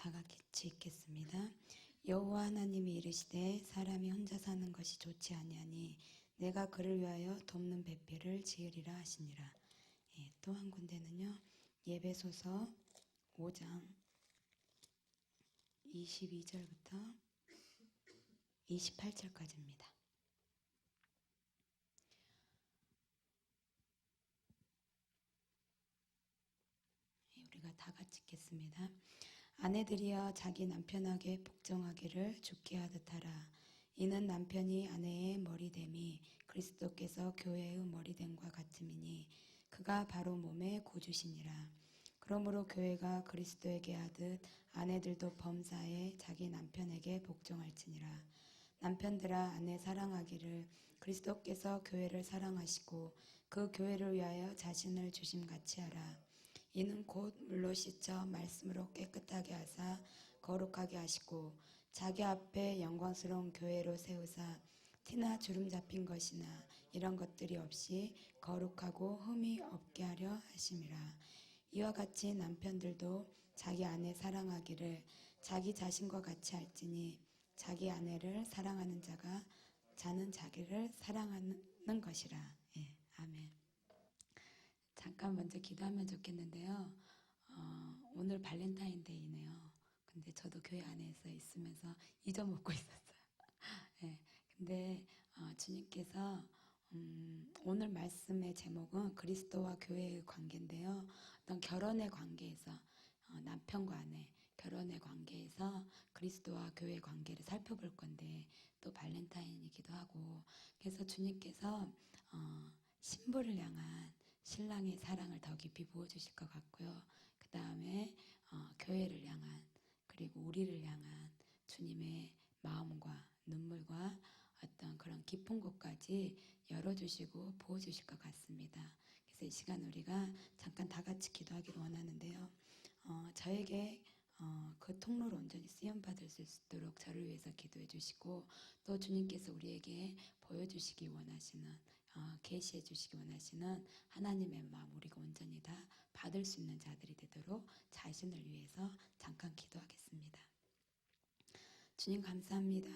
다 같이 읽겠습니다. 여호와 하나님이 이르시되 사람이 혼자 사는 것이 좋지 아니하니 내가 그를 위하여 돕는 배필을 지으리라 하시니라. 또 한 군데는요. 예배소서 5장 22절부터 28절까지입니다. 우리가 다 같이 읽겠습니다. 아내들이여 자기 남편에게 복종하기를 죽게 하듯 하라. 이는 남편이 아내의 머리됨이 그리스도께서 교회의 머리됨과 같음이니 그가 바로 몸의 고주시니라. 그러므로 교회가 그리스도에게 하듯 아내들도 범사에 자기 남편에게 복종할지니라. 남편들아 아내 사랑하기를 그리스도께서 교회를 사랑하시고 그 교회를 위하여 자신을 주심같이 하라. 이는 곧 물로 씻어 말씀으로 깨끗하게 하사 거룩하게 하시고 자기 앞에 영광스러운 교회로 세우사 티나 주름 잡힌 것이나 이런 것들이 없이 거룩하고 흠이 없게 하려 하심이라. 이와 같이 남편들도 자기 아내 사랑하기를 자기 자신과 같이 할지니 자기 아내를 사랑하는 자는 자기를 사랑하는 것이라. 아멘. 잠깐 먼저 기도하면 좋겠는데요. 오늘 발렌타인데이네요. 근데 저도 교회 안에서 있으면서 잊어먹고 있었어요. 근데 주님께서 오늘 말씀의 제목은 그리스도와 교회의 관계인데요. 어떤 결혼의 관계에서 남편과 아내 결혼의 관계에서 그리스도와 교회의 관계를 살펴볼 건데 또 발렌타인이기도 하고 그래서 주님께서 신부를 향한 신랑의 사랑을 더 깊이 부어주실 것 같고요. 그 다음에 교회를 향한 그리고 우리를 향한 주님의 마음과 눈물과 어떤 그런 깊은 곳까지 열어주시고 부어주실 것 같습니다. 그래서 이 시간 우리가 잠깐 다 같이 기도하기를 원하는데요. 저에게 그 통로로 온전히 쓰임받을 수 있도록 저를 위해서 기도해 주시고 또 주님께서 우리에게 보여주시기 원하시는 계시해 주시기 원하시는 하나님의 마음 우리가 온전히 다 받을 수 있는 자들이 되도록 자신을 위해서 잠깐 기도하겠습니다. 주님 감사합니다.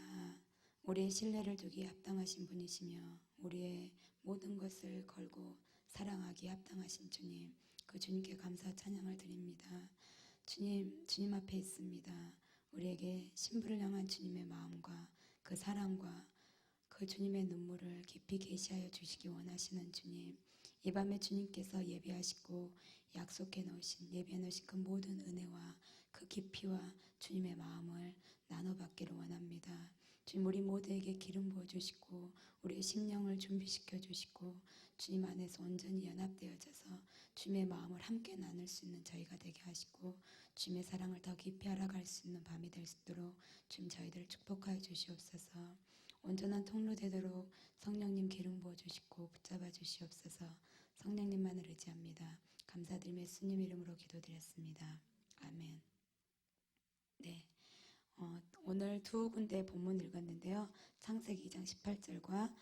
우리의 신뢰를 두기에 합당하신 분이시며 우리의 모든 것을 걸고 사랑하기에 합당하신 주님, 그 주님께 감사 찬양을 드립니다. 주님 앞에 있습니다. 우리에게 신부를 향한 주님의 마음과 그 사랑과 그 주님의 눈물을 깊이 계시하여 주시기 원하시는 주님, 이 밤에 주님께서 예비하시고 약속해 놓으신 예비해 놓으신 그 모든 은혜와 그 깊이와 주님의 마음을 나눠받기를 원합니다. 주님 우리 모두에게 기름 부어주시고 우리의 심령을 준비시켜 주시고 주님 안에서 온전히 연합되어져서 주님의 마음을 함께 나눌 수 있는 저희가 되게 하시고 주님의 사랑을 더 깊이 알아갈 수 있는 밤이 될 수 있도록 주님 저희들을 축복하여 주시옵소서. 온전한 통로 되도록 성령님 기름 부어주시고 붙잡아 주시옵소서. 성령님만을 의지합니다. 감사드리며 예수님 이름으로 기도드렸습니다. 아멘. 네, 오늘 두 군데 본문 읽었는데요. 창세기 2장 18절과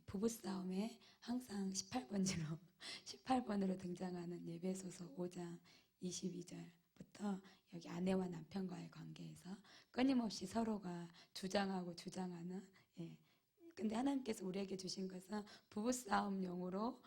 부부싸움에 항상 18번으로 등장하는 예배소서 5장 22절부터 여기 아내와 남편과의 관계에서 끊임없이 서로가 주장하고 주장하는 근데 하나님께서 우리에게 주신 것은 부부싸움용으로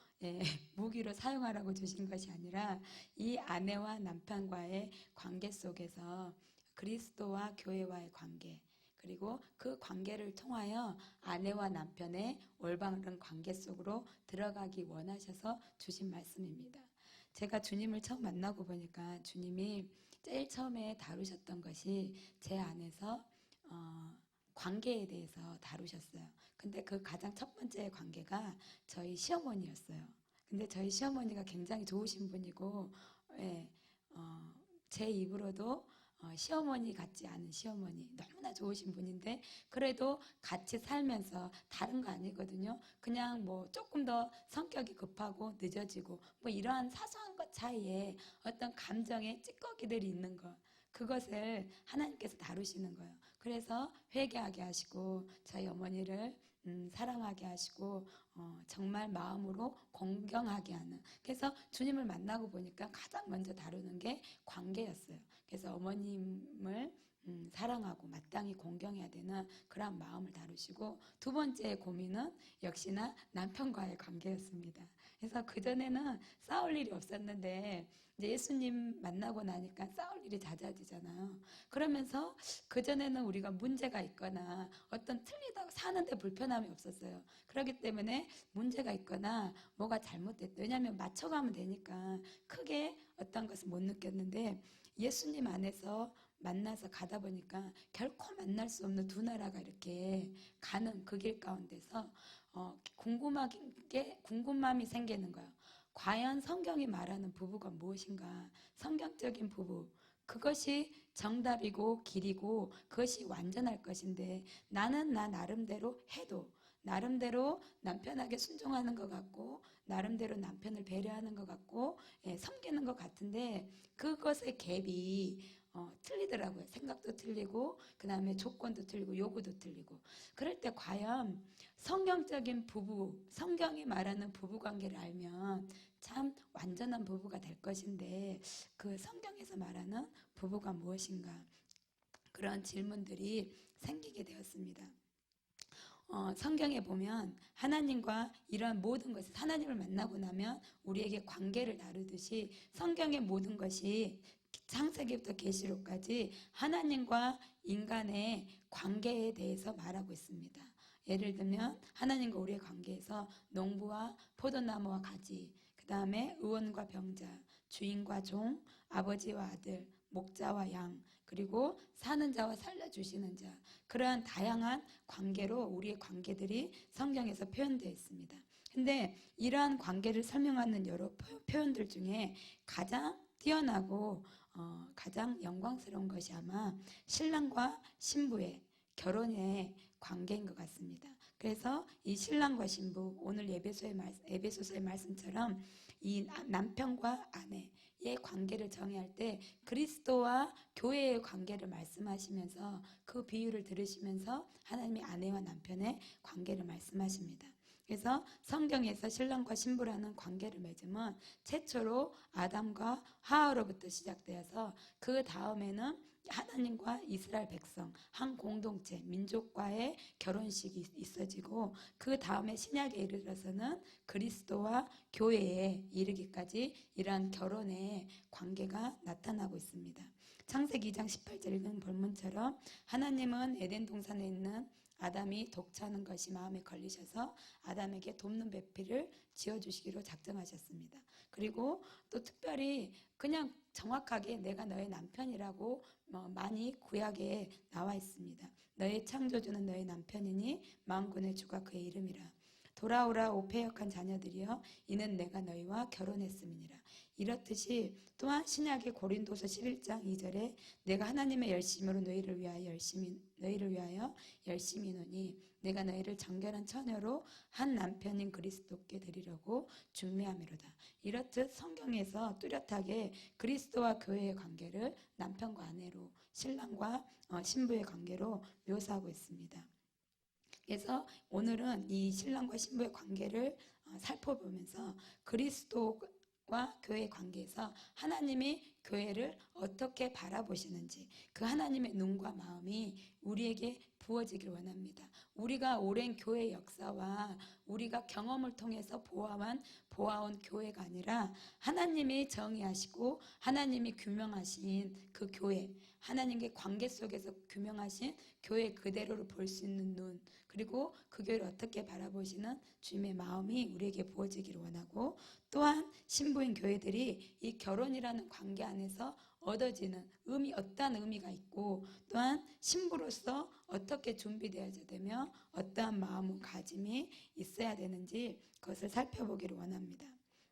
무기로 사용하라고 주신 것이 아니라 이 아내와 남편과의 관계 속에서 그리스도와 교회와의 관계 그리고 그 관계를 통하여 아내와 남편의 올바른 관계 속으로 들어가기 원하셔서 주신 말씀입니다. 제가 주님을 처음 만나고 보니까 주님이 제일 처음에 다루셨던 것이 제 안에서 관계에 대해서 다루셨어요. 근데 그 가장 첫 번째 관계가 저희 시어머니였어요. 근데 저희 시어머니가 굉장히 좋으신 분이고 제 입으로도 시어머니 같지 않은 시어머니 너무나 좋으신 분인데 그래도 같이 살면서 다른 거 아니거든요. 그냥 뭐 조금 더 성격이 급하고 늦어지고 뭐 이러한 사소한 것 차이에 어떤 감정의 찌꺼기들이 있는 것 그것을 하나님께서 다루시는 거예요. 그래서 회개하게 하시고 저희 어머니를 사랑하게 하시고 정말 마음으로 공경하게 하는 그래서 주님을 만나고 보니까 가장 먼저 다루는 게 관계였어요. 그래서 어머님을 사랑하고 마땅히 공경해야 되는 그런 마음을 다루시고, 두 번째 고민은 역시나 남편과의 관계였습니다. 그래서 그전에는 싸울 일이 없었는데 이제 예수님 만나고 나니까 싸울 일이 잦아지잖아요. 그러면서 그전에는 우리가 문제가 있거나 어떤 틀리다고 사는데 불편함이 없었어요. 그렇기 때문에 문제가 있거나 뭐가 잘못됐다, 왜냐하면 맞춰가면 되니까 크게 어떤 것을 못 느꼈는데, 예수님 안에서 만나서 가다 보니까 결코 만날 수 없는 두 나라가 이렇게 가는 그 길 가운데서 궁금함이 생기는 거예요. 과연 성경이 말하는 부부가 무엇인가? 성경적인 부부, 그것이 정답이고 길이고 그것이 완전할 것인데, 나는 나 나름대로 해도 나름대로 남편에게 순종하는 것 같고 나름대로 남편을 배려하는 것 같고 섬기는 것 같은데, 그것의 갭이 틀리더라고요. 생각도 틀리고 그 다음에 조건도 틀리고 요구도 틀리고. 그럴 때 과연 성경적인 부부, 성경이 말하는 부부관계를 알면 참 완전한 부부가 될 것인데, 그 성경에서 말하는 부부가 무엇인가, 그런 질문들이 생기게 되었습니다. 성경에 보면 하나님과 이러한 모든 것을, 하나님을 만나고 나면 우리에게 관계를 다루듯이 성경의 모든 것이 창세기부터 계시록까지 하나님과 인간의 관계에 대해서 말하고 있습니다. 예를 들면 하나님과 우리의 관계에서 농부와 포도나무와 가지, 그 다음에 의원과 병자, 주인과 종, 아버지와 아들, 목자와 양, 그리고 사는 자와 살려주시는 자, 그러한 다양한 관계로 우리의 관계들이 성경에서 표현되어 있습니다. 근데 이러한 관계를 설명하는 여러 표현들 중에 가장 뛰어나고 가장 영광스러운 것이 아마 신랑과 신부의 결혼의 관계인 것 같습니다. 그래서 이 신랑과 신부, 오늘 에베소서의 말씀처럼 이 남편과 아내의 관계를 정의할 때 그리스도와 교회의 관계를 말씀하시면서, 그 비유를 들으시면서 하나님이 아내와 남편의 관계를 말씀하십니다. 그래서 성경에서 신랑과 신부라는 관계를 맺으면 최초로 아담과 하와로부터 시작되어서 그 다음에는 하나님과 이스라엘 백성, 한 공동체, 민족과의 결혼식이 있어지고, 그 다음에 신약에 이르러서는 그리스도와 교회에 이르기까지 이러한 결혼의 관계가 나타나고 있습니다. 창세기 2장 18절 읽은 본문처럼 하나님은 에덴 동산에 있는 아담이 독차는 것이 마음에 걸리셔서 아담에게 돕는 배필을 지어주시기로 작정하셨습니다. 그리고 또 특별히 그냥 정확하게 내가 너의 남편이라고 많이 구약에 나와 있습니다. 너의 창조주는 너의 남편이니 만군의 주가 그의 이름이라. 돌아오라 오 패역한 자녀들이여, 이는 내가 너희와 결혼했음이니라. 이렇듯이 또한 신약의 고린도서 11장 2절에 내가 하나님의 열심으로 너희를 위하여 열심히 노니 내가 너희를 정결한 처녀로 한 남편인 그리스도께 드리려고 중매함이로다. 이렇듯 성경에서 뚜렷하게 그리스도와 교회의 관계를 남편과 아내로, 신랑과 신부의 관계로 묘사하고 있습니다. 그래서 오늘은 이 신랑과 신부의 관계를 살펴보면서 그리스도와 교회의 관계에서 하나님이 교회를 어떻게 바라보시는지, 그 하나님의 눈과 마음이 우리에게 부어지길 원합니다. 우리가 오랜 교회 역사와 우리가 경험을 통해서 보아온 교회가 아니라 하나님이 정의하시고 하나님이 규명하신 그 교회, 하나님의 관계 속에서 규명하신 교회 그대로를 볼 수 있는 눈, 그리고 그 교회를 어떻게 바라보시는 주님의 마음이 우리에게 부어지기를 원하고, 또한 신부인 교회들이 이 결혼이라는 관계 안에서 얻어지는 어떠한 의미가 있고, 또한 신부로서 어떻게 준비되어야 되며 어떠한 마음가짐이 있어야 되는지 그것을 살펴보기를 원합니다.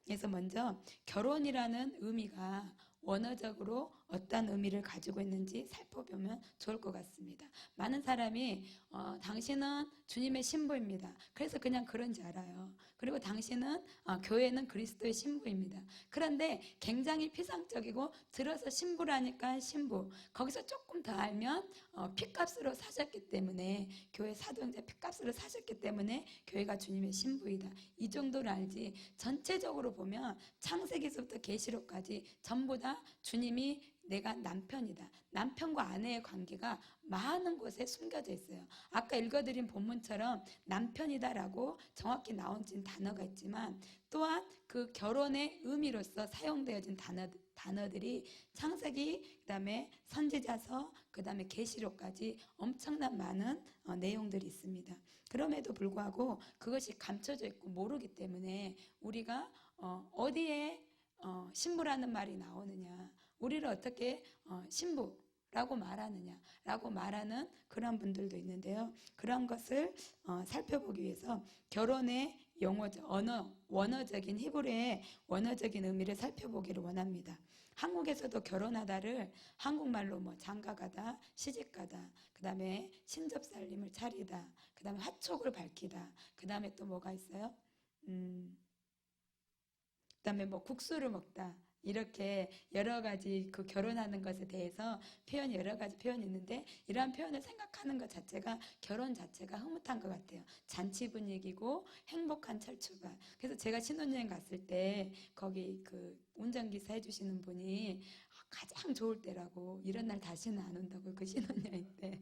그래서 먼저 결혼이라는 의미가 원어적으로 어떤 의미를 가지고 있는지 살펴보면 좋을 것 같습니다. 많은 사람이 당신은 주님의 신부입니다. 그래서 그냥 그런지 알아요. 그리고 당신은 교회는 그리스도의 신부입니다. 그런데 굉장히 피상적이고 들어서 신부라니까 신부, 거기서 조금 더 알면 핏값으로 사셨기 때문에, 교회 사도행전 핏값으로 사셨기 때문에 교회가 주님의 신부이다, 이 정도를 알지, 전체적으로 보면 창세기서부터 계시록까지 전부 다 주님이 내가 남편이다. 남편과 아내의 관계가 많은 곳에 숨겨져 있어요. 아까 읽어드린 본문처럼 남편이다라고 정확히 나온진 단어가 있지만 또한 그 결혼의 의미로서 사용되어진 단어들이 창세기, 그다음에 선지자서, 그다음에 계시록까지 엄청난 많은 내용들이 있습니다. 그럼에도 불구하고 그것이 감춰져 있고 모르기 때문에 우리가 어디에 신부라는 말이 나오느냐, 우리를 어떻게 신부라고 말하느냐라고 말하는 그런 분들도 있는데요. 그런 것을 살펴보기 위해서 결혼의 원어적인 히브리어의 원어적인 의미를 살펴보기를 원합니다. 한국에서도 결혼하다를 한국말로 뭐 장가가다, 시집가다, 그 다음에 신접살림을 차리다, 그 다음에 화촉을 밝히다, 그 다음에 또 뭐가 있어요? 그 다음에 뭐 국수를 먹다, 이렇게 여러 가지 그 결혼하는 것에 대해서 표현이 여러 가지 표현이 있는데 이러한 표현을 생각하는 것 자체가 결혼 자체가 흐뭇한 것 같아요. 잔치 분위기고 행복한 철수가. 그래서 제가 신혼여행 갔을 때 거기 그 운전기사 해주시는 분이 가장 좋을 때라고, 이런 날 다시는 안 온다고, 그 신혼여행 때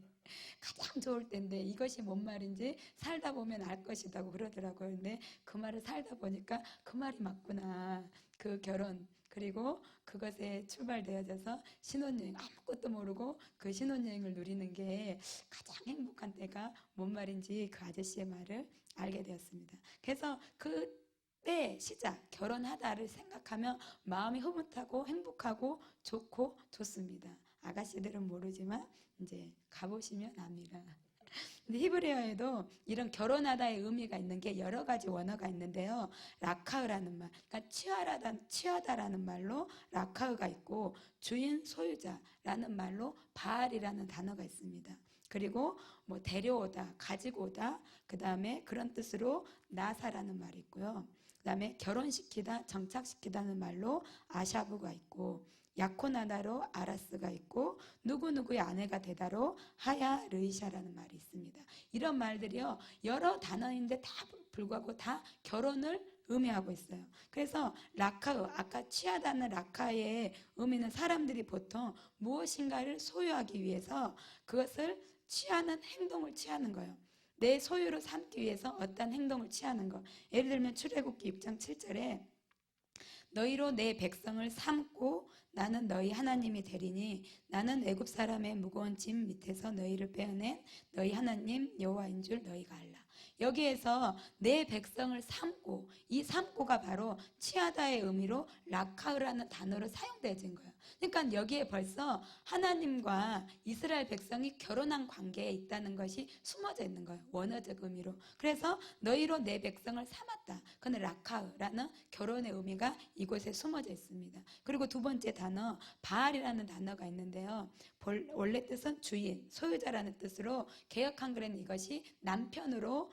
가장 좋을 때인데 이것이 뭔 말인지 살다 보면 알 것이라고 그러더라고요. 근데 그 말을 살다 보니까 그 말이 맞구나. 그 결혼 그리고 그것에 출발되어져서 신혼여행, 아무것도 모르고 그 신혼여행을 누리는 게 가장 행복한 때가 뭔 말인지 그 아저씨의 말을 알게 되었습니다. 그래서 그때 시작, 결혼하다를 생각하면 마음이 흐뭇하고 행복하고 좋고 좋습니다. 아가씨들은 모르지만 이제 가보시면 압니다. 근데 히브리어에도 이런 결혼하다의 의미가 있는 게 여러 가지 원어가 있는데요. 라카흐라는 말, 그러니까 취하다라는 말로 라카흐가 있고, 주인, 소유자라는 말로 바알이라는 단어가 있습니다. 그리고 뭐 데려오다, 가지고 오다, 그 다음에 그런 뜻으로 나사라는 말이 있고요. 그 다음에 결혼시키다, 정착시키다는 말로 아샤브가 있고, 야코나다로 아라스가 있고, 누구누구의 아내가 되다로 하야 르이샤라는 말이 있습니다. 이런 말들이요, 여러 단어인데 다 불구하고 다 결혼을 의미하고 있어요. 그래서 라카흐, 아까 취하다는 라카의 의미는 사람들이 보통 무엇인가를 소유하기 위해서 그것을 취하는 행동을 취하는 거예요. 내 소유로 삼기 위해서 어떤 행동을 취하는 거. 예를 들면 출애굽기 6장 7절에 너희로 내 백성을 삼고 나는 너희 하나님이 되리니 나는 애굽 사람의 무거운 짐 밑에서 너희를 빼어낸 너희 하나님 여호와인 줄 너희가 알라. 여기에서 내 백성을 삼고, 이 삼고가 바로 취하다의 의미로 라카흐라는 단어로 사용되어진 거예요. 그러니까 여기에 벌써 하나님과 이스라엘 백성이 결혼한 관계에 있다는 것이 숨어져 있는 거예요. 원어적 의미로. 그래서 너희로 내 백성을 삼았다. 그는 라카흐라는 결혼의 의미가 이곳에 숨어져 있습니다. 그리고 두 번째 단어 바알이라는 단어가 있는데요. 원래 뜻은 주인, 소유자라는 뜻으로 개역 한글에는 이것이 남편으로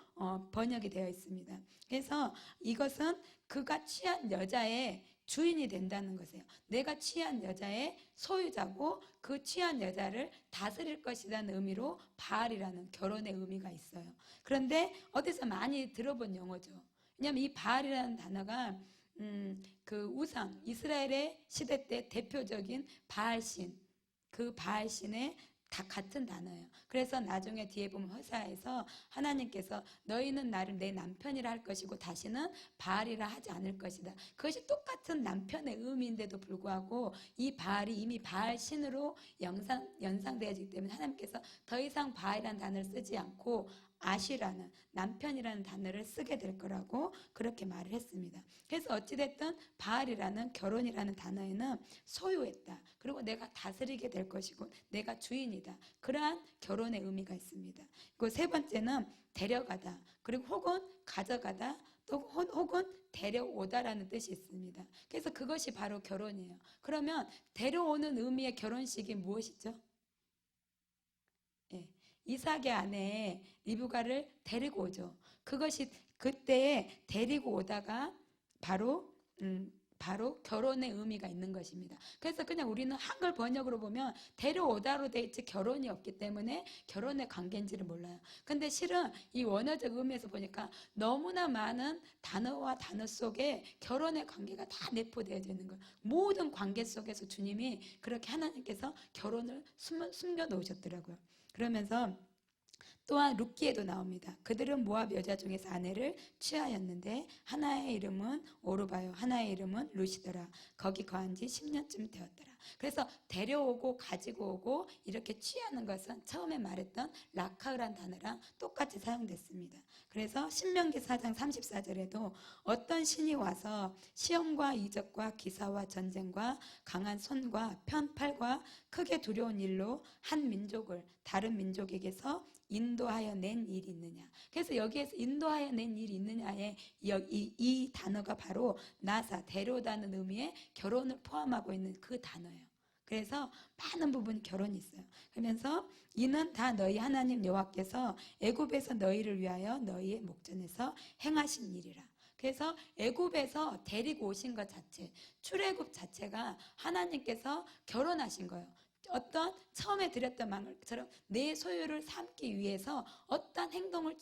번역이 되어 있습니다. 그래서 이것은 그가 취한 여자의 주인이 된다는 것이에요. 내가 취한 여자의 소유자고 그 취한 여자를 다스릴 것이라는 의미로 바알이라는 결혼의 의미가 있어요. 그런데 어디서 많이 들어본 용어죠. 왜냐하면 이 바알이라는 단어가 그 우상, 이스라엘의 시대 때 대표적인 바알신, 그 바알신의 다 같은 단어예요. 그래서 나중에 뒤에 보면 호세아에서 하나님께서 너희는 나를 내 남편이라 할 것이고 다시는 바알이라 하지 않을 것이다. 그것이 똑같은 남편의 의미인데도 불구하고 이 바알이 이미 바알신으로 연상되어지기 때문에 하나님께서 더 이상 바알이라는 단어를 쓰지 않고 아시라는 남편이라는 단어를 쓰게 될 거라고 그렇게 말을 했습니다. 그래서 어찌됐든 바알이라는 결혼이라는 단어에는 소유했다. 그리고 내가 다스리게 될 것이고 내가 주인이다. 그러한 결혼의 의미가 있습니다. 그리고 세 번째는 데려가다. 그리고 혹은 가져가다. 또 혹은 데려오다라는 뜻이 있습니다. 그래서 그것이 바로 결혼이에요. 그러면 데려오는 의미의 결혼식이 무엇이죠? 예. 이삭의 아내 리브가를 데리고 오죠. 그것이 그때 데리고 오다가 바로 바로 결혼의 의미가 있는 것입니다. 그래서 그냥 우리는 한글 번역으로 보면 데려오다로 돼 있지 결혼이 없기 때문에 결혼의 관계인지를 몰라요. 근데 실은 이 원어적 의미에서 보니까 너무나 많은 단어와 단어 속에 결혼의 관계가 다 내포되어 있는 거예요. 모든 관계 속에서 주님이 그렇게 하나님께서 결혼을 숨겨 놓으셨더라고요. 그러면서 또한 룻기에도 나옵니다. 그들은 모압 여자 중에서 아내를 취하였는데 하나의 이름은 오르바요 하나의 이름은 룻이더라. 거기 거한 지 10년쯤 되었더라. 그래서 데려오고 가지고 오고 이렇게 취하는 것은 처음에 말했던 라카흐란 단어랑 똑같이 사용됐습니다. 그래서 신명기 4장 34절에도 어떤 신이 와서 시험과 이적과 기사와 전쟁과 강한 손과 편팔과 크게 두려운 일로 한 민족을 다른 민족에게서 인도하여 낸 일이 있느냐. 그래서 여기에서 인도하여 낸 일이 있느냐에 이 단어가 바로 나사, 데려오다는 의미의 결혼을 포함하고 있는 그 단어예요. 그래서 많은 부분이 결혼이 있어요. 그러면서 이는 다 너희 하나님 여호와께서 애굽에서 너희를 위하여 너희의 목전에서 행하신 일이라. 그래서 애굽에서 데리고 오신 것 자체, 출애굽 자체가 하나님께서 결혼하신 거예요. 어떤 처음에 드렸던 말처럼 내 소유를 삼기 위해서 어떤 행동을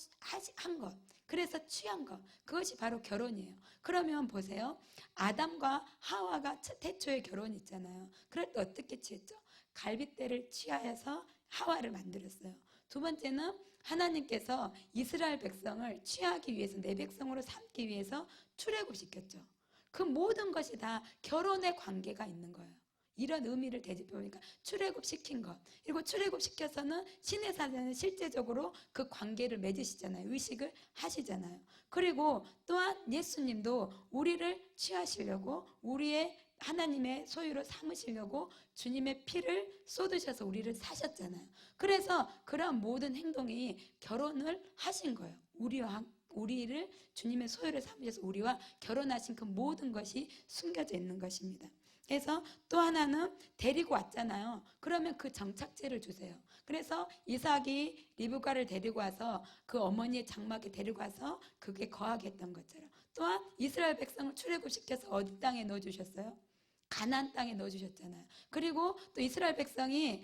한 것, 그래서 취한 것, 그것이 바로 결혼이에요. 그러면 보세요. 아담과 하와가 태초에 결혼이 있잖아요. 그럴 때 어떻게 취했죠? 갈빗대를 취하여서 하와를 만들었어요. 두 번째는 하나님께서 이스라엘 백성을 취하기 위해서 내 백성으로 삼기 위해서 출애굽시켰죠. 그 모든 것이 다 결혼의 관계가 있는 거예요. 이런 의미를 대집해보니까 출애굽시킨 것, 그리고 출애굽시켜서는 신의 사자는 실제적으로 그 관계를 맺으시잖아요. 의식을 하시잖아요. 그리고 또한 예수님도 우리를 취하시려고 우리의 하나님의 소유로 삼으시려고 주님의 피를 쏟으셔서 우리를 사셨잖아요. 그래서 그런 모든 행동이 결혼을 하신 거예요. 우리를 주님의 소유를 삼으셔서 우리와 결혼하신 그 모든 것이 숨겨져 있는 것입니다. 그래서 또 하나는 데리고 왔잖아요. 그러면 그 정착지를 주세요. 그래서 이삭이 리브가를 데리고 와서 그 어머니의 장막에 데리고 와서 그게 거하게 했던 것처럼 또한 이스라엘 백성을 출애굽시켜서 어디 땅에 넣어주셨어요? 가나안 땅에 넣어주셨잖아요. 그리고 또 이스라엘 백성이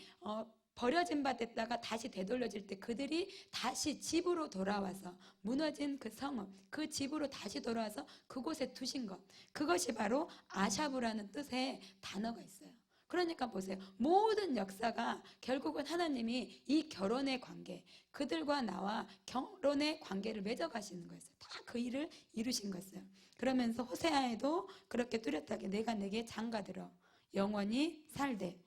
버려진 바 됐다가 다시 되돌려질 때 그들이 다시 집으로 돌아와서 무너진 그 성읍, 그 집으로 다시 돌아와서 그곳에 두신 것, 그것이 바로 아샤브라는 뜻의 단어가 있어요. 그러니까 보세요. 모든 역사가 결국은 하나님이 이 결혼의 관계, 그들과 나와 결혼의 관계를 맺어가시는 거였어요. 다 그 일을 이루신 거였어요. 그러면서 호세아에도 그렇게 뚜렷하게 내가 내게 장가들어 영원히 살되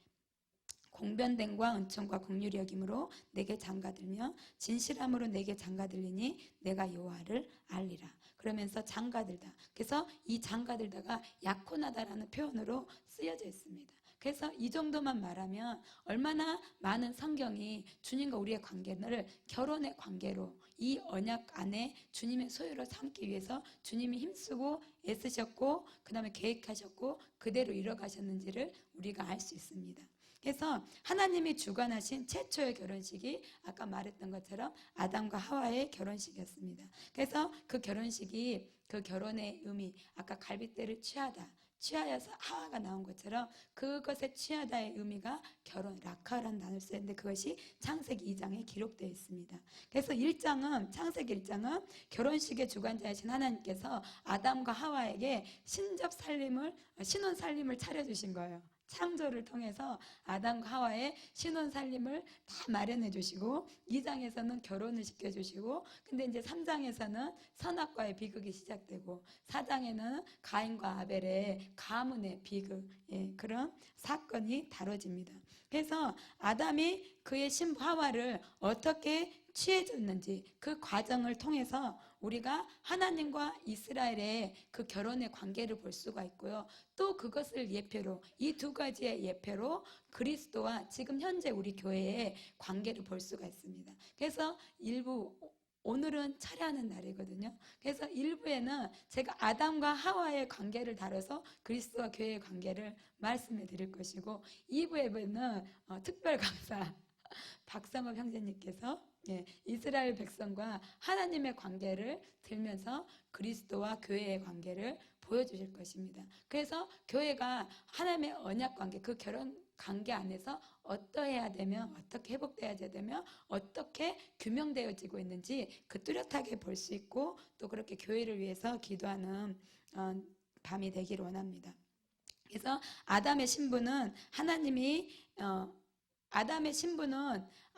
공변됨과 은총과 긍휼이 여김으로 내게 장가들며 진실함으로 내게 장가들리니 내가 여호와를 알리라. 그러면서 장가들다. 그래서 이 장가들다가 약혼하다라는 표현으로 쓰여져 있습니다. 그래서 이 정도만 말하면 얼마나 많은 성경이 주님과 우리의 관계를 결혼의 관계로 이 언약 안에 주님의 소유로 삼기 위해서 주님이 힘쓰고 애쓰셨고 그 다음에 계획하셨고 그대로 이뤄가셨는지를 우리가 알 수 있습니다. 그래서 하나님이 주관하신 최초의 결혼식이 아까 말했던 것처럼 아담과 하와의 결혼식이었습니다. 그래서 그 결혼식이 그 결혼의 의미, 아까 갈빗대를 취하여서 하와가 나온 것처럼 그것에 취하다의 의미가 결혼, 라카라는 단어를 쓰는데 그것이 창세기 2장에 기록되어 있습니다. 그래서 1장은 창세기 1장은 결혼식의 주관자이신 하나님께서 아담과 하와에게 신혼 살림을 차려주신 거예요. 창조를 통해서 아담과 하와의 신혼 살림을 다 마련해 주시고 2장에서는 결혼을 시켜주시고 근데 이제 3장에서는 선악과의 비극이 시작되고 4장에는 가인과 아벨의 가문의 비극 그런 사건이 다뤄집니다. 그래서 아담이 그의 신부 하와를 어떻게 취해줬는지 그 과정을 통해서 우리가 하나님과 이스라엘의 그 결혼의 관계를 볼 수가 있고요. 또 그것을 예표로 이 두 가지의 예표로 그리스도와 지금 현재 우리 교회의 관계를 볼 수가 있습니다. 그래서 오늘은 차례하는 날이거든요. 그래서 1부에는 제가 아담과 하와의 관계를 다뤄서 그리스도와 교회의 관계를 말씀해 드릴 것이고 2부에는 특별 강사 박상업 형제님께서 이스라엘 백성과 하나님의 관계를 들면서 그리스도와 교회의 관계를 보여주실 것입니다. 그래서 교회가 하나님의 언약 관계, 그 결혼 관계 안에서 어떠해야 되며 어떻게 회복되어야 되며 어떻게 규명되어지고 있는지 그 뚜렷하게 볼 수 있고 또 그렇게 교회를 위해서 기도하는 밤이 되기를 원합니다. 그래서 아담의 신부는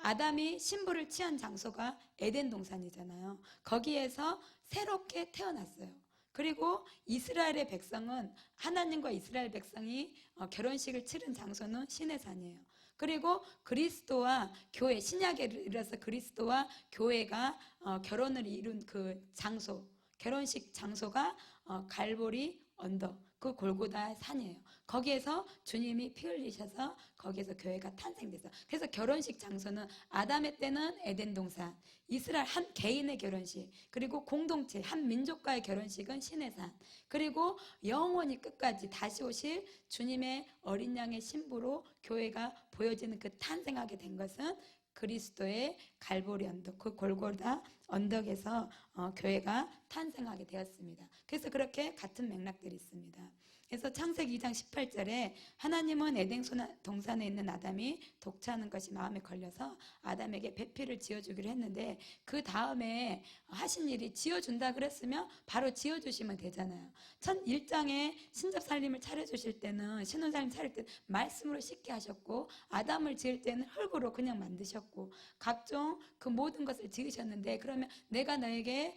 아담이 신부를 취한 장소가 에덴 동산이잖아요. 거기에서 새롭게 태어났어요. 그리고 이스라엘의 백성은 하나님과 이스라엘 백성이 결혼식을 치른 장소는 시내산이에요. 그리고 그리스도와 교회, 신약에 이르러서 그리스도와 교회가 결혼을 이룬 그 장소, 결혼식 장소가 갈보리 언덕, 그 골고다 산이에요. 거기에서 주님이 피 흘리셔서 거기에서 교회가 탄생돼서, 그래서 결혼식 장소는 아담의 때는 에덴 동산, 이스라엘 한 개인의 결혼식, 그리고 공동체 한 민족과의 결혼식은 시내산, 그리고 영원히 끝까지 다시 오실 주님의 어린 양의 신부로 교회가 보여지는 그 탄생하게 된 것은 그리스도의 갈보리 언덕, 그 골고다 언덕에서 교회가 탄생하게 되었습니다. 그래서 그렇게 같은 맥락들이 있습니다. 그래서 창세기 2장 18절에 하나님은 에덴 동산에 있는 아담이 독차하는 것이 마음에 걸려서 아담에게 배필을 지어주기로 했는데, 그 다음에 하신 일이 지어준다 그랬으면 바로 지어주시면 되잖아요. 첫 1장에 신접살림을 차려주실 때는, 신혼살림 차릴 때는 말씀으로 쉽게 하셨고, 아담을 지을 때는 흙으로 그냥 만드셨고, 각종 그 모든 것을 지으셨는데, 그러면 내가 너에게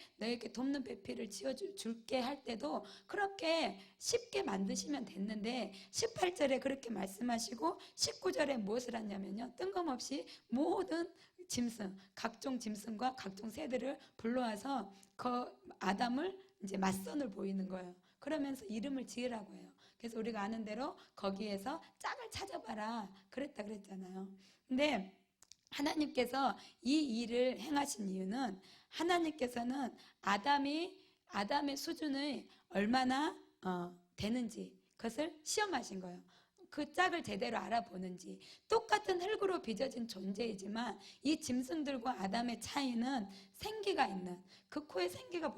돕는 배필을 지어줄게 할 때도 그렇게 쉽게 만드시면 됐는데 18절에 그렇게 말씀하시고 19절에 무엇을 하냐면요, 뜬금없이 모든 짐승, 각종 짐승과 각종 새들을 불러와서 그 아담을 이제 맞선을 보이는 거예요. 그러면서 이름을 지으라고 해요. 그래서 우리가 아는 대로 거기에서 짝을 찾아봐라 그랬다 그랬잖아요. 근데 하나님께서 이 일을 행하신 이유는, 하나님께서는 아담의 수준이 얼마나 되는지 그것을 시험하신 거예요. 그 짝을 제대로 알아보는지. 똑같은 흙으로 빚어진 존재이지만 이 짐승들과 아담의 차이는 생기가 있는, 그 코에 생기가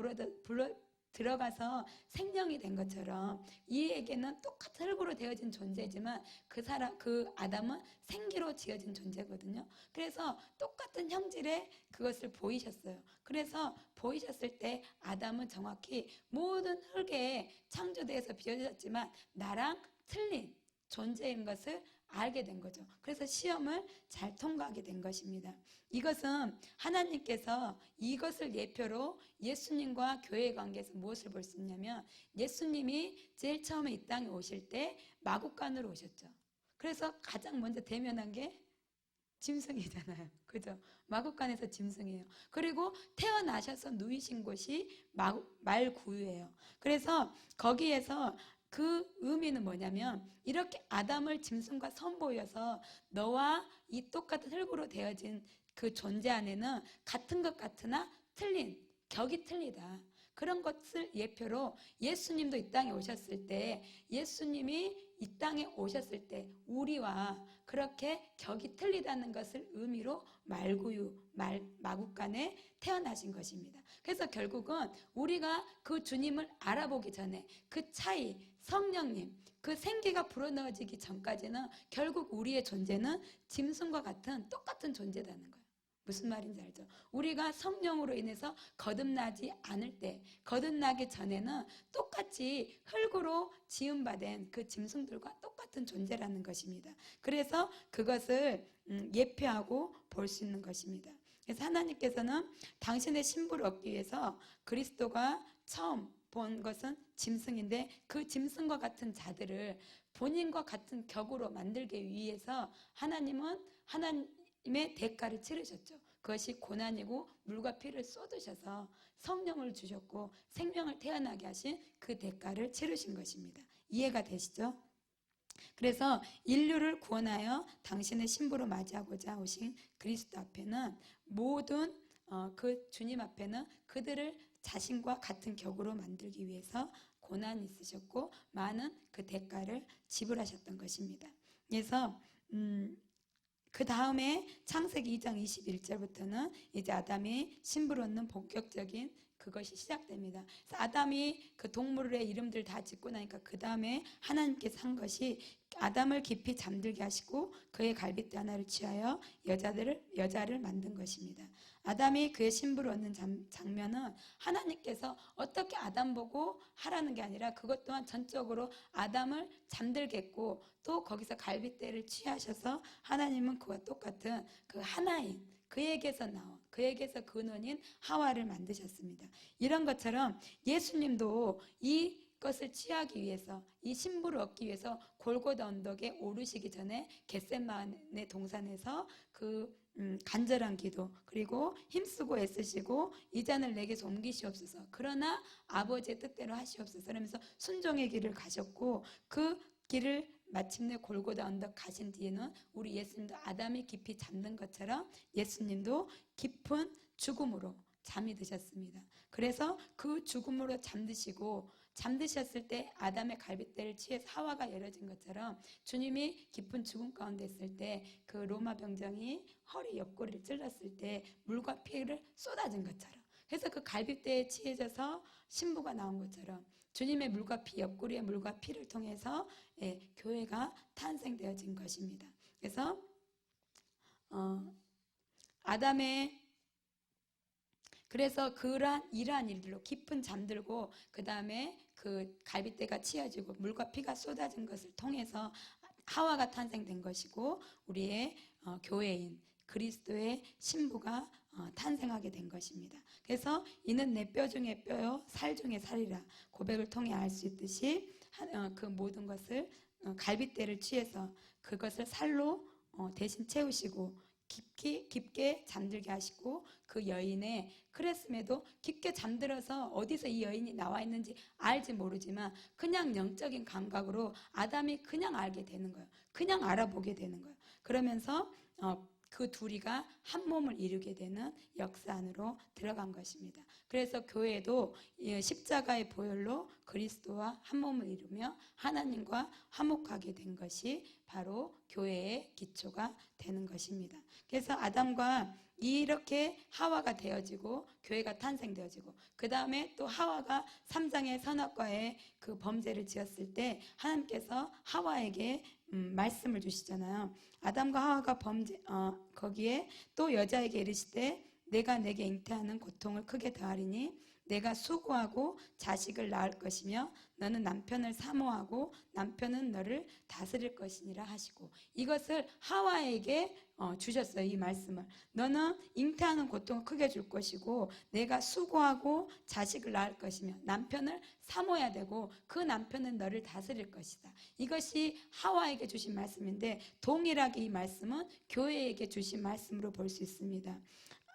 들어가서 생명이 된 것처럼 이에게는 똑같은 흙으로 되어진 존재지만 그 아담은 생기로 지어진 존재거든요. 그래서 똑같은 형질의 그것을 보이셨어요. 그래서 보이셨을 때 아담은 정확히 모든 흙에 창조되어서 빚어졌지만 나랑 틀린 존재인 것을 알게 된 거죠. 그래서 시험을 잘 통과하게 된 것입니다. 이것은 하나님께서 이것을 예표로 예수님과 교회의 관계에서 무엇을 볼 수 있냐면, 예수님이 제일 처음에 이 땅에 오실 때 마국간으로 오셨죠. 그래서 가장 먼저 대면한 게 짐승이잖아요. 그죠? 마국간에서 짐승이에요. 그리고 태어나셔서 누이신 곳이 말구유예요. 그래서 거기에서 그 의미는 뭐냐면, 이렇게 아담을 짐승과 선보여서 너와 이 똑같은 흙으로 되어진 그 존재 안에는 같은 것 같으나 틀린, 격이 틀리다. 그런 것을 예표로 예수님도 이 땅에 오셨을 때, 예수님이 이 땅에 오셨을 때 우리와 그렇게 격이 틀리다는 것을 의미로 마국간에 태어나신 것입니다. 그래서 결국은 우리가 그 주님을 알아보기 전에 그 차이, 성령님, 그 생기가 불어넣어지기 전까지는 결국 우리의 존재는 짐승과 같은 똑같은 존재라는 거예요. 무슨 말인지 알죠? 우리가 성령으로 인해서 거듭나지 않을 때, 거듭나기 전에는 똑같이 흙으로 지음받은 그 짐승들과 똑같은 존재라는 것입니다. 그래서 그것을 예표하고 볼 수 있는 것입니다. 그래서 하나님께서는 당신의 신부를 얻기 위해서 그리스도가 처음 본 것은 짐승인데, 그 짐승과 같은 자들을 본인과 같은 격으로 만들기 위해서 하나님의 대가를 치르셨죠. 그것이 고난이고 물과 피를 쏟으셔서 성령을 주셨고 생명을 태어나게 하신 그 대가를 치르신 것입니다. 이해가 되시죠? 그래서 인류를 구원하여 당신의 신부로 맞이하고자 오신 그리스도 앞에는 모든 그 주님 앞에는 그들을 자신과 같은 격으로 만들기 위해서 고난이 있으셨고 많은 그 대가를 지불하셨던 것입니다. 그래서 그 다음에 창세기 2장 21절부터는 이제 아담이 신부를 얻는 본격적인 그것이 시작됩니다. 그래서 아담이 그 동물의 이름들 다 짓고 나니까 그 다음에 하나님께서 한 것이 아담을 깊이 잠들게 하시고 그의 갈빗대 하나를 취하여 여자를 만든 것입니다. 아담이 그의 신부를 얻는 장면은 하나님께서 어떻게 아담 보고 하라는 게 아니라 그것 또한 전적으로 아담을 잠들겠고 또 거기서 갈빗대를 취하셔서 하나님은 그와 똑같은 그 하나인 그에게서 나온 그에게서 근원인 하와를 만드셨습니다. 이런 것처럼 예수님도 이것을 취하기 위해서 이 신부를 얻기 위해서 골고다 언덕에 오르시기 전에 겟세마네 동산에서 그 간절한 기도 그리고 힘쓰고 애쓰시고 이 잔을 내게서 옮기시옵소서 그러나 아버지의 뜻대로 하시옵소서 그러면서 순종의 길을 가셨고 그 길을 마침내 골고다 언덕 가신 뒤에는 우리 예수님도 아담이 깊이 잠든 것처럼 예수님도 깊은 죽음으로 잠이 드셨습니다. 그래서 그 죽음으로 잠드셨을 때 아담의 갈빗대를 취해서 하와가 열어진 것처럼 주님이 깊은 죽음 가운데 있을 때 그 로마 병정이 허리 옆구리를 찔렀을 때 물과 피를 쏟아진 것처럼 그래서 그 갈빗대에 취해져서 신부가 나온 것처럼 주님의 물과 피, 옆구리의 물과 피를 통해서 교회가 탄생되어진 것입니다. 그래서 그래서 이러한 일들로 깊은 잠들고 그 다음에 그 갈빗대가 치어지고 물과 피가 쏟아진 것을 통해서 하와가 탄생된 것이고 우리의 교회인 그리스도의 신부가 탄생하게 된 것입니다. 그래서 이는 내 뼈 중에 뼈요 살 중에 살이라 고백을 통해 알 수 있듯이 그 모든 것을 갈빗대를 취해서 그것을 살로 대신 채우시고 깊게 잠들게 하시고 그 여인의 그랬음에도 깊게 잠들어서 어디서 이 여인이 나와 있는지 알지 모르지만 그냥 영적인 감각으로 아담이 그냥 알게 되는 거예요. 그냥 알아보게 되는 거예요. 그러면서 그 둘이가 한 몸을 이루게 되는 역사 안으로 들어간 것입니다. 그래서 교회도 십자가의 보혈로 그리스도와 한 몸을 이루며 하나님과 화목하게 된 것이 바로 교회의 기초가 되는 것입니다. 그래서 아담과 이렇게 하와가 되어지고 교회가 탄생되어지고 그 다음에 또 하와가 3장의 선악과의 그 범죄를 지었을 때 하나님께서 하와에게 말씀을 주시잖아요. 아담과 하와가 거기에 또 여자에게 이르시되 내가 내게 잉태하는 고통을 크게 더하리니 내가 수고하고 자식을 낳을 것이며 너는 남편을 사모하고 남편은 너를 다스릴 것이니라 하시고 이것을 하와에게 주셨어요. 이 말씀을 너는 잉태하는 고통을 크게 줄 것이고 내가 수고하고 자식을 낳을 것이며 남편을 사모해야 되고 그 남편은 너를 다스릴 것이다. 이것이 하와에게 주신 말씀인데 동일하게 이 말씀은 교회에게 주신 말씀으로 볼 수 있습니다.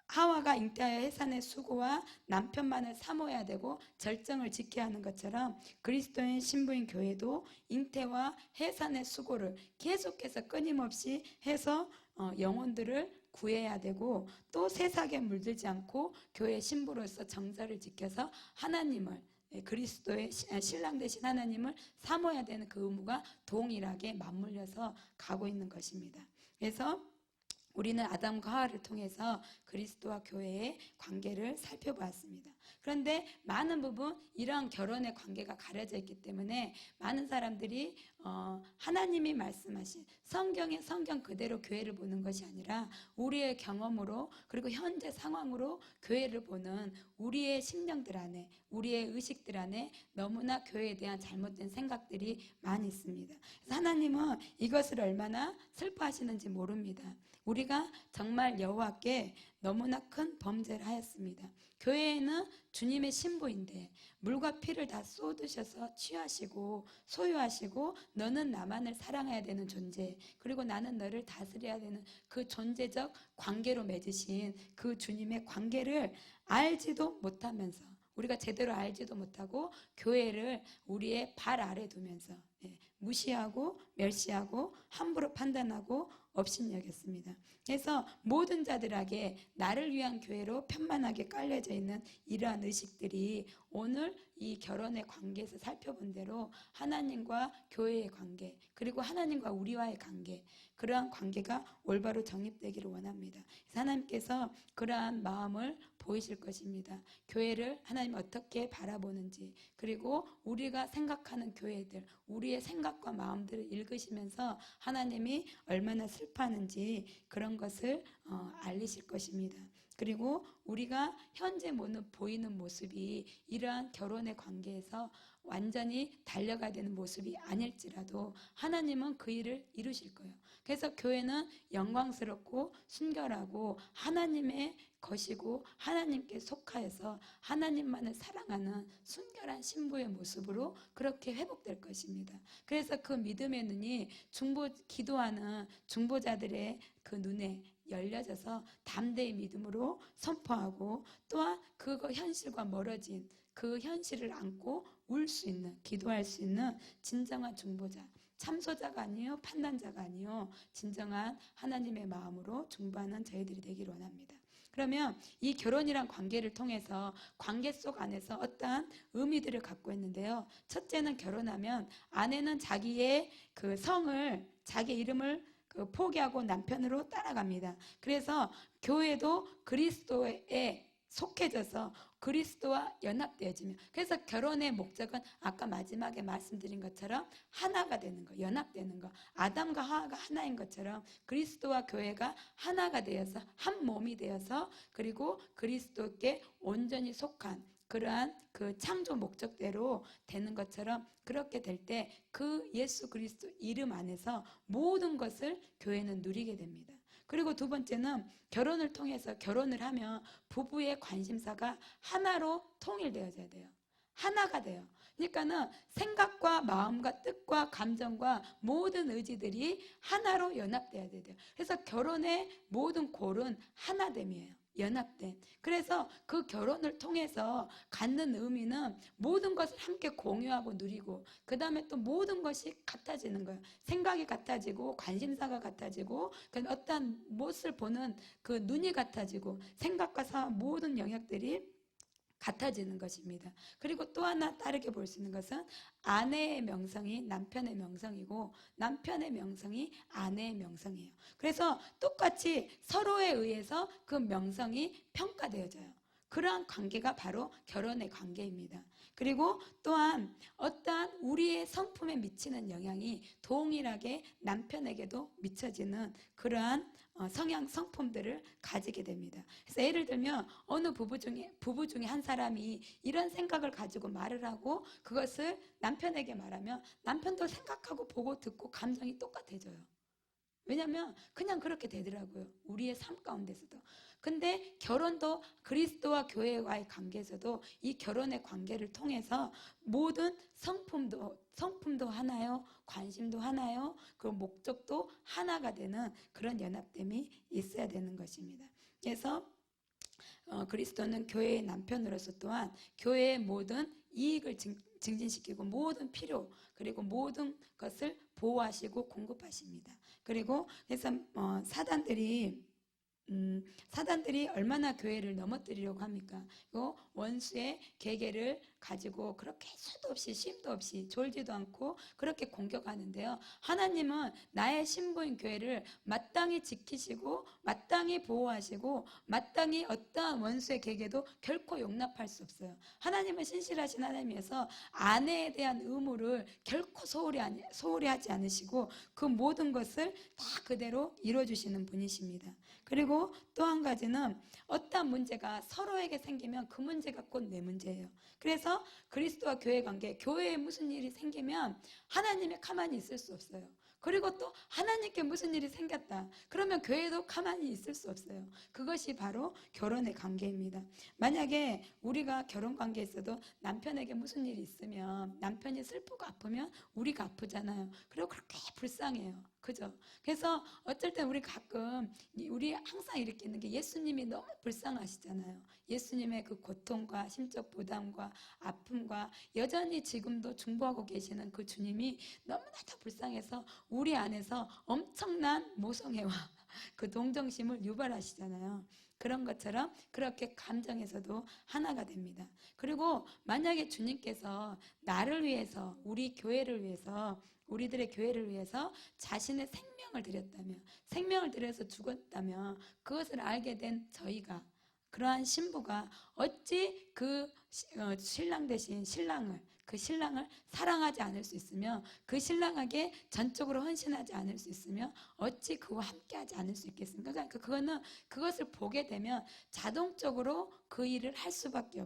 하와가 잉태하여 해산의 수고와 남편만을 사모해야 되고 절정을 지켜야 하는 것처럼 그리스도인 신부인 교회도 잉태와 해산의 수고를 계속해서 끊임없이 해서 영혼들을 구해야 되고 또 세상에 물들지 않고 교회 신부로서 정절을 지켜서 하나님을 그리스도의 신랑 되신 하나님을 사모해야 되는 그 의무가 동일하게 맞물려서 가고 있는 것입니다. 그래서 우리는 아담과 하와를 통해서 그리스도와 교회의 관계를 살펴보았습니다. 그런데 많은 부분 이러한 결혼의 관계가 가려져 있기 때문에 많은 사람들이 하나님이 말씀하신 성경 그대로 교회를 보는 것이 아니라 우리의 경험으로 그리고 현재 상황으로 교회를 보는 우리의 심령들 안에 우리의 의식들 안에 너무나 교회에 대한 잘못된 생각들이 많이 있습니다. 그래서 하나님은 이것을 얼마나 슬퍼하시는지 모릅니다. 우리가 정말 여호와께 너무나 큰 범죄를 하였습니다. 교회에는 주님의 신부인데 물과 피를 다 쏟으셔서 취하시고 소유하시고 너는 나만을 사랑해야 되는 존재 그리고 나는 너를 다스려야 되는 그 존재적 관계로 맺으신 그 주님의 관계를 알지도 못하면서 우리가 제대로 알지도 못하고 교회를 우리의 발 아래 두면서 무시하고 멸시하고 함부로 판단하고 업신여겼습니다. 그래서 모든 자들에게 나를 위한 교회로 편만하게 깔려져 있는 이러한 의식들이 오늘 이 결혼의 관계에서 살펴본 대로 하나님과 교회의 관계, 그리고 하나님과 우리와의 관계, 그러한 관계가 올바로 정립되기를 원합니다. 그래서 하나님께서 그러한 마음을 보이실 것입니다. 교회를 하나님 어떻게 바라보는지, 그리고 우리가 생각하는 교회들, 우리의 생각과 마음들을 읽으시면서 하나님이 얼마나 슬퍼하는지 그런 것을 알리실 것입니다. 그리고 우리가 현재 보이는 모습이 이러한 결혼의 관계에서 완전히 달려가야 되는 모습이 아닐지라도 하나님은 그 일을 이루실 거예요. 그래서 교회는 영광스럽고 순결하고 하나님의 것이고 하나님께 속하여서 하나님만을 사랑하는 순결한 신부의 모습으로 그렇게 회복될 것입니다. 그래서 그 믿음의 눈이 기도하는 중보자들의 그 눈에 열려져서 담대히 믿음으로 선포하고, 또한 그거 현실과 멀어진 그 현실을 안고 울 수 있는, 기도할 수 있는 진정한 중보자, 참소자가 아니요 판단자가 아니요 진정한 하나님의 마음으로 중보하는 저희들이 되기를 원합니다. 그러면 이 결혼이란 관계를 통해서 관계 속 안에서 어떠한 의미들을 갖고 있는데요. 첫째는 결혼하면 아내는 자기의 그 성을, 자기 이름을 포기하고 남편으로 따라갑니다. 그래서 교회도 그리스도에 속해져서 그리스도와 연합되어지며, 그래서 결혼의 목적은 아까 마지막에 말씀드린 것처럼 하나가 되는 거, 연합되는 거, 아담과 하와가 하나인 것처럼 그리스도와 교회가 하나가 되어서 한 몸이 되어서, 그리고 그리스도께 온전히 속한 그러한 그 창조 목적대로 되는 것처럼, 그렇게 될 때 그 예수 그리스도 이름 안에서 모든 것을 교회는 누리게 됩니다. 그리고 두 번째는 결혼을 통해서, 결혼을 하면 부부의 관심사가 하나로 통일되어져야 돼요. 하나가 돼요. 그러니까는 생각과 마음과 뜻과 감정과 모든 의지들이 하나로 연합돼야 돼요. 그래서 결혼의 모든 골은 하나됨이에요. 연합된. 그래서 그 결혼을 통해서 갖는 의미는 모든 것을 함께 공유하고 누리고, 그 다음에 또 모든 것이 같아지는 거예요. 생각이 같아지고, 관심사가 같아지고, 어떤 무엇을 보는 그 눈이 같아지고, 생각과 모든 영역들이 같아지는 것입니다. 그리고 또 하나 다르게 볼 수 있는 것은 아내의 명성이 남편의 명성이고 남편의 명성이 아내의 명성이에요. 그래서 똑같이 서로에 의해서 그 명성이 평가되어져요. 그러한 관계가 바로 결혼의 관계입니다. 그리고 또한 어떠한 우리의 성품에 미치는 영향이 동일하게 남편에게도 미쳐지는 그러한 성향, 성품들을 가지게 됩니다. 그래서 예를 들면 어느 부부 중에 한 사람이 이런 생각을 가지고 말을 하고 그것을 남편에게 말하면 남편도 생각하고 보고 듣고 감정이 똑같아져요. 왜냐하면 그냥 그렇게 되더라고요. 우리의 삶 가운데서도. 근데 결혼도 그리스도와 교회와의 관계에서도 이 결혼의 관계를 통해서 모든 성품도 하나요, 관심도 하나요, 그 목적도 하나가 되는 그런 연합됨이 있어야 되는 것입니다. 그래서 그리스도는 교회의 남편으로서 또한 교회의 모든 이익을 증진시키고 모든 필요, 그리고 모든 것을 보호하시고 공급하십니다. 그리고 그래서 사단들이 얼마나 교회를 넘어뜨리려고 합니까? 원수의 계계를 가지고 그렇게 수도 없이 쉼도 없이 졸지도 않고 그렇게 공격하는데요. 하나님은 나의 신부인 교회를 마땅히 지키시고 마땅히 보호하시고 마땅히 어떠한 원수의 계계도 결코 용납할 수 없어요. 하나님은 신실하신 하나님이어서 아내에 대한 의무를 결코 소홀히 하지 않으시고 그 모든 것을 다 그대로 이루어주시는 분이십니다. 그리고 또 한 가지는 어떠한 문제가 서로에게 생기면 그 문제가 곧 내 문제예요. 그래서 그리스도와 교회 관계, 교회에 무슨 일이 생기면 하나님이 가만히 있을 수 없어요. 그리고 또 하나님께 무슨 일이 생겼다. 그러면 교회도 가만히 있을 수 없어요. 그것이 바로 결혼의 관계입니다. 만약에 우리가 결혼 관계에서도 남편에게 무슨 일이 있으면 남편이 슬프고 아프면 우리가 아프잖아요. 그리고 그렇게 불쌍해요. 그죠? 그래서 어쩔 때 우리 가끔 우리 항상 이렇게 있는 게 예수님이 너무 불쌍하시잖아요. 예수님의 그 고통과 심적 부담과 아픔과 여전히 지금도 중보하고 계시는 그 주님이 너무나도 불쌍해서 우리 안에서 엄청난 모성애와 그 동정심을 유발하시잖아요. 그런 것처럼 그렇게 감정에서도 하나가 됩니다. 그리고 만약에 주님께서 나를 위해서, 우리 교회를 위해서, 우리들의 교회를 위해서 자신의 생명을 드렸다면, 생명을 들여서 죽었다면, 그것을 알게 된 저희가, 그러한 신부가 어찌 그 신랑 대신 그 신랑을 사랑하지 않을 수 있으며, 그 신랑에게 전적으로 헌신하지 않을 수 있으며, 어찌 그와 함께하지 않을 수 있겠습니까? 그러니까 그거는, 그것을 보게 되면 자동적으로 그 일을 할 수밖에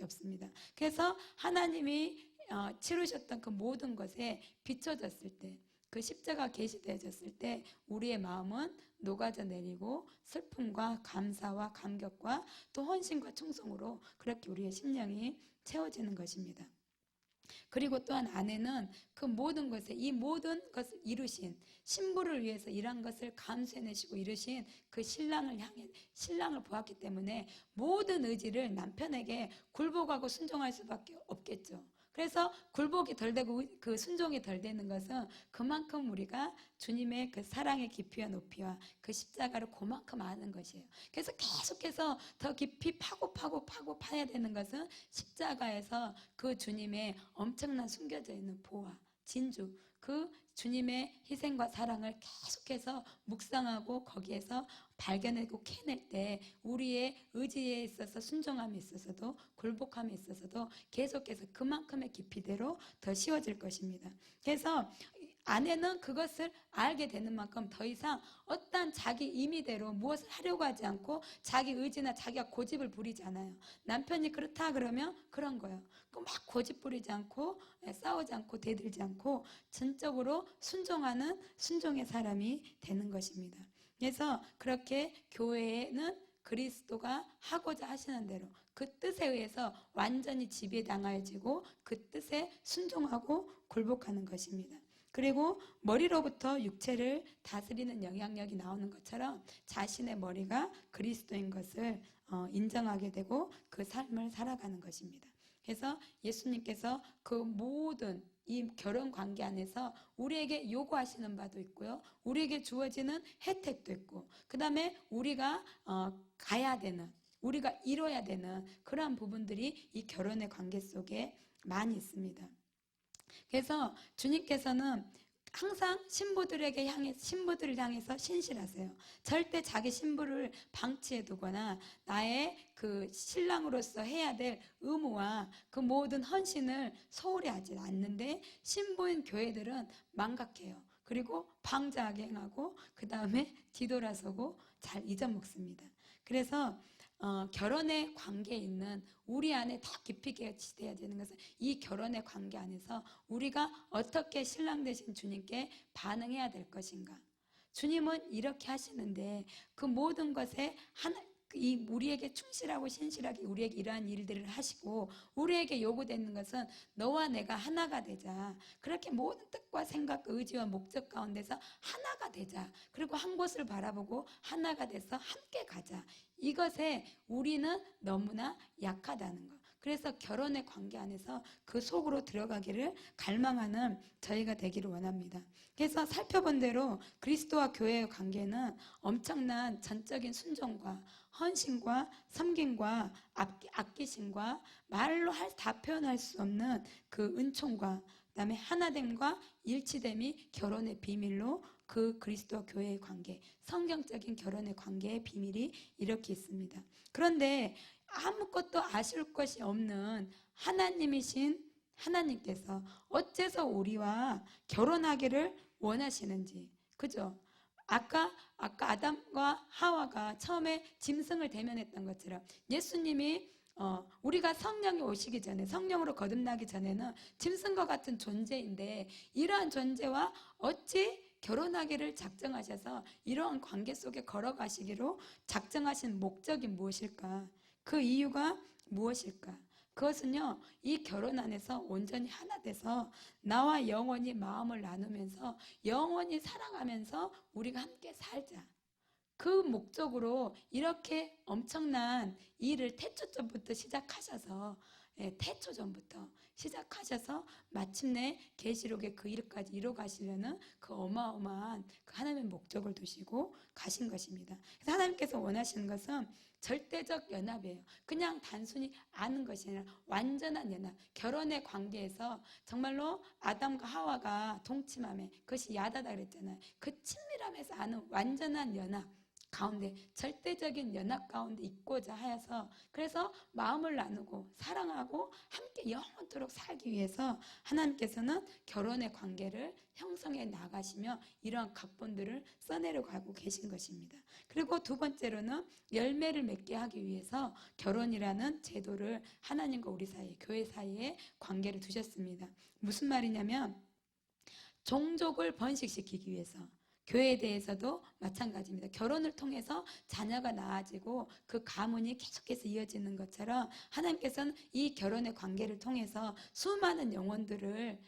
없습니다. 그래서 하나님이 치르셨던 그 모든 것에 비춰졌을 때, 그 십자가 계시되어졌을 때 우리의 마음은 녹아져 내리고 슬픔과 감사와 감격과 또 헌신과 충성으로 그렇게 우리의 심령이 채워지는 것입니다. 그리고 또한 아내는 그 모든 것에, 이 모든 것을 이루신, 신부를 위해서 이런 것을 감수해내시고 이루신 그 신랑을 보았기 때문에 모든 의지를 남편에게 굴복하고 순종할 수밖에 없겠죠. 그래서 굴복이 덜 되고 그 순종이 덜 되는 것은 그만큼 우리가 주님의 그 사랑의 깊이와 높이와 그 십자가를 그만큼 아는 것이에요. 그래서 계속해서 더 깊이 파고 파야 되는 것은 십자가에서 그 주님의 엄청난 숨겨져 있는 보화, 진주, 그 주님의 희생과 사랑을 계속해서 묵상하고 거기에서 발견하고 캐낼 때 우리의 의지에 있어서 순종함에 있어서도 굴복함에 있어서도 계속해서 그만큼의 깊이대로 더 쉬워질 것입니다. 그래서 아내는 그것을 알게 되는 만큼 더 이상 어떤 자기 임의대로 무엇을 하려고 하지 않고 자기 의지나 자기가 고집을 부리지 않아요. 남편이 그렇다 그러면 그런 거예요. 그 막 고집 부리지 않고 싸우지 않고 대들지 않고 전적으로 순종하는 순종의 사람이 되는 것입니다. 그래서 그렇게 교회는 그리스도가 하고자 하시는 대로 그 뜻에 의해서 완전히 지배당하여지고 그 뜻에 순종하고 굴복하는 것입니다. 그리고 머리로부터 육체를 다스리는 영향력이 나오는 것처럼 자신의 머리가 그리스도인 것을 인정하게 되고 그 삶을 살아가는 것입니다. 그래서 예수님께서 그 모든 이 결혼 관계 안에서 우리에게 요구하시는 바도 있고요. 우리에게 주어지는 혜택도 있고, 그 다음에 우리가 가야 되는, 우리가 이뤄야 되는 그러한 부분들이 이 결혼의 관계 속에 많이 있습니다. 그래서 주님께서는 항상 신부들을 향해서 신실하세요. 절대 자기 신부를 방치해 두거나 나의 그 신랑으로서 해야 될 의무와 그 모든 헌신을 소홀히 하지 않는데, 신부인 교회들은 망각해요. 그리고 방자하게 행하고 그 다음에 뒤돌아서고 잘 잊어먹습니다. 그래서 결혼의 관계에 있는 우리 안에 더 깊이 개치되어야 되는 것은 이 결혼의 관계 안에서 우리가 어떻게 신랑 되신 주님께 반응해야 될 것인가. 주님은 이렇게 하시는데 그 모든 것에 이 우리에게 충실하고 신실하게 우리에게 이러한 일들을 하시고 우리에게 요구되는 것은 너와 내가 하나가 되자. 그렇게 모든 뜻과 생각, 의지와 목적 가운데서 하나가 되자. 그리고 한 곳을 바라보고 하나가 돼서 함께 가자. 이것에 우리는 너무나 약하다는 것. 그래서 결혼의 관계 안에서 그 속으로 들어가기를 갈망하는 저희가 되기를 원합니다. 그래서 살펴본 대로 그리스도와 교회의 관계는 엄청난 전적인 순종과 헌신과 섬김과 아끼심과 말로 다 표현할 수 없는 그 은총과 그다음에 하나됨과 일치됨이 결혼의 비밀로 그 그리스도와 교회의 관계, 성경적인 결혼의 관계의 비밀이 이렇게 있습니다. 그런데 아무것도 아실 것이 없는 하나님이신 하나님께서 어째서 우리와 결혼하기를 원하시는지, 그죠? 아까 아담과 하와가 처음에 짐승을 대면했던 것처럼 예수님이 우리가 성령이 오시기 전에, 성령으로 거듭나기 전에는 짐승과 같은 존재인데 이러한 존재와 어찌 결혼하기를 작정하셔서 이러한 관계 속에 걸어가시기로 작정하신 목적이 무엇일까? 그 이유가 무엇일까? 그것은요, 이 결혼 안에서 온전히 하나 돼서 나와 영원히 마음을 나누면서 영원히 사랑하면서 우리가 함께 살자. 그 목적으로 이렇게 엄청난 일을 태초전부터 시작하셔서, 태초전부터 시작하셔서 마침내 계시록의 그 일까지 이뤄가시려는 그 어마어마한 그 하나님의 목적을 두시고 가신 것입니다. 그래서 하나님께서 원하시는 것은 절대적 연합이에요. 그냥 단순히 아는 것이 아니라 완전한 연합. 결혼의 관계에서 정말로 아담과 하와가 동침함에, 그것이 야다다 그랬잖아요. 그 친밀함에서 아는 완전한 연합 가운데, 절대적인 연합 가운데 있고자 하여서, 그래서 마음을 나누고 사랑하고 함께 영원토록 살기 위해서 하나님께서는 결혼의 관계를 형성해 나가시며 이러한 각본들을 써내려 가고 계신 것입니다. 그리고 두 번째로는 열매를 맺게 하기 위해서 결혼이라는 제도를 하나님과 우리 사이, 교회 사이에 관계를 두셨습니다. 무슨 말이냐면, 종족을 번식시키기 위해서, 교회에 대해서도 마찬가지입니다. 결혼을 통해서 자녀가 낳아지고 그 가문이 계속해서 이어지는 것처럼 하나님께서는 이 결혼의 관계를 통해서 수많은 영혼들을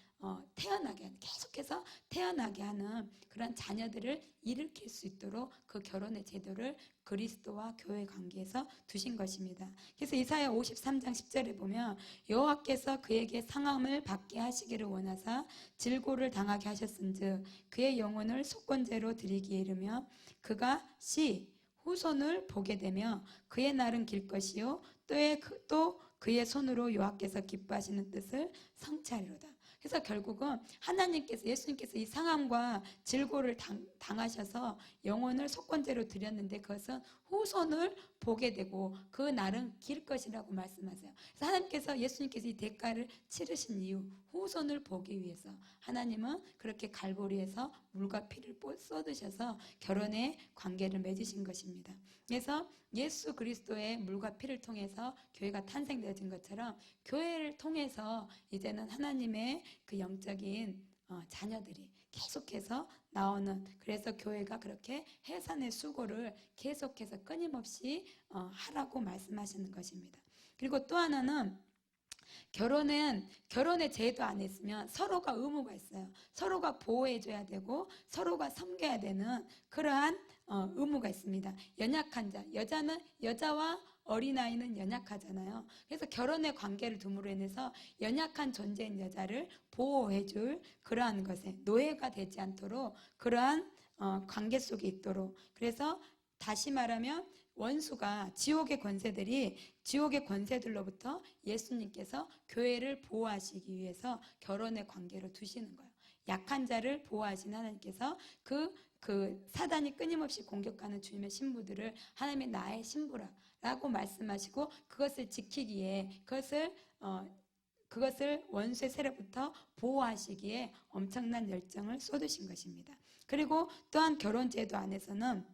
태어나게 하는, 계속해서 태어나게 하는 그런 자녀들을 일으킬 수 있도록 그 결혼의 제도를 그리스도와 교회 관계에서 두신 것입니다. 그래서 이사야 53장 10절에 보면 여호와께서 그에게 상함을 받게 하시기를 원하사 질고를 당하게 하셨은즉 그의 영혼을 속건제로 드리기에 이르며 그가 후손을 보게 되며 그의 날은 길 것이요 또 그의 손으로 여호와께서 기뻐하시는 뜻을 성취하리로다. 그래서 결국은 하나님께서, 예수님께서 이 상함과 질고를 당하셔서 영혼을 속건제로 드렸는데 그것은 후손을 보게 되고 그 날은 길 것이라고 말씀하세요. 그래서 하나님께서, 예수님께서 이 대가를 치르신 이유, 후손을 보기 위해서 하나님은 그렇게 갈보리에서 물과 피를 쏟으셔서 결혼의 관계를 맺으신 것입니다. 그래서 예수 그리스도의 물과 피를 통해서 교회가 탄생되어진 것처럼 교회를 통해서 이제는 하나님의 그 영적인 자녀들이 계속해서 나오는, 그래서 교회가 그렇게 해산의 수고를 계속해서 끊임없이 하라고 말씀하시는 것입니다. 그리고 또 하나는, 결혼의 제도 안에 있으면 서로가 의무가 있어요. 서로가 보호해줘야 되고 서로가 섬겨야 되는 그러한 의무가 있습니다. 연약한 자, 여자와 어린아이는 연약하잖아요. 그래서 결혼의 관계를 둠으로 인해서 연약한 존재인 여자를 보호해줄 그러한 것에 노예가 되지 않도록 그러한 관계 속에 있도록, 그래서 다시 말하면 원수가, 지옥의 권세들로부터 예수님께서 교회를 보호하시기 위해서 결혼의 관계를 두시는 거예요. 약한 자를 보호하신 하나님께서 그 사단이 끊임없이 공격하는 주님의 신부들을 하나님의 나의 신부라고 말씀하시고 그것을 지키기에, 그것을 원수의 세력부터 보호하시기에 엄청난 열정을 쏟으신 것입니다. 그리고 또한 결혼제도 안에서는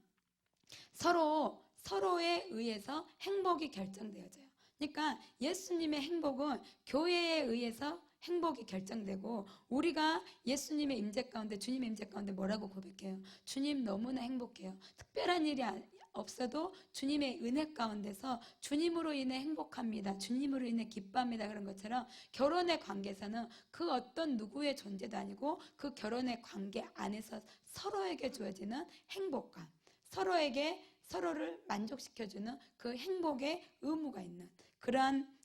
서로에 의해서 행복이 결정되어져요. 그러니까 예수님의 행복은 교회에 의해서 행복이 결정되고, 우리가 예수님의 임재 가운데, 주님의 임재 가운데 뭐라고 고백해요? 주님 너무나 행복해요. 특별한 일이 없어도 주님의 은혜 가운데서 주님으로 인해 행복합니다. 주님으로 인해 기뻐합니다. 그런 것처럼 결혼의 관계에서는 그 어떤 누구의 존재도 아니고 그 결혼의 관계 안에서 서로에게 주어지는 행복감, 서로를 만족시켜주는 그 행복의 의무가 있는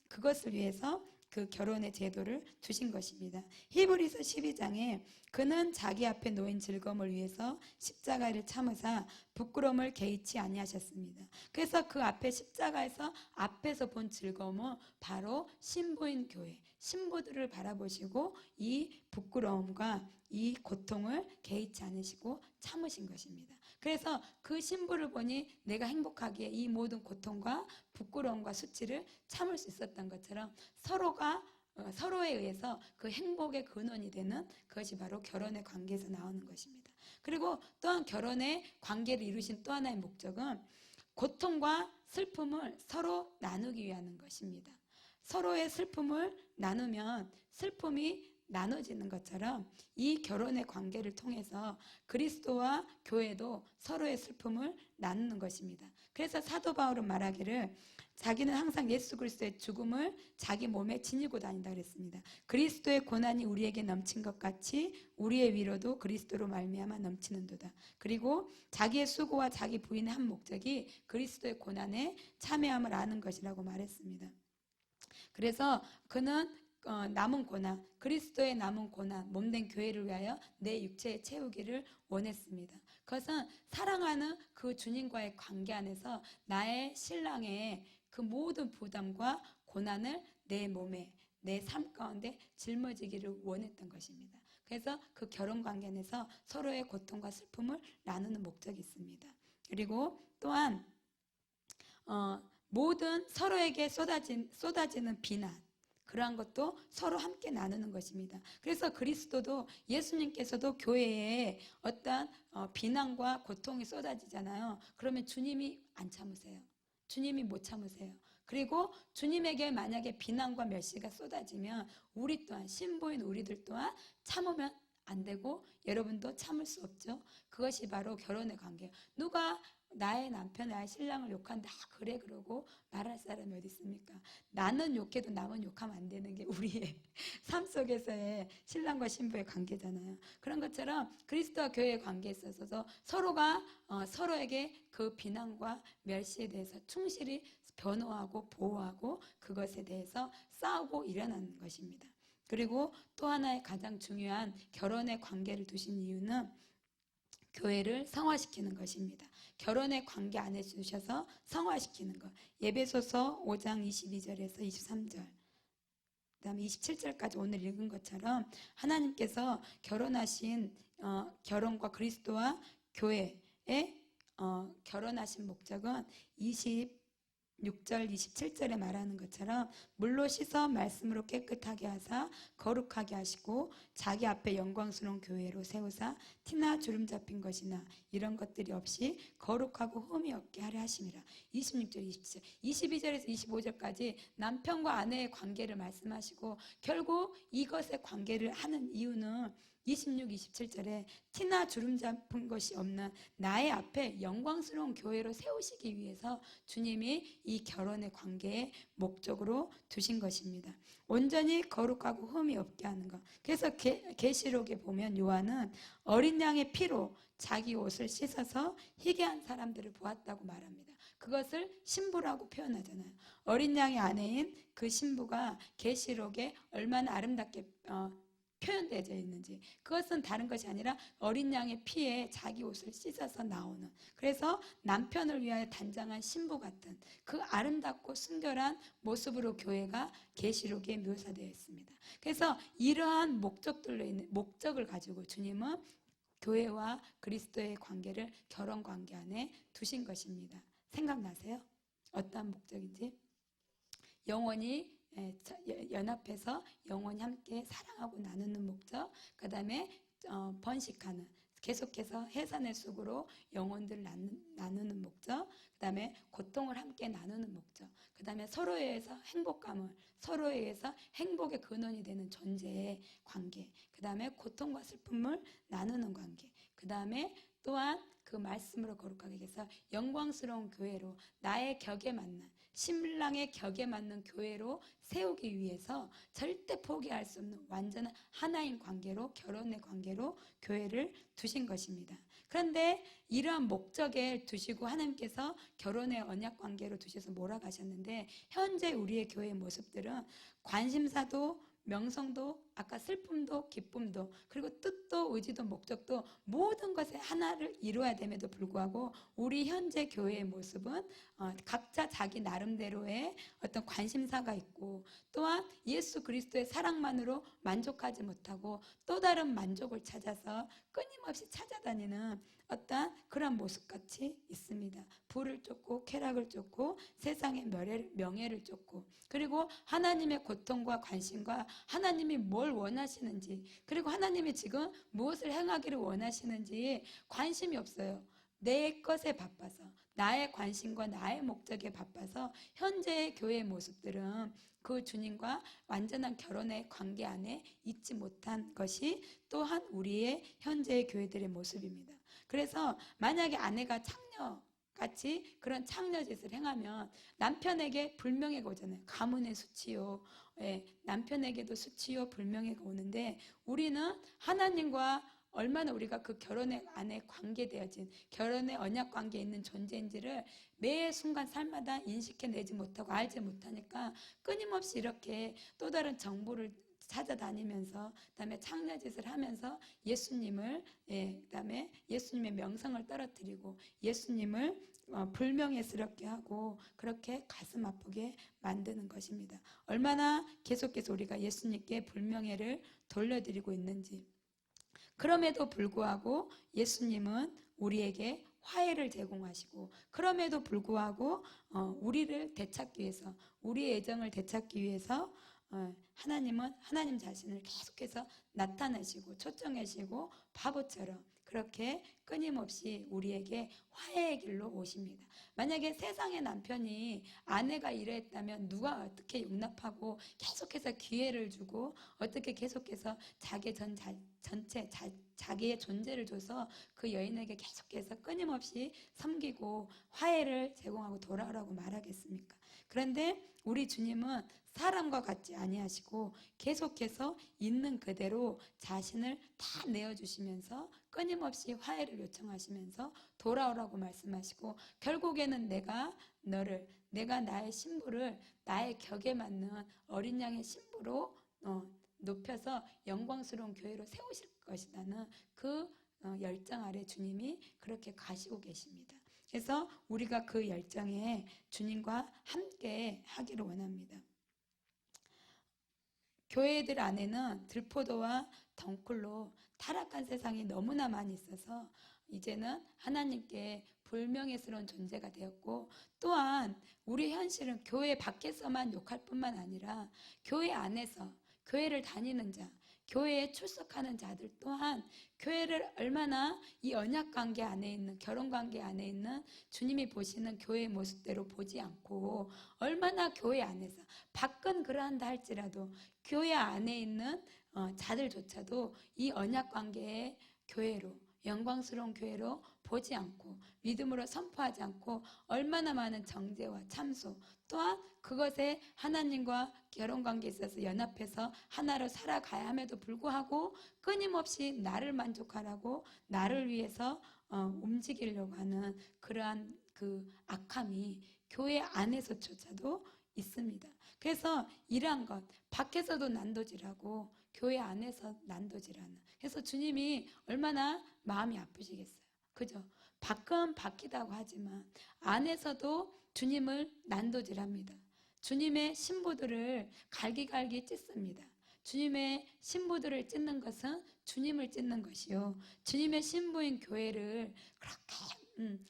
그것을 위해서 그 결혼의 제도를 두신 것입니다. 히브리서 12장에 그는 자기 앞에 놓인 즐거움을 위해서 십자가를 참으사 부끄러움을 개의치 아니하셨습니다. 그래서 그 앞에 십자가에서 앞에서 본 즐거움은 바로 신부인 교회, 신부들을 바라보시고 이 부끄러움과 이 고통을 개의치 않으시고 참으신 것입니다. 그래서 그 신부를 보니 내가 행복하기에 이 모든 고통과 부끄러움과 수치를 참을 수 있었던 것처럼 서로에 의해서 그 행복의 근원이 되는 그것이 바로 결혼의 관계에서 나오는 것입니다. 그리고 또한 결혼의 관계를 이루신 또 하나의 목적은 고통과 슬픔을 서로 나누기 위한 것입니다. 서로의 슬픔을 나누면 슬픔이 나눠지는 것처럼 이 결혼의 관계를 통해서 그리스도와 교회도 서로의 슬픔을 나누는 것입니다. 그래서 사도 바울은 말하기를 자기는 항상 예수 그리스도의 죽음을 자기 몸에 지니고 다닌다 그랬습니다. 그리스도의 고난이 우리에게 넘친 것 같이 우리의 위로도 그리스도로 말미암아 넘치는도다. 그리고 자기의 수고와 자기 부인의 한 목적이 그리스도의 고난에 참여함을 아는 것이라고 말했습니다. 그래서 그는 남은 고난, 그리스도의 남은 고난, 몸된 교회를 위하여 내 육체에 채우기를 원했습니다. 그것은 사랑하는 그 주님과의 관계 안에서 나의 신랑의 그 모든 부담과 고난을 내 몸에, 내 삶 가운데 짊어지기를 원했던 것입니다. 그래서 그 결혼 관계 안에서 서로의 고통과 슬픔을 나누는 목적이 있습니다. 그리고 또한 모든 서로에게 쏟아지는 비난, 그러한 것도 서로 함께 나누는 것입니다. 그래서 그리스도도 예수님께서도 교회에 어떤 비난과 고통이 쏟아지잖아요. 그러면 주님이 안 참으세요. 주님이 못 참으세요. 그리고 주님에게 만약에 비난과 멸시가 쏟아지면 우리 또한, 신부인 우리들 또한 참으면 안 되고 여러분도 참을 수 없죠. 그것이 바로 결혼의 관계예요. 누가 나의 남편, 나의 신랑을 욕한다 그래 그러고 말할 사람이 어디 있습니까? 나는 욕해도 남은 욕하면 안 되는 게 우리의 삶 속에서의 신랑과 신부의 관계잖아요. 그런 것처럼 그리스도와 교회의 관계에 있어서 서로가 서로에게 그 비난과 멸시에 대해서 충실히 변호하고 보호하고 그것에 대해서 싸우고 일어나는 것입니다. 그리고 또 하나의 가장 중요한 결혼의 관계를 두신 이유는 교회를 성화시키는 것입니다. 결혼의 관계 안에 두셔서 성화시키는 것. 예배소서 5장 22절에서 23절 그다음에 27절까지 오늘 읽은 것처럼 하나님께서 결혼하신 결혼과 그리스도와 교회의 결혼하신 목적은 26절 27절에 말하는 것처럼 물로 씻어 말씀으로 깨끗하게 하사 거룩하게 하시고 자기 앞에 영광스러운 교회로 세우사 티나 주름 잡힌 것이나 이런 것들이 없이 거룩하고 흠이 없게 하려 하심이라. 26절 27절 22절에서 25절까지 남편과 아내의 관계를 말씀하시고 결국 이것의 관계를 하는 이유는 26, 27절에 티나 주름 잡은 것이 없는 나의 앞에 영광스러운 교회로 세우시기 위해서 주님이 이 결혼의 관계의 목적으로 두신 것입니다. 온전히 거룩하고 흠이 없게 하는 것. 그래서 계시록에 보면 요한은 어린 양의 피로 자기 옷을 씻어서 희게 한 사람들을 보았다고 말합니다. 그것을 신부라고 표현하잖아요. 어린 양의 아내인 그 신부가 계시록에 얼마나 아름답게 표현되어 있는지, 그것은 다른 것이 아니라 어린 양의 피에 자기 옷을 씻어서 나오는, 그래서 남편을 위하여 단장한 신부 같은 그 아름답고 순결한 모습으로 교회가 계시록에 묘사되어 있습니다. 그래서 이러한 목적들로 있는 목적을 가지고 주님은 교회와 그리스도의 관계를 결혼 관계 안에 두신 것입니다. 생각나세요? 어떠한 목적인지? 영원히 연합해서 영원히 함께 사랑하고 나누는 목적, 그 다음에 번식하는, 계속해서 해산의 숲으로 영혼들을 나누는 목적, 그 다음에 고통을 함께 나누는 목적, 그 다음에 서로에 의해서 행복감을, 서로에 의해서 행복의 근원이 되는 존재의 관계, 그 다음에 고통과 슬픔을 나누는 관계, 그 다음에 또한 그 말씀으로 거룩하게 해서 영광스러운 교회로, 나의 격에 맞는, 신랑의 격에 맞는 교회로 세우기 위해서 절대 포기할 수 없는 완전한 하나인 관계로, 결혼의 관계로 교회를 두신 것입니다. 그런데 이러한 목적에 두시고 하나님께서 결혼의 언약 관계로 두셔서 몰아가셨는데, 현재 우리의 교회의 모습들은 관심사도 명성도, 아까 슬픔도 기쁨도, 그리고 뜻도 의지도 목적도 모든 것에 하나를 이루어야 됨에도 불구하고 우리 현재 교회의 모습은 각자 자기 나름대로의 어떤 관심사가 있고, 또한 예수 그리스도의 사랑만으로 만족하지 못하고 또 다른 만족을 찾아서 끊임없이 찾아다니는 어떤 그런 모습같이 있습니다. 부를 쫓고 쾌락을 쫓고 세상의 명예를 쫓고, 그리고 하나님의 고통과 관심과 하나님이 뭘 원하시는지, 그리고 하나님이 지금 무엇을 행하기를 원하시는지 관심이 없어요. 내 것에 바빠서, 나의 관심과 나의 목적에 바빠서 현재의 교회의 모습들은 그 주님과 완전한 결혼의 관계 안에 있지 못한 것이 또한 우리의 현재의 교회들의 모습입니다. 그래서 만약에 아내가 창녀같이 그런 창녀짓을 행하면 남편에게 불명예가 오잖아요. 가문의 수치요. 예, 남편에게도 수치요 불명예가 오는데, 우리는 하나님과 얼마나 우리가 그 결혼의 안에 관계되어진, 결혼의 언약 관계에 있는 존재인지를 매 순간 삶마다 인식해내지 못하고 알지 못하니까 끊임없이 이렇게 또 다른 정보를 찾아다니면서, 그다음에 창녀짓을 하면서 예수님을, 그다음에 예수님의 명성을 떨어뜨리고 예수님을 불명예스럽게 하고 그렇게 가슴 아프게 만드는 것입니다. 얼마나 계속해서 우리가 예수님께 불명예를 돌려드리고 있는지. 그럼에도 불구하고 예수님은 우리에게 화해를 제공하시고, 그럼에도 불구하고 우리를 되찾기 위해서, 우리의 애정을 되찾기 위해서 하나님은 하나님 자신을 계속해서 나타내시고 초청하시고 바보처럼 그렇게 끊임없이 우리에게 화해의 길로 오십니다. 만약에 세상의 남편이 아내가 이랬다면 누가 어떻게 용납하고 계속해서 기회를 주고 어떻게 계속해서 자기의 존재를 줘서 그 여인에게 계속해서 끊임없이 섬기고 화해를 제공하고 돌아오라고 말하겠습니까? 그런데 우리 주님은 사람과 같지 아니하시고 계속해서 있는 그대로 자신을 다 내어주시면서 끊임없이 화해를 요청하시면서 돌아오라고 말씀하시고, 결국에는 내가 나의 신부를 나의 격에 맞는 어린 양의 신부로 높여서 영광스러운 교회로 세우실 것이라는 그 열정 아래 주님이 그렇게 가시고 계십니다. 그래서 우리가 그 열정에 주님과 함께 하기를 원합니다. 교회들 안에는 들포도와 덩굴로 타락한 세상이 너무나 많이 있어서 이제는 하나님께 불명예스러운 존재가 되었고, 또한 우리 현실은 교회 밖에서만 욕할 뿐만 아니라 교회 안에서 교회를 다니는 자, 교회에 출석하는 자들 또한 교회를 얼마나 이 언약관계 안에 있는, 결혼관계 안에 있는 주님이 보시는 교회의 모습대로 보지 않고, 얼마나 교회 안에서 밖은 그러한다 할지라도 교회 안에 있는 자들조차도 이 언약관계의 교회로, 영광스러운 교회로 보지 않고 믿음으로 선포하지 않고 얼마나 많은 정죄와 참소, 또한 그것에 하나님과 결혼관계에 있어서 연합해서 하나로 살아가야 함에도 불구하고 끊임없이 나를 만족하라고 나를 위해서 움직이려고 하는 그러한 그 악함이 교회 안에서조차도 있습니다. 그래서 이러한 것, 밖에서도 난도질하고 교회 안에서 난도질하는, 그래서 주님이 얼마나 마음이 아프시겠어요. 그죠? 밖은 바뀌다고 하지만 안에서도 주님을 난도질합니다. 주님의 신부들을 갈기갈기 찢습니다. 주님의 신부들을 찢는 것은 주님을 찢는 것이요, 주님의 신부인 교회를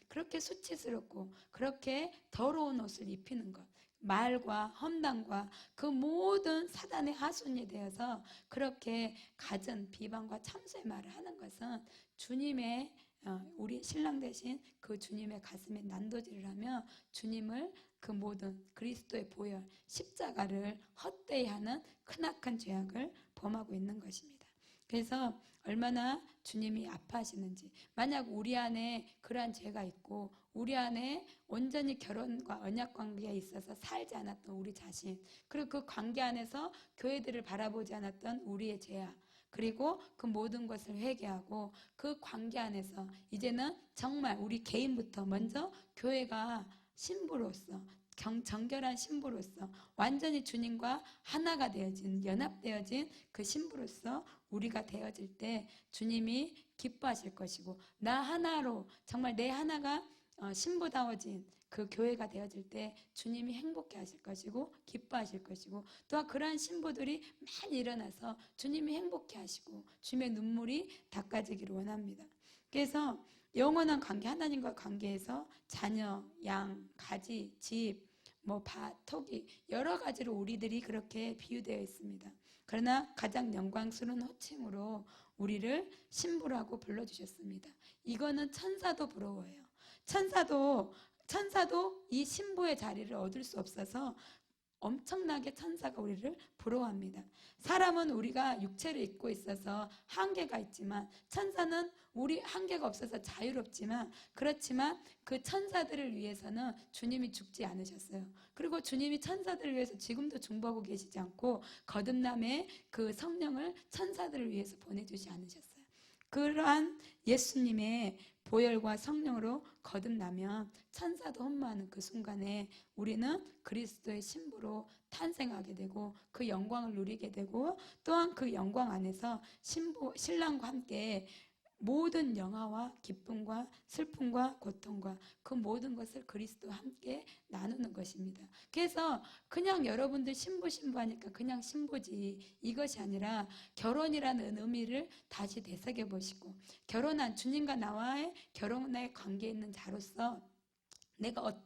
그렇게 수치스럽고 그렇게 더러운 옷을 입히는 것, 말과 험담과 그 모든 사단의 하순이 되어서 그렇게 갖은 비방과 참소의 말을 하는 것은 주님의, 우리 신랑 되신 그 주님의 가슴에 난도질을 하며 주님을, 그 모든 그리스도의 보혈 십자가를 헛되이 하는 크나큰 죄악을 범하고 있는 것입니다. 그래서 얼마나 주님이 아파하시는지, 만약 우리 안에 그러한 죄가 있고 우리 안에 온전히 결혼과 언약관계에 있어서 살지 않았던 우리 자신, 그리고 그 관계 안에서 교회들을 바라보지 않았던 우리의 죄악, 그리고 그 모든 것을 회개하고 그 관계 안에서 이제는 정말 우리 개인부터 먼저 교회가 신부로서, 정결한 신부로서 완전히 주님과 하나가 되어진, 연합되어진 그 신부로서 우리가 되어질 때 주님이 기뻐하실 것이고, 나 하나로 정말 내 하나가 신부다워진 그 교회가 되어질 때 주님이 행복해 하실 것이고 기뻐하실 것이고, 또한 그러한 신부들이 많이 일어나서 주님이 행복해 하시고 주님의 눈물이 닦아지기를 원합니다. 그래서 영원한 관계, 하나님과 관계에서 자녀, 양, 가지, 집, 밭, 토기 여러 가지로 우리들이 그렇게 비유되어 있습니다. 그러나 가장 영광스러운 호칭으로 우리를 신부라고 불러주셨습니다. 이거는 천사도 부러워요. 천사도 이 신부의 자리를 얻을 수 없어서 엄청나게 천사가 우리를 부러워합니다. 사람은 우리가 육체를 입고 있어서 한계가 있지만 천사는 우리 한계가 없어서 자유롭지만, 그렇지만 그 천사들을 위해서는 주님이 죽지 않으셨어요. 그리고 주님이 천사들을 위해서 지금도 중보하고 계시지 않고 거듭남의 그 성령을 천사들을 위해서 보내주지 않으셨어요. 그러한 예수님의 보혈과 성령으로 거듭나면 천사도 흠모하는 그 순간에 우리는 그리스도의 신부로 탄생하게 되고 그 영광을 누리게 되고, 또한 그 영광 안에서 신랑과 함께 모든 영화와 기쁨과 슬픔과 고통과 그 모든 것을 그리스도와 함께 나누는 것입니다. 그래서 그냥 여러분들 신부 하니까 그냥 신부지, 이것이 아니라 결혼이라는 의미를 다시 되새겨 보시고, 결혼한 주님과 나와의 결혼의 관계에 있는 자로서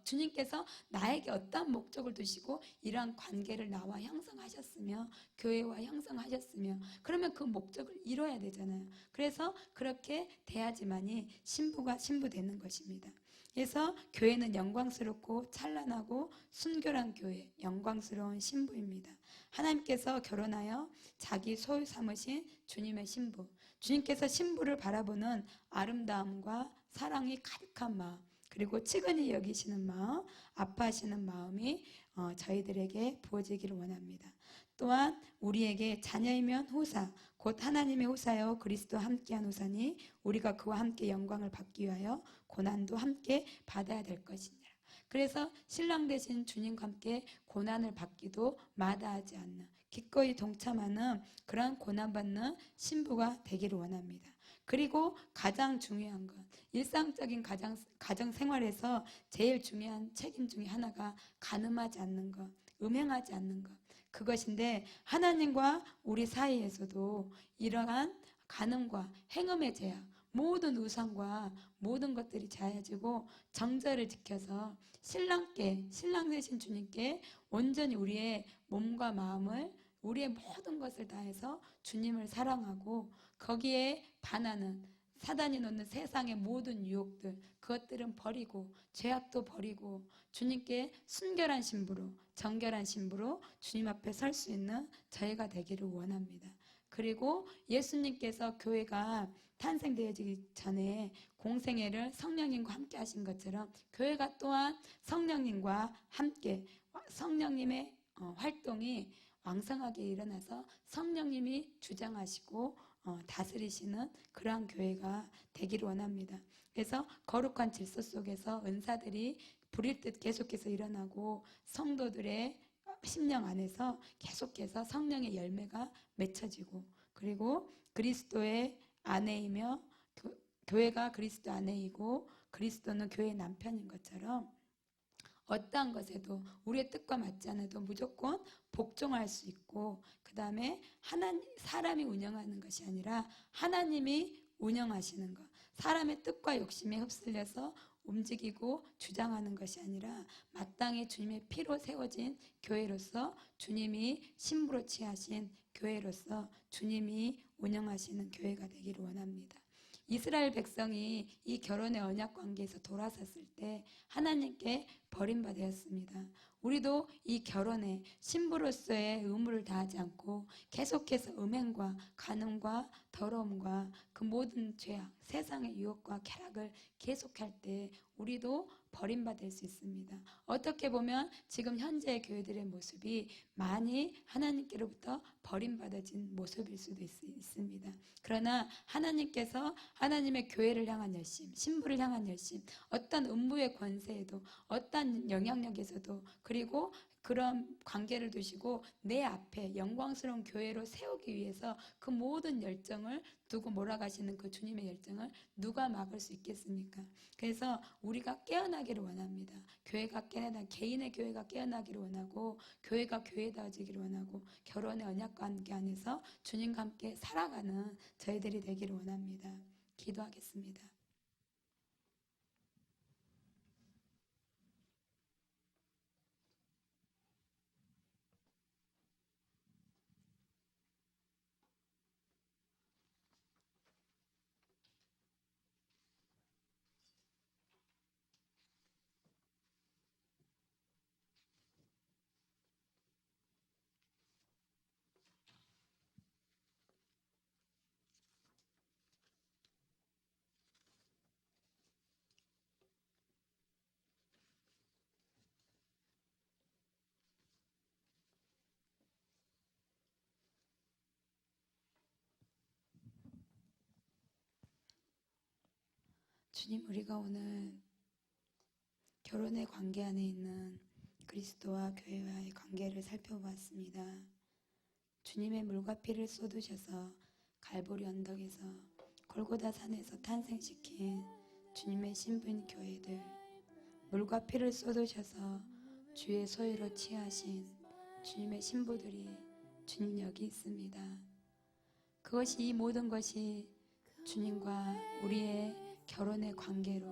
주님께서 나에게 어떤 목적을 두시고 이러한 관계를 나와 형성하셨으며 교회와 형성하셨으며, 그러면 그 목적을 이뤄야 되잖아요. 그래서 그렇게 돼야지만이 신부가 신부되는 것입니다. 그래서 교회는 영광스럽고 찬란하고 순결한 교회, 영광스러운 신부입니다. 하나님께서 결혼하여 자기 소유 삼으신 주님의 신부, 주님께서 신부를 바라보는 아름다움과 사랑이 가득한 마음, 그리고 측은히 여기시는 마음, 아파하시는 마음이 저희들에게 부어지기를 원합니다. 또한 우리에게 자녀이면 후사, 곧 하나님의 후사여 그리스도와 함께한 후사니 우리가 그와 함께 영광을 받기 위하여 고난도 함께 받아야 될 것이니라. 그래서 신랑 되신 주님과 함께 고난을 받기도 마다하지 않는, 기꺼이 동참하는 그런 고난받는 신부가 되기를 원합니다. 그리고 가장 중요한 것, 일상적인 가정 생활에서 제일 중요한 책임 중에 하나가 간음하지 않는 것, 음행하지 않는 것, 그것인데 하나님과 우리 사이에서도 이러한 간음과 행음의 제약, 모든 우상과 모든 것들이 자해지고 정절을 지켜서 신랑 되신 주님께 온전히 우리의 몸과 마음을, 우리의 모든 것을 다해서 주님을 사랑하고 거기에 반하는 사단이 놓는 세상의 모든 유혹들, 그것들은 버리고 죄악도 버리고 주님께 순결한 신부로, 정결한 신부로 주님 앞에 설 수 있는 저희가 되기를 원합니다. 그리고 예수님께서 교회가 탄생되어지기 전에 공생애를 성령님과 함께 하신 것처럼 교회가 또한 성령님과 함께 성령님의 활동이 왕성하게 일어나서 성령님이 주장하시고 다스리시는 그러한 교회가 되기를 원합니다. 그래서 거룩한 질서 속에서 은사들이 불일 듯 계속해서 일어나고 성도들의 심령 안에서 계속해서 성령의 열매가 맺혀지고, 그리고 그리스도의 아내이며 교회가 그리스도 아내이고 그리스도는 교회의 남편인 것처럼 어떠한 것에도 우리의 뜻과 맞지 않아도 무조건 복종할 수 있고, 그 다음에 사람이 운영하는 것이 아니라 하나님이 운영하시는 것, 사람의 뜻과 욕심에 휩쓸려서 움직이고 주장하는 것이 아니라 마땅히 주님의 피로 세워진 교회로서, 주님이 신부로 취하신 교회로서 주님이 운영하시는 교회가 되기를 원합니다. 이스라엘 백성이 이 결혼의 언약 관계에서 돌아섰을 때 하나님께 버림받았습니다. 우리도 이 결혼에 신부로서의 의무를 다하지 않고 계속해서 음행과 간음과 더러움과 그 모든 죄악, 세상의 유혹과 쾌락을 계속할 때 우리도 버림받을 수 있습니다. 어떻게 보면 지금 현재의 교회들의 모습이 많이 하나님께로부터 버림받아진 모습일 수도 있습니다. 그러나 하나님께서 하나님의 교회를 향한 열심, 신부를 향한 열심, 어떤 음부의 권세에도, 어떤 영향력에서도, 그리고 그런 관계를 두시고 내 앞에 영광스러운 교회로 세우기 위해서 그 모든 열정을 두고 몰아가시는 그 주님의 열정을 누가 막을 수 있겠습니까? 그래서 우리가 깨어나기를 원합니다. 개인의 교회가 깨어나기를 원하고 교회가 교회다워지기를 원하고 결혼의 언약 관계 안에서 주님과 함께 살아가는 저희들이 되기를 원합니다. 기도하겠습니다. 주님, 우리가 오늘 결혼의 관계 안에 있는 그리스도와 교회와의 관계를 살펴보았습니다. 주님의 물과 피를 쏟으셔서 갈보리 언덕에서 골고다 산에서 탄생시킨 주님의 신부인 교회들, 물과 피를 쏟으셔서 주의 소유로 취하신 주님의 신부들이 주님 여기 있습니다. 이 모든 것이 주님과 우리의 결혼의 관계로,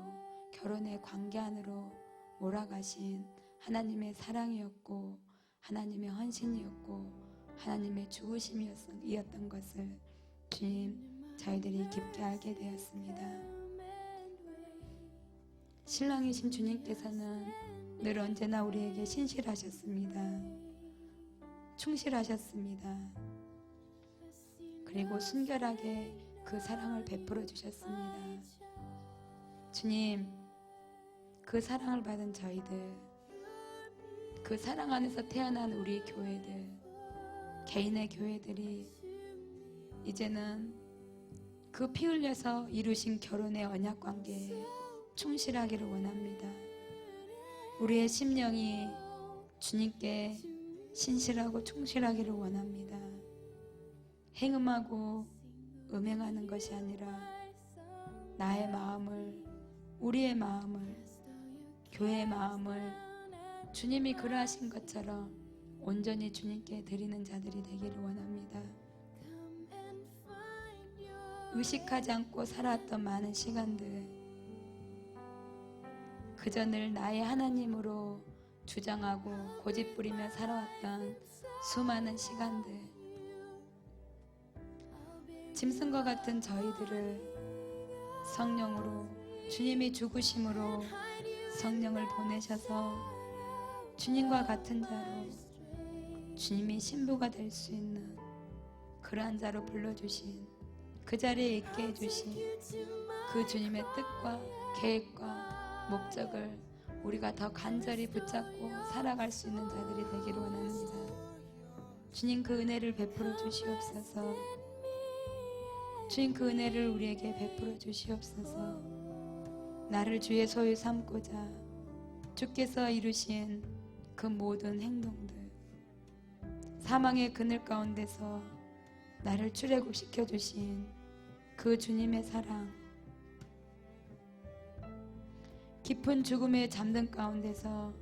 결혼의 관계 안으로 몰아가신 하나님의 사랑이었고, 하나님의 헌신이었고, 하나님의 죽으심이었던 것을 주님, 저희들이 깊게 알게 되었습니다. 신랑이신 주님께서는 늘 언제나 우리에게 신실하셨습니다. 충실하셨습니다. 그리고 순결하게 그 사랑을 베풀어 주셨습니다. 주님, 그 사랑을 받은 저희들, 그 사랑 안에서 태어난 우리 교회들, 개인의 교회들이 이제는 그 피 흘려서 이루신 결혼의 언약 관계에 충실하기를 원합니다. 우리의 심령이 주님께 신실하고 충실하기를 원합니다. 행음하고 음행하는 것이 아니라 나의 마음을, 우리의 마음을, 교회의 마음을 주님이 그러하신 것처럼 온전히 주님께 드리는 자들이 되기를 원합니다. 의식하지 않고 살아왔던 많은 시간들, 그저 늘 나의 하나님으로 주장하고 고집부리며 살아왔던 수많은 시간들, 짐승과 같은 저희들을 성령으로, 주님이 죽으심으로 성령을 보내셔서 주님과 같은 자로, 주님이 신부가 될 수 있는 그러한 자로 불러주신, 그 자리에 있게 해주신 그 주님의 뜻과 계획과 목적을 우리가 더 간절히 붙잡고 살아갈 수 있는 자들이 되기를 원합니다. 주님, 그 은혜를 베풀어 주시옵소서. 주님, 그 은혜를 우리에게 베풀어 주시옵소서. 나를 주의 소유 삼고자 주께서 이루신 그 모든 행동들, 사망의 그늘 가운데서 나를 출애굽시켜 주신 그 주님의 사랑, 깊은 죽음의 잠든 가운데서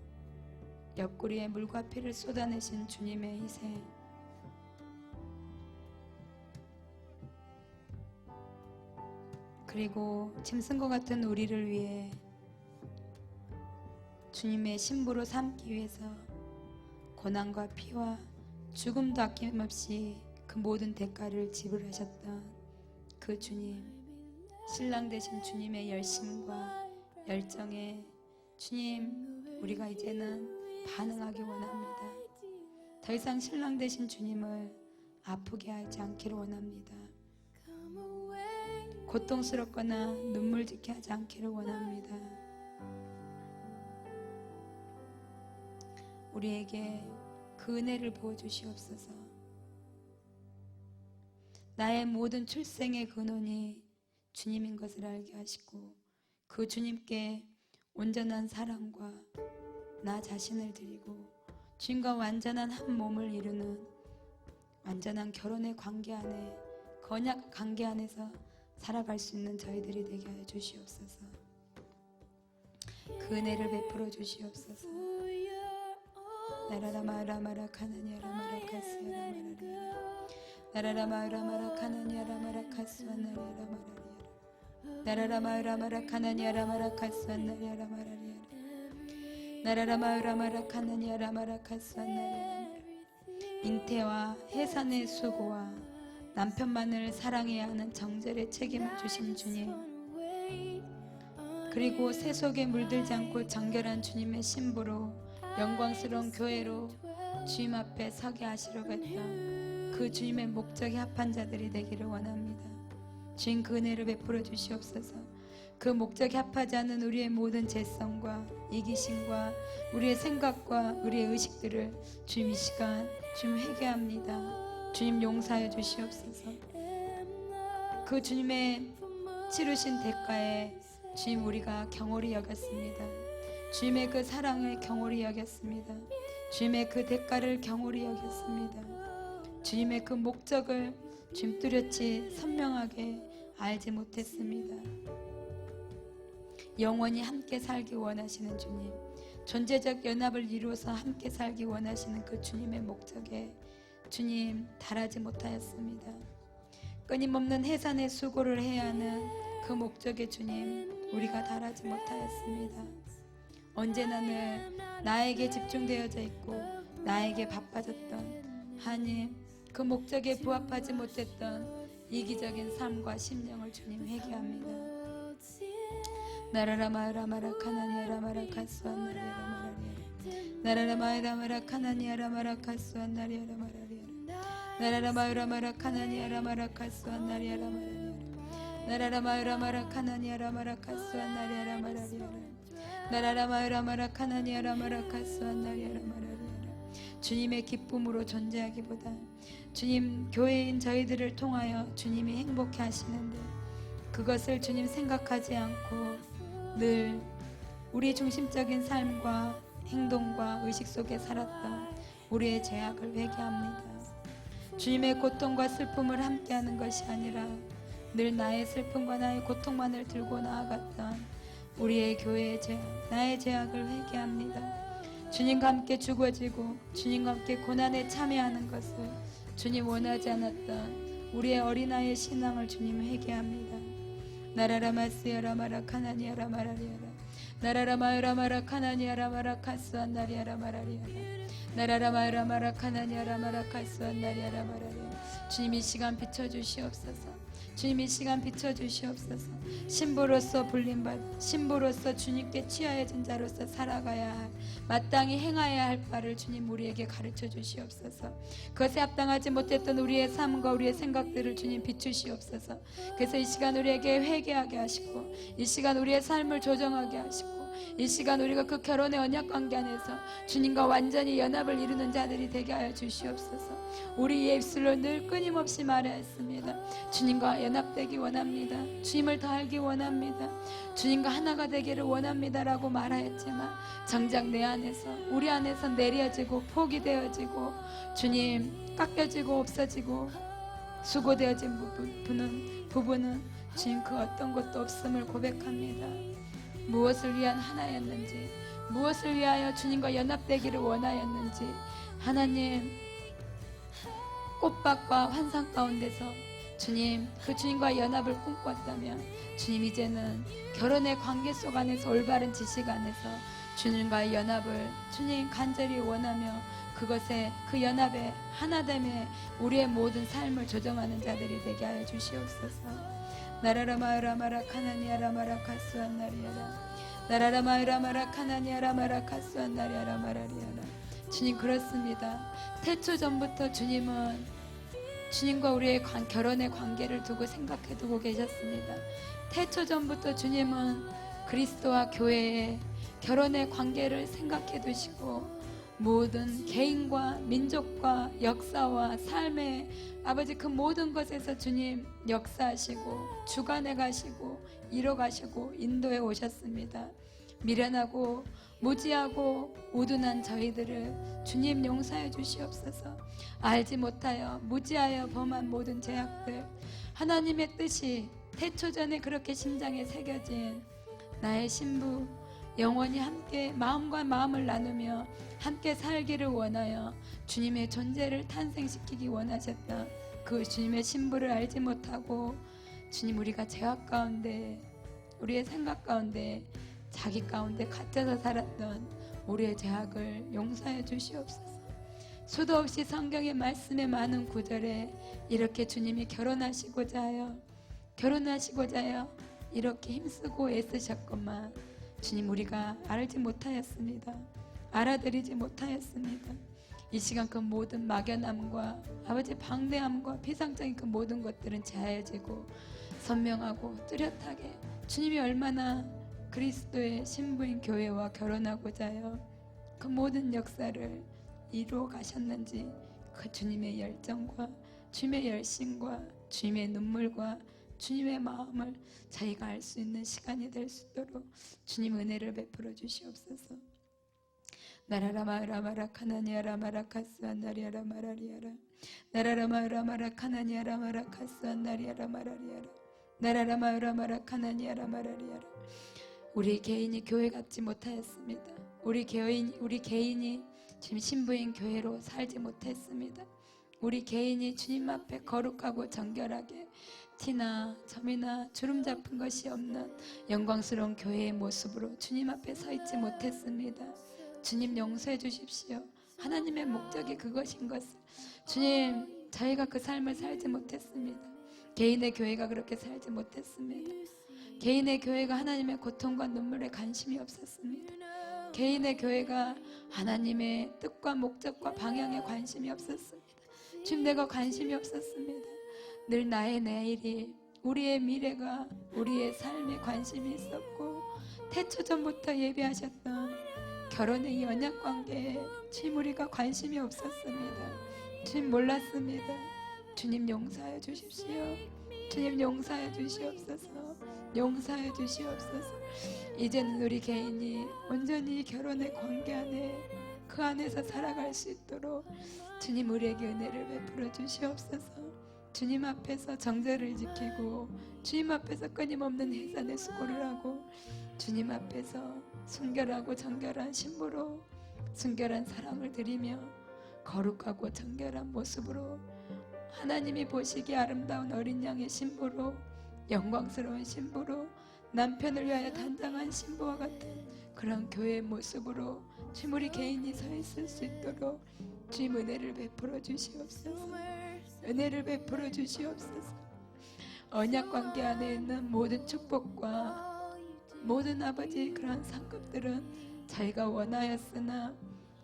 옆구리에 물과 피를 쏟아내신 주님의 희생, 그리고 짐승과 같은 우리를 위해 주님의 신부로 삼기 위해서 고난과 피와 죽음도 아낌없이 그 모든 대가를 지불하셨던 그 주님, 신랑 되신 주님의 열심과 열정에 주님, 우리가 이제는 반응하기 원합니다. 더 이상 신랑 되신 주님을 아프게 하지 않기를 원합니다. 고통스럽거나 눈물 짓게 하지 않기를 원합니다. 우리에게 그 은혜를 부어주시옵소서. 나의 모든 출생의 근원이 주님인 것을 알게 하시고 그 주님께 온전한 사랑과 나 자신을 드리고 주님과 완전한 한 몸을 이루는 완전한 결혼의 관계 안에, 언약 관계 안에서 살아갈 수 있는 저희들이 되게 하여 주시옵소서. 그 은혜를 베풀어 주시옵소서. 나라라마라마라 카나니아라마라 카스야라마라리아라 나라라마라마라 카나니아라마라 카스와나리아라마라리아라 나라라마라마라 카나니아라마라 카스와나리아라마라리아라 나라라마라마라 카나니아라마라 카스와나리아라마라 잉태와 해산의 수고와 남편만을 사랑해야 하는 정절의 책임을 주신 주님, 그리고 세속에 물들지 않고 정결한 주님의 신부로 영광스러운 교회로 주님 앞에 서게 하시려고 했던 그 주님의 목적에 합한 자들이 되기를 원합니다. 주님, 그 은혜를 베풀어 주시옵소서. 그 목적에 합하지 않은 우리의 모든 죄성과 이기심과 우리의 생각과 우리의 의식들을 주님 이 시간 주님 회개합니다. 주님 용서하여 주시옵소서. 그 주님의 치르신 대가에 주님 우리가 경홀히 여겼습니다. 주님의 그 사랑을 경홀히 여겼습니다. 주님의 그 대가를 경홀히 여겼습니다. 주님의 그 목적을 주님 뚜렷이 선명하게 알지 못했습니다. 영원히 함께 살기 원하시는 주님, 존재적 연합을 이루어서 함께 살기 원하시는 그 주님의 목적에 주님 달하지 못하였습니다. 끊임없는 해산의 수고를 해야 하는 그 목적에 주님 우리가 달하지 못하였습니다. 언제나 늘 나에게 집중되어져 있고 나에게 바빠졌던 하나님 그 목적에 부합하지 못했던 이기적인 삶과 심령을 주님 회개합니다. 나라라 마라 마라 카나니아라 마라 카스완 나리아라 마라리아 나라라 마라 마라 카나니아라 마라 카스완 나리아라 마라리아 나라라 마라 마라 카나니아라 마라 카스완 나리아라 마라리아 나라라 마라 마라 카나니아라 마라 카스완 나리아라 마라리아 나라라 마라 마라 카나니아라 마라 카스완 나리아라 마라리아 주님의 기쁨으로 존재하기보다 주님 교회인 저희들을 통하여 주님이 행복해 하시는데 그것을 주님 생각하지 않고 늘 우리 중심적인 삶과 행동과 의식 속에 살았던 우리의 죄악을 회개합니다. 주님의 고통과 슬픔을 함께하는 것이 아니라 늘 나의 슬픔과 나의 고통만을 들고 나아갔던 우리의 교회의 죄악, 나의 죄악을 회개합니다. 주님과 함께 죽어지고 주님과 함께 고난에 참여하는 것을 주님 원하지 않았던 우리의 어린아이의 신앙을 주님 회개합니다. 나라라 마스야라 마라 카나니아라 마라리아라 나라라 마유라 마라 카나니아라 마라 카스완 나리아라 마라리아라 나라라 마유라 마라 카나니아라 마라 카스완 나리아라 마라리아라 주님 이 시간 비춰주시옵소서. 주님 이 시간 비춰주시옵소서. 신부로서 불림받아 신부로서 주님께 취하여진 자로서 살아가야 할 마땅히 행하여야 할 바를 주님 우리에게 가르쳐 주시옵소서. 그것에 합당하지 못했던 우리의 삶과 우리의 생각들을 주님 비추시옵소서. 그래서 이 시간 우리에게 회개하게 하시고 이 시간 우리의 삶을 조정하게 하시고 이 시간 우리가 그 결혼의 언약관계 안에서 주님과 완전히 연합을 이루는 자들이 되게 하여 주시옵소서. 우리의 입술로 늘 끊임없이 말하였습니다. 주님과 연합되기 원합니다. 주님을 더 알기 원합니다. 주님과 하나가 되기를 원합니다라고 말하였지만 정작 내 안에서 우리 안에서 내려지고 포기되어지고 주님 깎여지고 없어지고 수고되어진 부분은 주님 그 어떤 것도 없음을 고백합니다. 무엇을 위한 하나였는지 무엇을 위하여 주님과 연합되기를 원하였는지 하나님 꽃밭과 환상 가운데서 주님 그 주님과 연합을 꿈꿨다면 주님 이제는 결혼의 관계 속 안에서 올바른 지식 안에서 주님과의 연합을 주님 간절히 원하며 그것에 그 연합에 하나됨에 우리의 모든 삶을 조정하는 자들이 되게 하여 주시옵소서. 나라라 마유라 마라 카나니아라 마라 카스완 나리아라 나라라 마유라 마라 카나니아라 마라 카스완 나리아라 마라리아라 주님 그렇습니다. 태초 전부터 주님은 주님과 우리의 결혼의 관계를 두고 생각해 두고 계셨습니다. 태초 전부터 주님은 그리스도와 교회의 결혼의 관계를 생각해 두시고 모든 개인과 민족과 역사와 삶의 아버지 그 모든 것에서 주님 역사하시고 주관해 가시고 이뤄 가시고 인도해 오셨습니다. 미련하고 무지하고 우둔한 저희들을 주님 용서해 주시옵소서. 알지 못하여 무지하여 범한 모든 죄악들 하나님의 뜻이 태초전에 그렇게 심장에 새겨진 나의 신부 영원히 함께 마음과 마음을 나누며 함께 살기를 원하여 주님의 존재를 탄생시키기 원하셨다. 그 주님의 신부를 알지 못하고 주님 우리가 죄악 가운데 우리의 생각 가운데 자기 가운데 갇혀서 살았던 우리의 죄악을 용서해 주시옵소서. 수도 없이 성경의 말씀의 많은 구절에 이렇게 주님이 결혼하시고자 하여 이렇게 힘쓰고 애쓰셨건만 주님 우리가 알지 못하였습니다. 알아들이지 못하였습니다. 이 시간 그 모든 막연함과 아버지 방대함과 비상적인 그 모든 것들은 제하여지고 선명하고 뚜렷하게 주님이 얼마나 그리스도의 신부인 교회와 결혼하고자 하여 그 모든 역사를 이루어 가셨는지 그 주님의 열정과 주님의 열심과 주님의 눈물과 주님의 마음을 저희가 알 수 있는 시간이 될 수 있도록 주님 은혜를 베풀어 주시옵소서. 나라라마라마라 카나니아라 마라카스안 나리아라 마라리아라 나라라마라마라 카나니아라 마라카스안 나리아라 마라리아라 나라라마라마라 카나니아라 마라리아라. 우리 개인이 교회 같지 못하였습니다. 우리 개인이 지금 신부인 교회로 살지 못했습니다. 우리 개인이 주님 앞에 거룩하고 정결하게 티나 점이나 주름 잡힌 것이 없는 영광스러운 교회의 모습으로 주님 앞에 서 있지 못했습니다. 주님 용서해 주십시오. 하나님의 목적이 그것인 것을 주님, 저희가 그 삶을 살지 못했습니다. 개인의 교회가 그렇게 살지 못했습니다. 개인의 교회가 하나님의 고통과 눈물에 관심이 없었습니다. 개인의 교회가 하나님의 뜻과 목적과 방향에 관심이 없었습니다. 주님, 내가 관심이 없었습니다. 늘 나의 내일이, 우리의 미래가, 우리의 삶에 관심이 있었고, 태초전부터 예비하셨던 결혼의 연약관계에 주님 우리가 관심이 없었습니다. 주님 몰랐습니다. 주님 용서해 주십시오. 주님 용서해 주시옵소서. 용서해 주시옵소서. 이제는 우리 개인이 온전히 결혼의 관계 안에 그 안에서 살아갈 수 있도록 주님 우리에게 은혜를 베풀어 주시옵소서. 주님 앞에서 정죄를 지키고 주님 앞에서 끊임없는 해산의 수고를 하고 주님 앞에서 순결하고 정결한 신부로 순결한 사랑을 드리며 거룩하고 정결한 모습으로 하나님이 보시기에 아름다운 어린 양의 신부로 영광스러운 신부로 남편을 위하여 단장한 신부와 같은 그런 교회의 모습으로 주님 우리 개인이 서 있을 수 있도록 주님 은혜를 베풀어 주시옵소서. 은혜를 베풀어 주시옵소서. 언약관계 안에 있는 모든 축복과 모든 아버지 그러한 상급들은 저희가 원하였으나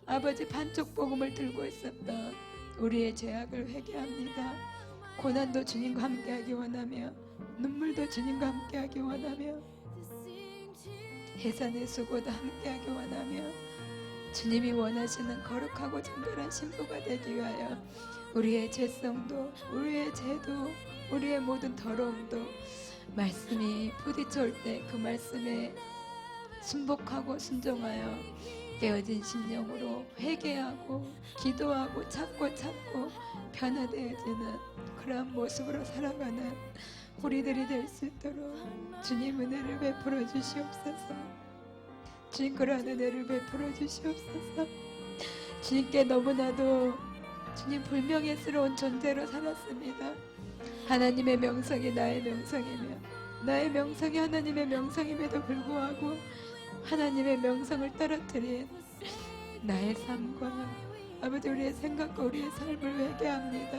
아버지 반쪽 복음을 들고 있었던 우리의 죄악을 회개합니다. 고난도 주님과 함께하기 원하며 눈물도 주님과 함께하기 원하며 해산의 수고도 함께하기 원하며 주님이 원하시는 거룩하고 정결한 신부가 되기 위하여 우리의 죄성도 우리의 죄도 우리의 모든 더러움도 말씀이 부딪혀올 때 그 말씀에 순복하고 순종하여 깨어진 심령으로 회개하고 기도하고 찾고 변화되어지는 그러한 모습으로 살아가는 우리들이 될 수 있도록 주님 은혜를 베풀어 주시옵소서. 주님 그러한 은혜를 베풀어 주시옵소서. 주님께 너무나도 주님 불명예스러운 존재로 살았습니다. 하나님의 명성이 나의 명성이며 나의 명성이 하나님의 명성임에도 불구하고 하나님의 명성을 떨어뜨린 나의 삶과 아버지 우리의 생각과 우리의 삶을 회개합니다.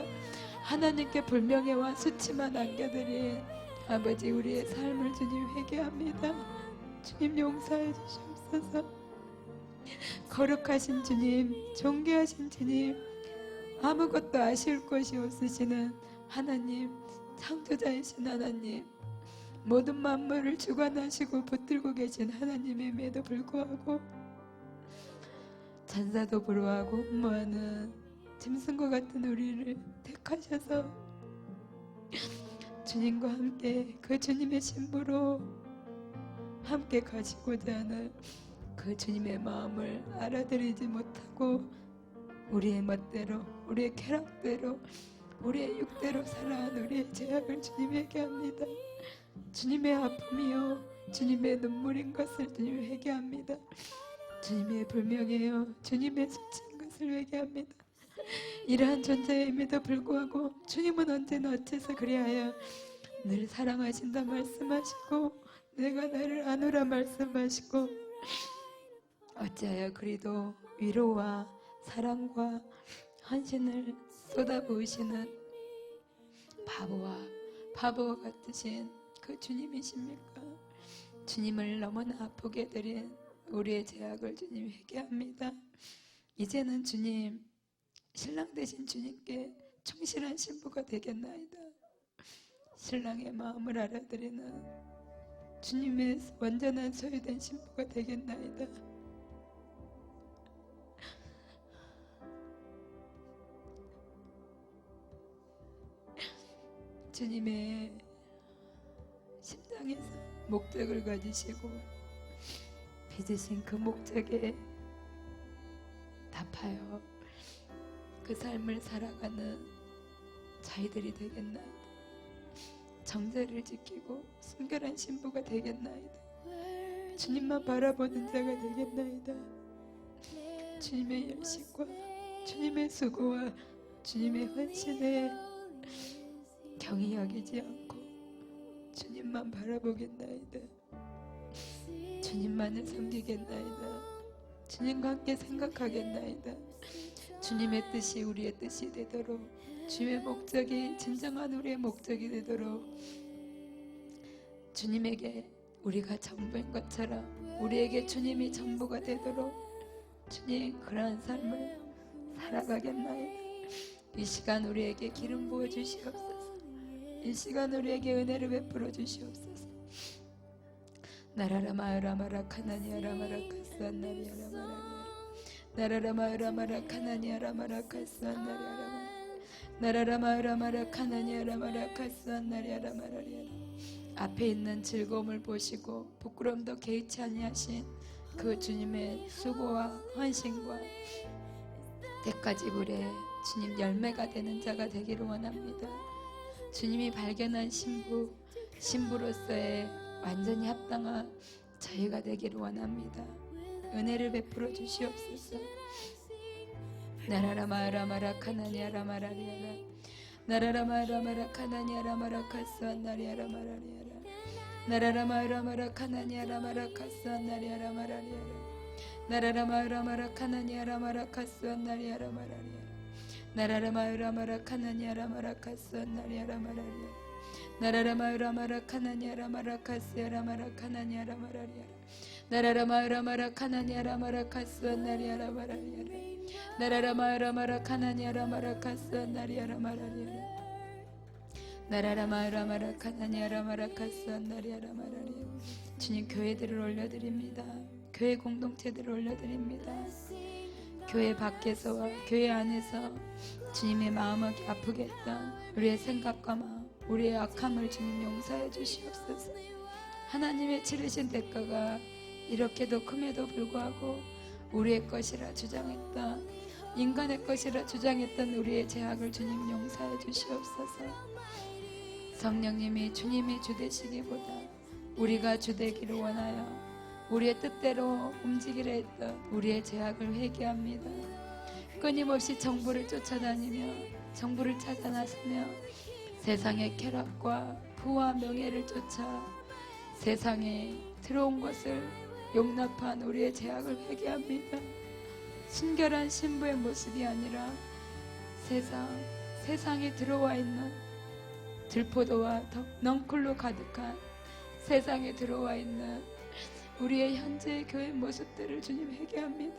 하나님께 불명예와 수치만 안겨드린 아버지 우리의 삶을 주님 회개합니다. 주님 용서해 주시옵소서. 거룩하신 주님, 존귀하신 주님, 아무것도 아쉬울 것이 없으시는 하나님, 창조자이신 하나님, 모든 만물을 주관하시고 붙들고 계신 하나님임에도 불구하고 천사도 불허하고 음모하는 짐승과 같은 우리를 택하셔서 주님과 함께 그 주님의 신부로 함께 가시고자 하는 그 주님의 마음을 알아들이지 못하고 우리의 멋대로 우리의 쾌락대로 우리의 육대로 살아온 우리의 죄악을 주님에게 합니다. 주님의 아픔이요 주님의 눈물인 것을 주님 회개합니다. 주님의 불명예요 주님의 수치인 것을 회개합니다. 이러한 존재임에도 불구하고 주님은 언제나 어째서 그리하여 늘 사랑하신다 말씀하시고 내가 나를 아노라 말씀하시고 어찌하여 그리도 위로와 사랑과 헌신을 쏟아부으시는 바보와 같으신 그 주님이십니까? 주님을 너무나 아프게 드린 우리의 죄악을 주님 회개합니다. 이제는 주님 신랑 되신 주님께 충실한 신부가 되겠나이다. 신랑의 마음을 알아들이는 주님의 완전한 소유된 신부가 되겠나이다. 주님의 목적을 가지시고 빚으신 그 목적에 답하여 그 삶을 살아가는 저희들이 되겠나이다. 정제를 지키고 순결한 신부가 되겠나이다. 주님만 바라보는 자가 되겠나이다. 주님의 열심과 주님의 수고와 주님의 헌신에 경히 여기지 않고 주님만 바라보겠나이다. 주님만을 섬기겠나이다. 주님과 함께 생각하겠나이다. 주님의 뜻이 우리의 뜻이 되도록, 주의 목적이 진정한 우리의 목적이 되도록, 주님에게 우리가 전부인 것처럼 우리에게 주님이 전부가 되도록 주님 그러한 삶을 살아가겠나이다. 이 시간 우리에게 기름 부어 주시옵소서. 이 시간 우리에게 은혜를 베풀어 주시옵소서. 나라라 마으라 마라 카나니아라 마라 카스안나리아라 마라리아라 나라라 마으라 마라 카나니아라 마라 카스안나리아라 나라라 마으라 마라 카나니아라 마라 카스안나리아라 마라리아라. 앞에 있는 즐거움을 보시고 부끄럼도 개의치 아니하신 그 주님의 수고와 헌신과 때까지 주님 열매가 되는 자가 되기를 원합니다. 주님이 발견한 신부로서의 완전히 합당한 저희가 되기를 원합니다. 은혜를 베풀어 주시옵소서. 나라라 마라 마라 카나니아라 마라리아라 나라라 마라 마라 카나니아라 마라 카스안나리아라 마라리아라 나라라 마라 마라 카나니아라 마라 카스안나리아라 마라리아라 나라라 마라 마라 카나니아라 마라 카스안나리아라 마라리아라 나라라 마라 마라 카나니아라 마라 카스안나리아라 마라리아라 나라라 마라 마라 카나니아라 마라 카스야라 마라 카나니아라 마라리아라 나라라 마라 마라 카나니아라 마라 카스안나리아라 마라리아라 나라라 마라 마라 카나니아라 마라 카스안나리아라 마라리아라 나라라 마라 마라 카나니아라 마라 카스안나리아라 마라리아라. 주님 교회들을 올려드립니다. 교회 공동체들을 올려드립니다. 교회 밖에서와 교회 안에서 주님의 마음을 아프게 했던 우리의 생각과 마음, 우리의 악함을 주님 용서해 주시옵소서. 하나님의 치르신 대가가 이렇게도 큼에도 불구하고 우리의 것이라 주장했던, 인간의 것이라 주장했던 우리의 죄악을 주님 용서해 주시옵소서. 성령님이 주님이 주되시기보다 우리가 주되기를 원하여 우리의 뜻대로 움직이려 했던 우리의 죄악을 회개합니다. 끊임없이 정부를 쫓아다니며 정부를 찾아 나서며 세상의 쾌락과 부와 명예를 쫓아 세상에 들어온 것을 용납한 우리의 죄악을 회개합니다. 순결한 신부의 모습이 아니라 세상에 들어와 있는 들포도와 넝쿨로 가득한 세상에 들어와 있는 우리의 현재의 교회 모습들을 주님 회개합니다.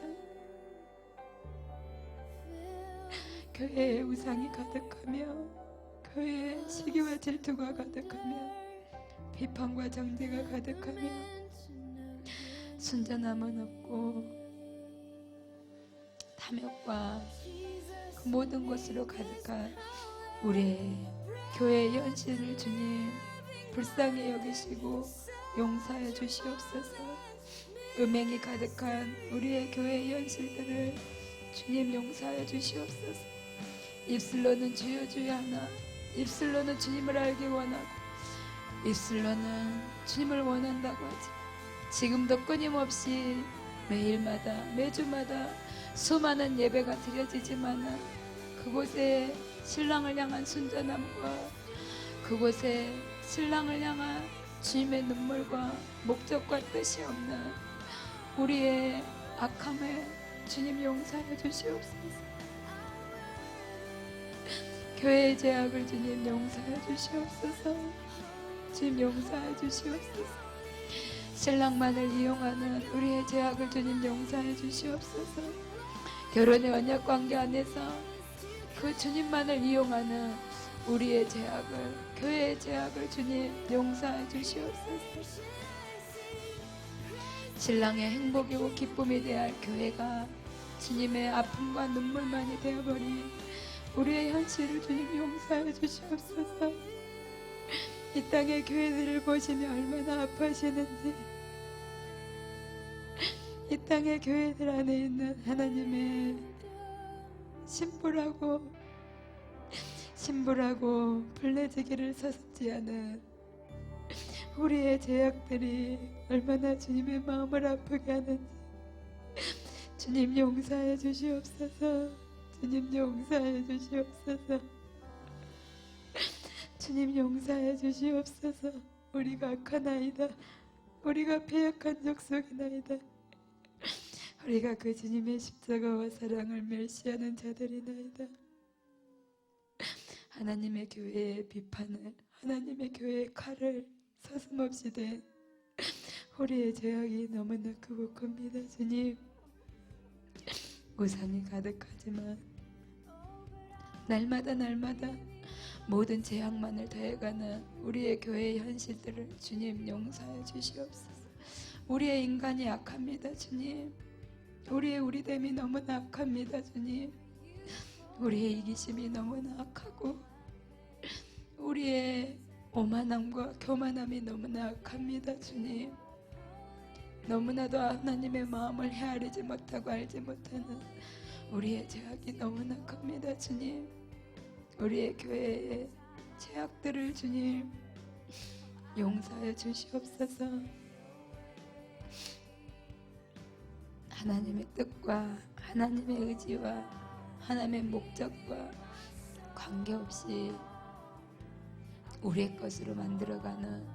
교회에 우상이 가득하며 교회에 시기와 질투가 가득하며 비판과 정죄가 가득하며 순전함은 없고 탐욕과 그 모든 것으로 가득한 우리의 교회의 현실을 주님 불쌍히 여기시고 용서해 주시옵소서. 음행이 가득한 우리의 교회의 현실들을 주님 용서해 주시옵소서. 입술로는 주여 주여 하나, 입술로는 주님을 알기 원하고 입술로는 주님을 원한다고 하지, 지금도 끊임없이 매일마다 매주마다 수많은 예배가 드려지지만 그곳에 신랑을 향한 순전함과 그곳에 신랑을 향한 주님의 눈물과 목적과 뜻이 없는 우리의 악함을 주님 용서해 주시옵소서. 교회의 죄악을 주님 용서해 주시옵소서. 주님 용서해 주시옵소서. 신랑만을 이용하는 우리의 죄악을 주님 용서해 주시옵소서. 결혼의 언약관계 안에서 그 주님만을 이용하는 우리의 죄악을, 교회의 죄악을 주님 용서해 주시옵소서. 신랑의 행복이고 기쁨이 되어야 할 교회가 주님의 아픔과 눈물만이 되어버린 우리의 현실을 주님 용서해 주시옵소서. 이 땅의 교회들을 보시며 얼마나 아파하시는지, 이 땅의 교회들 안에 있는 하나님의 신부라고 불려지기를 서슴지 않은 우리의 죄악들이 얼마나 주님의 마음을 아프게 하는지 주님 용서해 주시옵소서. 주님 용서해 주시옵소서. 주님 용서해 주시옵소서. 우리가 악하나이다. 우리가 패역한 족속이나이다. 우리가 그 주님의 십자가와 사랑을 멸시하는 자들이나이다. 하나님의 교회의 비판을, 하나님의 교회의 칼을 서슴없이 댄 우리의 죄악이 너무나 크고 큽니다. 주님, 우상이 가득하지만 날마다 모든 죄악만을 더해가는 우리의 교회의 현실들을 주님 용서해 주시옵소서. 우리의 인간이 악합니다. 주님, 우리의 우리됨이 너무나 악합니다. 주님, 우리의 이기심이 너무나 악하고 우리의 오만함과 교만함이 너무나 악합니다. 주님, 너무나도 하나님의 마음을 헤아리지 못하고 알지 못하는 우리의 죄악이 너무나 큽니다. 주님, 우리의 교회의 죄악들을 주님 용서해 주시옵소서. 하나님의 뜻과 하나님의 의지와 하나님의 목적과 관계없이 우리의 것으로 만들어가는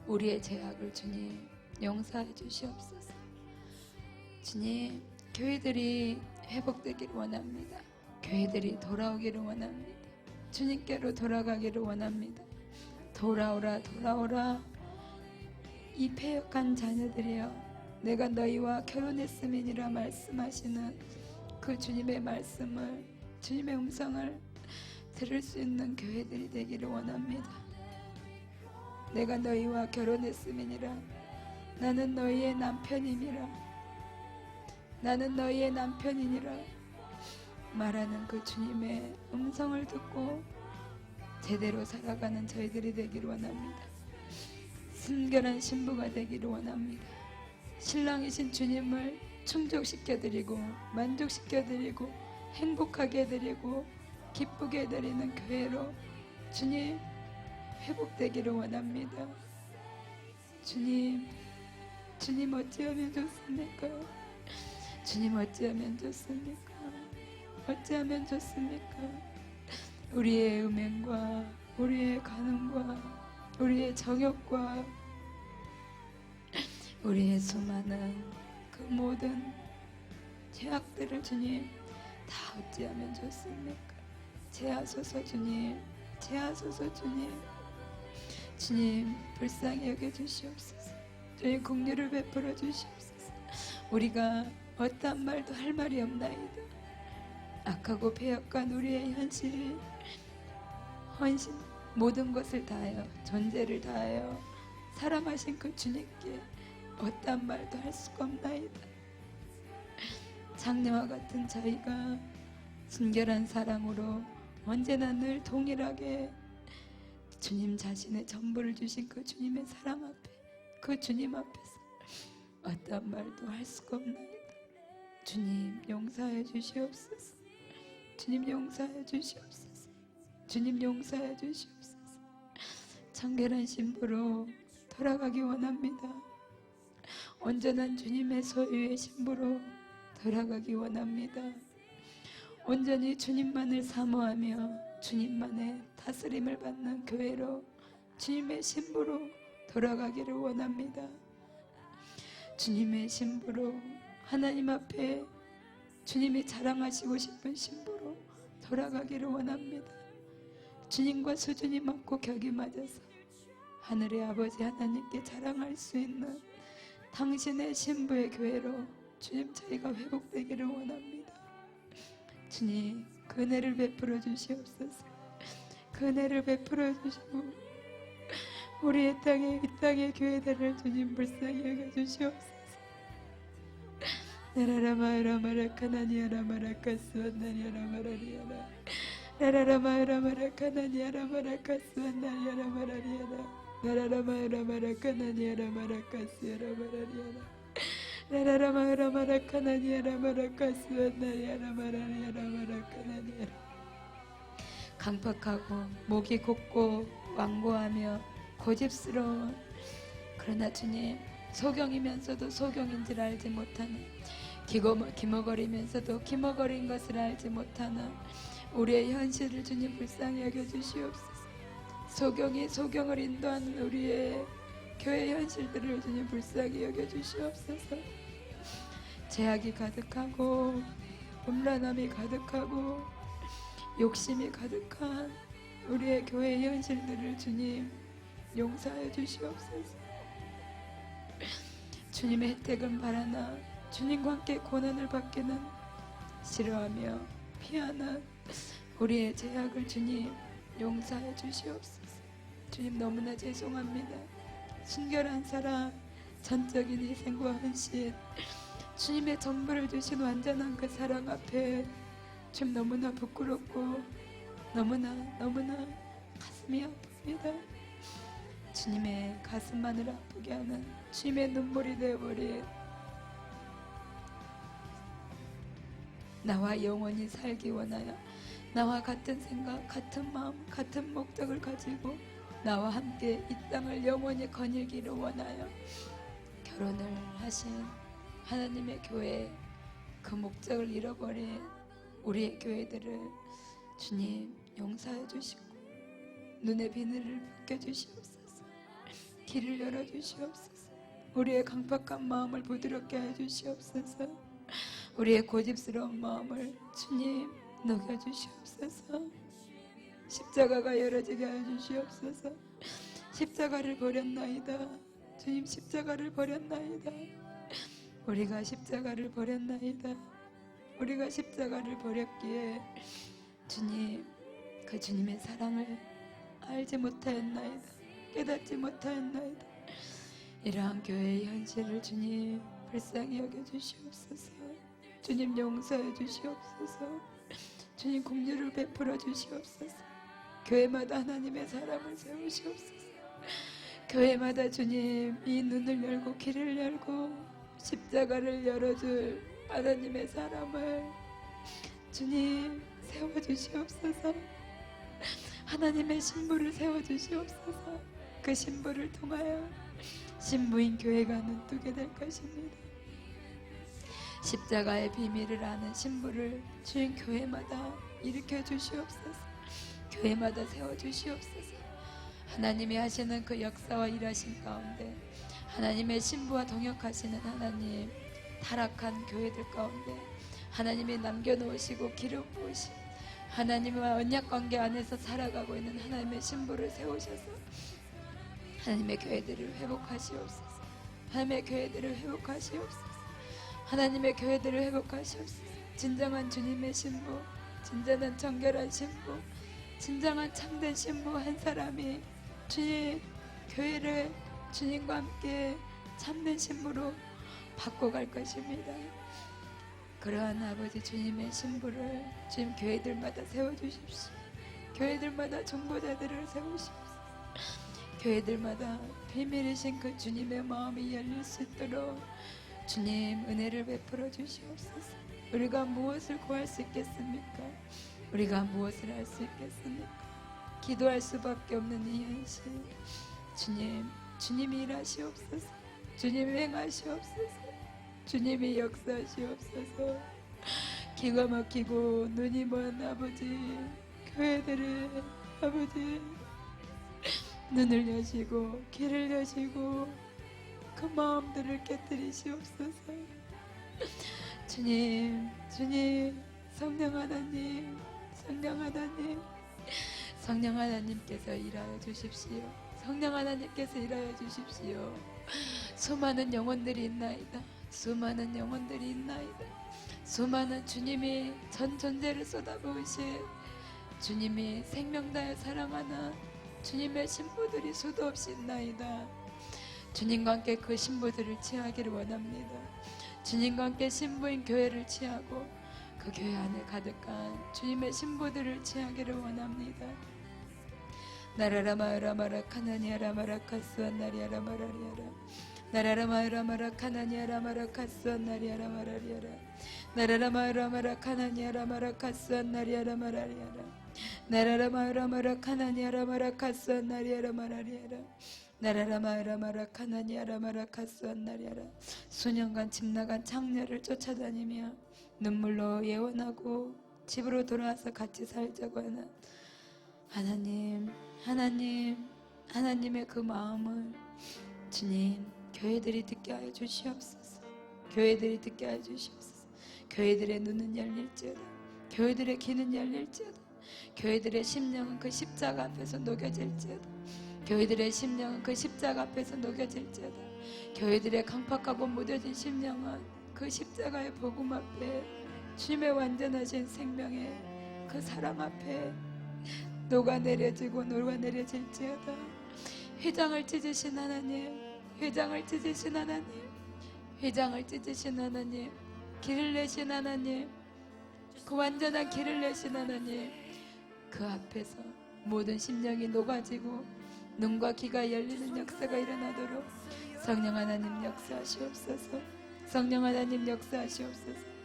우리의 죄악을 주님 용서해 주시옵소서. 주님, 교회들이 회복되기를 원합니다. 교회들이 돌아오기를 원합니다. 주님께로 돌아가기를 원합니다. 돌아오라, 돌아오라. 이 패역한 자녀들이여, 내가 너희와 결혼했음이니라 말씀하시는 그 주님의 말씀을, 주님의 음성을 들을 수 있는 교회들이 되기를 원합니다. 내가 너희와 결혼했음이니라, 나는 너희의 남편이니라, 나는 너희의 남편이니라 말하는 그 주님의 음성을 듣고 제대로 살아가는 저희들이 되기를 원합니다. 순결한 신부가 되기를 원합니다. 신랑이신 주님을 충족시켜드리고 만족시켜드리고 행복하게 해드리고 기쁘게 해드리는 교회로 주님 회복되기를 원합니다. 주님 어찌하면 좋습니까? 주님 어찌하면 좋습니까? 어찌하면 좋습니까? 우리의 음행과 우리의 간음과 우리의 정욕과 우리의 수많은 그 모든 죄악들을 주님 다 어찌하면 좋습니까? 제하소서 주님, 제하소서 주님. 주님 불쌍히 여겨주시옵소서. 주님 긍휼을 베풀어 주시옵소서. 우리가 어떠한 말도 할 말이 없나이다. 악하고 패역한 우리의 현실이 헌신 모든 것을 다하여 존재를 다하여 사랑하신 그 주님께 어떠한 말도 할 수가 없나이다. 장래와 같은 저희가 순결한 사랑으로 언제나 늘 동일하게 주님 자신의 전부를 주신 그 주님의 사랑 앞에, 그 주님 앞에서 어떠한 말도 할 수가 없나이다. 주님 용서해 주시옵소서. 주님 용서해 주시옵소서. 주님 용서해 주시옵소서. 청결한 신부로 돌아가기 원합니다. 온전한 주님의 소유의 신부로 돌아가기 원합니다. 온전히 주님만을 사모하며 주님만의 다스림을 받는 교회로, 주님의 신부로 돌아가기를 원합니다. 주님의 신부로, 하나님 앞에 주님이 자랑하시고 싶은 신부로 돌아가기를 원합니다. 주님과 수준이 맞고 격이 맞아서 하늘의 아버지 하나님께 자랑할 수 있는 당신의 신부의 교회로 주님 저희가 회복되기를 원합니다. 주님 그 은혜를 베풀어 주시옵소서. 그 은혜를 베풀어 주시고 우리의 이 땅의 교회들을 주님 불쌍히 여겨 주시옵소서. 나라라마라마라카나니아라마라카스완나니아라마라리아라 라라라마라마라카나니아라마라카스와나야라마라리아라 라라라마라마라카나니아라마라카스야라마라리아라 라라라마라마라카나니아라마라카스와나야라마라리아라마라카나니아라 강팍하고 목이 곧고 완고하며 고집스러운 그러나 주님 소경이면서도 소경인 줄 알지 못하는 기머거리면서도 기머거린 것을 알지 못하는 우리의 현실을 주님 불쌍히 여겨주시옵소서. 소경이 소경을 인도하는 우리의 교회 현실들을 주님 불쌍히 여겨주시옵소서. 죄악이 가득하고 음란함이 가득하고 욕심이 가득한 우리의 교회 현실들을 주님 용서해 주시옵소서. 주님의 혜택은 바라나 주님과 함께 고난을 받기는 싫어하며 피하는 우리의 죄악을 주님 용서해 주시옵소서. 주님 너무나 죄송합니다. 순결한 사랑, 전적인 희생과 헌신, 주님의 전부를 주신 완전한 그 사랑 앞에 주님 너무나 부끄럽고 너무나 가슴이 아픕니다. 주님의 가슴만을 아프게 하는 주님의 눈물이 되어버린 나와 영원히 살기 원하여 나와 같은 생각, 같은 마음, 같은 목적을 가지고 나와 함께 이 땅을 영원히 거닐기를 원하여 결혼을 하신 하나님의 교회 그 목적을 잃어버린 우리의 교회들을 주님 용서해 주시고 눈의 비늘을 벗겨주시옵소서. 길을 열어주시옵소서. 우리의 강팍한 마음을 부드럽게 해주시옵소서. 우리의 고집스러운 마음을 주님 녹여주시옵소서. 십자가가 열어지게 해주시옵소서. 십자가를 버렸나이다. 주님 십자가를 버렸나이다. 우리가 십자가를 버렸나이다. 우리가 십자가를 버렸기에 주님 그 주님의 사랑을 알지 못하였나이다. 깨닫지 못하였나이다. 이러한 교회의 현실을 주님 불쌍히 여겨주시옵소서. 주님 용서해 주시옵소서. 주님 긍휼을 베풀어 주시옵소서. 교회마다 하나님의 사람을 세우시옵소서. 교회마다 주님 이 눈을 열고 길을 열고 십자가를 열어줄 하나님의 사람을 주님 세워주시옵소서. 하나님의 신부를 세워주시옵소서. 그 신부를 통하여 신부인 교회가 눈뜨게 될 것입니다. 십자가의 비밀을 아는 신부를 주인 교회마다 일으켜 주시옵소서. 교회마다 세워주시옵소서. 하나님이 하시는 그 역사와 일하신 가운데 하나님의 신부와 동역하시는 하나님 타락한 교회들 가운데 하나님이 남겨놓으시고 기름 부으신 하나님과 언약관계 안에서 살아가고 있는 하나님의 신부를 세우셔서 하나님의 교회들을 회복하시옵소서. 하나님의 교회들을 회복하시옵소서. 하나님의 교회들을 회복하시옵소서. 진정한 주님의 신부, 진정한 정결한 신부, 진정한 참된 신부 한 사람이 주님 교회를 주님과 함께 참된 신부로 바꿔갈 것입니다. 그러한 아버지 주님의 신부를 주님 교회들마다 세워주십시오. 교회들마다 정보자들을 세우십시오. 교회들마다 비밀이신 그 주님의 마음이 열릴 수 있도록 주님 은혜를 베풀어 주시옵소서. 우리가 무엇을 구할 수 있겠습니까? 우리가 무엇을 할 수 있겠습니까? 기도할 수밖에 없는 이 현실 주님, 주님이 일하시옵소서. 주님이 행하시옵소서. 주님이 역사하시옵소서. 기가 막히고 눈이 먼 아버지 교회들을 아버지 눈을 여시고 귀를 여시고 그 마음들을 깨뜨리시옵소서. 주님, 주님, 성령 하나님, 성령 하나님, 성령 하나님께서 일하여 주십시오. 성령 하나님께서 일하여 주십시오. 수많은 영혼들이 있나이다. 수많은 영혼들이 있나이다. 수많은 주님이 전 존재를 쏟아부으신 주님이 생명 다해 사랑하는 주님의 신부들이 수도 없이 있나이다. 주님과 함께 그 신부들을 취하기를 원합니다. 주님과 함께 신부인 교회를 취하고 그 그 교회 안에 가득한 주님의 신부들을 취하기를 원합니다. 나라라마라마라 카나니아라마라 카스완나리아라마라리아라 나라라마라마라 카나니아라마라 카스완나리아라마라리아라 나라라마라마라 카나니아라마라 카스완나리아라마라리아라 나라라마라마라 카나니아라마라 카스완나리아라마라리아라 나라라마라마라 카나니아라마라 카스완나리아라 수년간 집 나간 창녀를 쫓아다니며 눈물로 예언하고 집으로 돌아와서 같이 살자고 하는 하나님의 그 마음을 주님 교회들이 듣게 하여 주시옵소서. 교회들이 듣게 하여 주시옵소서. 교회들의 눈은 열릴지어다. 교회들의 귀는 열릴지어다. 교회들의 심령은 그 십자가 앞에서 녹여질지어다. 교회들의 심령은 그 십자가 앞에서 녹여질지어다. 교회들의 강팍하고 무뎌진 심령은 그 십자가의 복음 앞에 주님의 완전하신 생명의 그 사랑 앞에 녹아내려지고 녹아내려질지어다. 회장을 찢으신 하나님, 회장을 찢으신 하나님, 회장을 찢으신 하나님, 길을 내신 하나님, 그 완전한 길을 내신 하나님, 그 앞에서 모든 심령이 녹아지고 눈과 귀가 열리는 역사가 일어나도록 성령 하나님 역사하시옵소서. 성령 하나님 역사하시옵소서.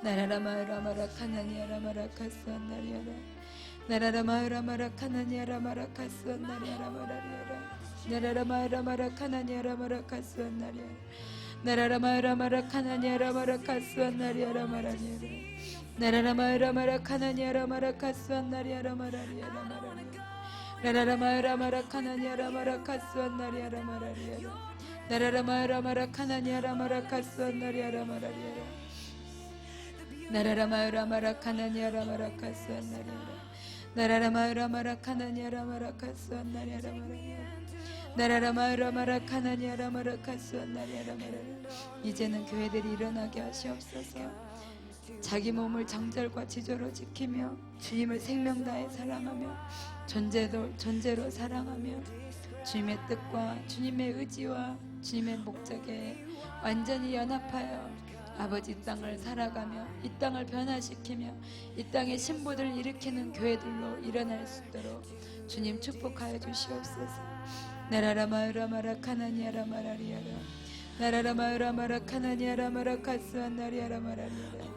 나라라마라마라 카나니아라마라 카스완나리아라 나라라마라마라 카나니아라마라 카스완나리아라마라리아라 나라라마라마라 카나니아라마라 카스완나리아라 나라라마라마라 카나니아라마라 카스완나리아라마라리아라 나라라마라마라 카나니아라마라 카스완나리아라마라리아라 나라라마라마라 카나니아라마라 카스완나리아라마라리아라 나라라마라마라 카나니아라마라 카스완나리아라마라리아라 나라라마라마라 카나니아라마라 카스완나리아라 나라라마라마라 카나니아라마라 카스완나리아라마라리아라 나라라마라마라 카나니아라마라 카스완나리아라마라리아라 이제는 교회들이 일어나게 하시옵소서. 자기 몸을 정절과 지조로 지키며 주님을 생명 다해 사랑하며 존재로 사랑하며 주님의 뜻과 주님의 의지와 주님의 목적에 완전히 연합하여 아버지 땅을 살아가며 이 땅을 변화시키며 이 땅의 신부들을 일으키는 교회들로 일어날 수 있도록 주님 축복하여 주시옵소서. 나라라마라마라 카나니아라마라리아라 나라라마라마라 카나니아라마라 카스완나리아라마라리아라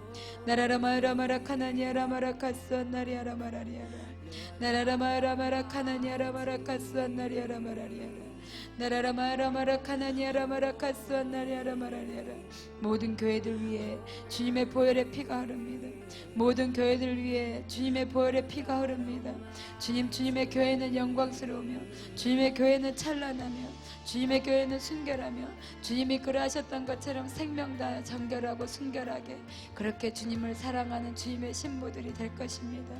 나라라마라마라 카나니아라마라 카스완나리아라마라리아라 나라라마라마라 카나니아라마라 카스완나리아라마라리아라 나라라마라마라 카나니아라마라 카스완나리아라마라리아라 모든 교회들 위해 주님의 보혈의 피가 흐릅니다. 모든 교회들 위해 주님의 보혈의 피가 흐릅니다. 주님의 교회는 영광스러우며 주님의 교회는 찬란하며 주님의 교회는 순결하며 주님이 그러하셨던 것처럼 생명 다 정결하고 순결하게 그렇게 주님을 사랑하는 주님의 신부들이 될 것입니다.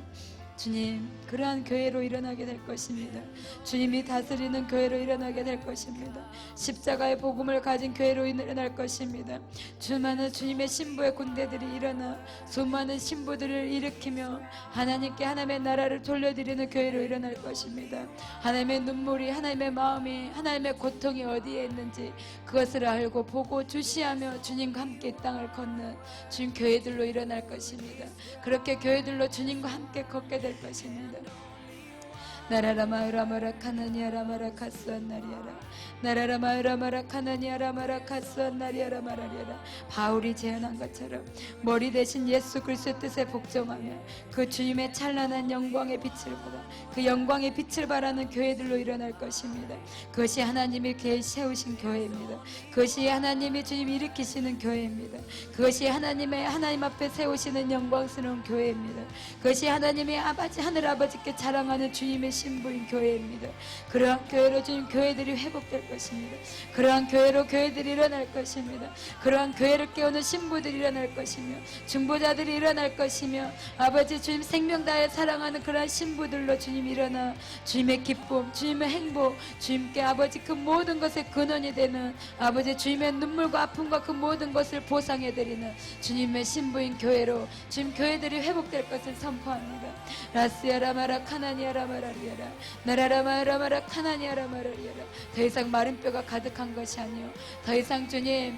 주님, 그러한 교회로 일어나게 될 것입니다. 주님이 다스리는 교회로 일어나게 될 것입니다. 십자가의 복음을 가진 교회로 일어날 것입니다. 수많은 주님의 신부의 군대들이 일어나 수많은 신부들을 일으키며 하나님께 하나님의 나라를 돌려드리는 교회로 일어날 것입니다. 하나님의 눈물이, 하나님의 마음이, 하나님의 고통이 어디에 있는지 그것을 알고 보고 주시하며 주님과 함께 이 땅을 걷는 주님 교회들로 일어날 것입니다. 그렇게 교회들로 주님과 함께 걷게 될 것입니다. 나라라마라마라 카나니아라마라 카스완나리아라 나라라마라마라 카나니아라마라 카스완나리아라마라리아라 바울이 제안한 것처럼 머리 대신 예수 그리스도의 뜻에 복종하며 그 주님의 찬란한 영광의 빛을 보라 그 영광의 빛을 바라는 교회들로 일어날 것입니다. 그것이 하나님이 세우신 교회입니다. 그것이 하나님이 주님이 일으키시는 교회입니다. 그것이 하나님 앞에 세우시는 영광스러운 교회입니다. 그것이 하나님의 하늘 아버지께 자랑하는 주님의 신부인 교회입니다. 그러한 교회로 주님 교회들이 회복될 것입니다. 그러한 교회로 교회들이 일어날 것입니다. 그러한 교회를 깨우는 신부들이 일어날 것이며 중보자들이 일어날 것이며 아버지 주님 생명 다해 사랑하는 그러한 신부들로 주님 일어나 주님의 기쁨, 주님의 행복, 주님께 아버지 그 모든 것의 근원이 되는 아버지 주님의 눈물과 아픔과 그 모든 것을 보상해드리는 주님의 신부인 교회로 주님 교회들이 회복될 것을 선포합니다. 라스야라마라 카나니아라마라리아 라마라리아라 나라라마라마라 카나니아라마라리아라. 더 이상 마른 뼈가 가득한 것이 아니요, 더 이상 주님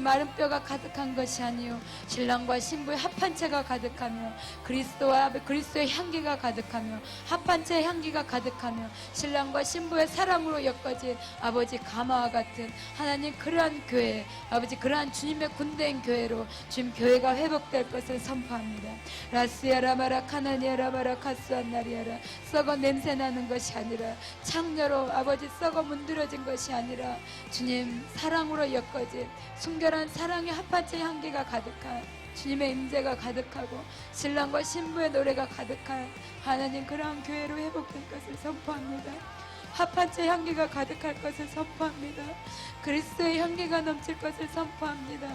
마른 뼈가 가득한 것이 아니요, 신랑과 신부의 합한 채가 가득하며 그리스도의 향기가 가득하며 합한 채의 향기가 가득하며 신랑과 신부의 사랑으로 엮어진 아버지 가마와 같은 하나님 그러한 교회, 아버지 그러한 주님의 군대인 교회로 주님 교회가 회복될 것을 선포합니다. 라스야라마라 카나니아라마라 카스안나리아라. 썩어 냄새나는 것이 아니라, 창녀로 아버지 썩어 문드러진 것이 아니라 주님 사랑으로 엮어진 순결한 사랑의 합한채 향기가 가득한 주님의 임재가 가득하고 신랑과 신부의 노래가 가득한 하나님 그러한 교회로 회복될 것을 선포합니다. 합한채 향기가 가득할 것을 선포합니다. 그리스도의 향기가 넘칠 것을 선포합니다.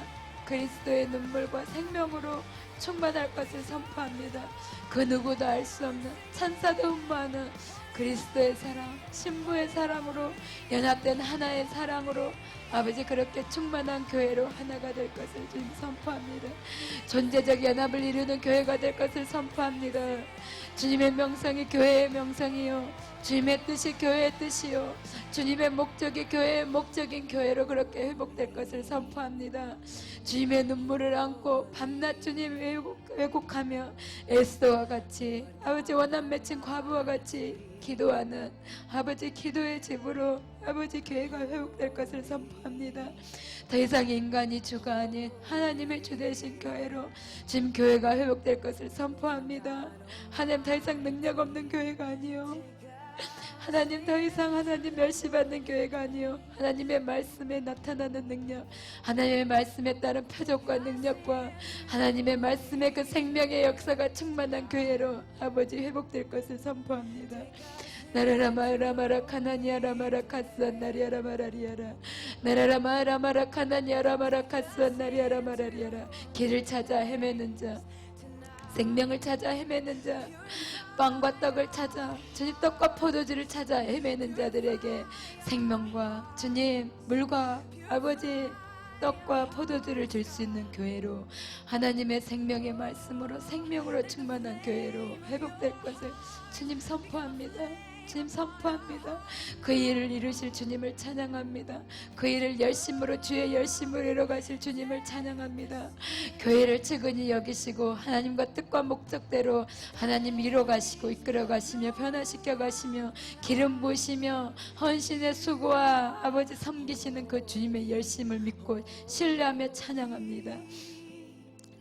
그리스도의 눈물과 생명으로 충만할 것을 선포합니다. 그 누구도 알 수 없는 천사도 흠모하는 그리스도의 사랑, 신부의 사랑으로 연합된 하나의 사랑으로 아버지 그렇게 충만한 교회로 하나가 될 것을 주님 선포합니다. 존재적 연합을 이루는 교회가 될 것을 선포합니다. 주님의 명성이 교회의 명성이요, 주님의 뜻이 교회의 뜻이요, 주님의 목적이 교회의 목적인 교회로 그렇게 회복될 것을 선포합니다. 주님의 눈물을 안고 밤낮 주님 왜곡하며 에스더와 같이 아버지 원한 맺힌 과부와 같이 기도하는 아버지 기도의 집으로 아버지 교회가 회복될 것을 선포합니다. 더 이상 인간이 주가 아닌 하나님의 주 되신 교회로 지금 교회가 회복될 것을 선포합니다. 하나님 더 이상 능력 없는 교회가 아니요, 하나님 더 이상 하나님 멸시받는 교회가 아니요, 하나님의 말씀에 나타나는 능력, 하나님의 말씀에 따른 표적과 능력과 하나님의 말씀의 그 생명의 역사가 충만한 교회로 아버지 회복될 것을 선포합니다. 나라라마라마라 카나니아라마라 카스안나리아라마라리아라 나라라마라마라 카나니아라마라 카스안나리아라마라리아라. 길을 찾아 헤매는 자, 생명을 찾아 헤매는 자, 빵과 떡을 찾아 주님 떡과 포도주를 찾아 헤매는 자들에게 생명과 주님 물과 아버지 떡과 포도주를 줄 수 있는 교회로, 하나님의 생명의 말씀으로 생명으로 충만한 교회로 회복될 것을 주님 선포합니다. 주님 선포합니다. 그 일을 이루실 주님을 찬양합니다. 그 일을 열심으로 주의 열심으로 이뤄가실 주님을 찬양합니다. 교회를 측은히 여기시고 하나님과 뜻과 목적대로 하나님 이뤄가시고 이끌어가시며 변화시켜가시며 기름 부으시며 헌신의 수고와 아버지 섬기시는 그 주님의 열심을 믿고 신뢰하며 찬양합니다.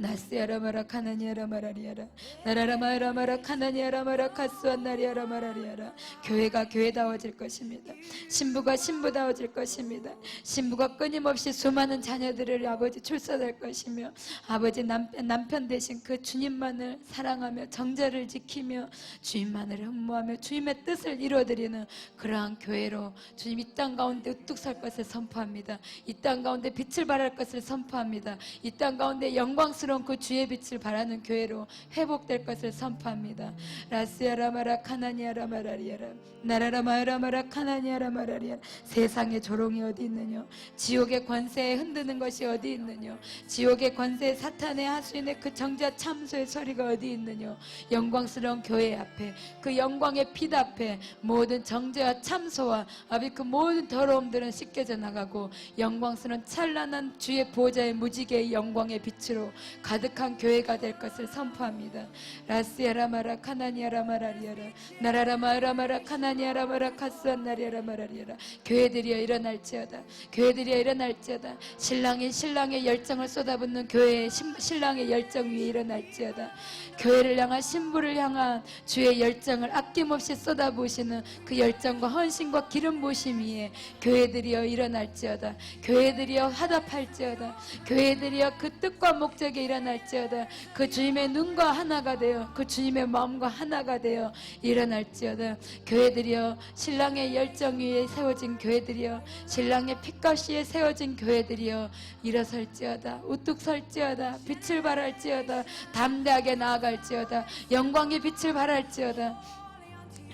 나스야라마라 카나니아라마라리아라 나라라마라마라 카나니아라마라 카스완나리아라마라리아라. 교회가 교회다워질 것입니다. 신부가 신부다워질 것입니다. 신부가 끊임없이 수많은 자녀들을 아버지 출산할 것이며 아버지 남편 대신 그 주님만을 사랑하며 정절을 지키며 주님만을 흠모하며 주님의 뜻을 이루어드리는 그러한 교회로 주님 이 땅 가운데 우뚝 설 것을 선포합니다. 이 땅 가운데 빛을 발할 것을 선포합니다. 이 땅 가운데 영광스러운 그 주의 빛을 바라는 교회로 회복될 것을 선포합니다. 라스야라마라 카나니아라마라리아라 나라라마라마라 카나니아라마라리아라. 세상의 조롱이 어디 있느냐, 지옥의 권세에 흔드는 것이 어디 있느냐, 지옥의 권세 사탄의 하수인의 그 정죄와 참소의 소리가 어디 있느냐. 영광스러운 교회 앞에 그 영광의 빛 앞에 모든 정죄와 참소와 아비 그 모든 더러움들은 씻겨져 나가고 영광스러운 찬란한 주의 보좌의 무지개의 영광의 빛으로 가득한 교회가 될 것을 선포합니다. 라스야라마라 카나니아라마라리아라 나라라마라마라 카나니아라마라 카스안나리아라마라리아라. 교회들이여 일어날지어다. 교회들이여 일어날지어다. 신랑의 열정을 쏟아붓는 교회의 신랑의 열정 위에 일어날지어다. 교회를 향한 신부를 향한 주의 열정을 아낌없이 쏟아부으시는 그 열정과 헌신과 기름 부으심 위에 교회들이여 일어날지어다. 교회들이여 화답할지어다. 교회들이여 그 뜻과 목적에 일어날지어다. 그 주님의 눈과 하나가 되어 그 주님의 마음과 하나가 되어 일어날지어다. 교회들이여 신랑의 열정 위에 세워진 교회들이여 신랑의 핏값 위에 세워진 교회들이여 일어설지어다. 우뚝 설지어다. 빛을 발할지어다. 담대하게 나아갈지어다. 영광의 빛을 발할지어다.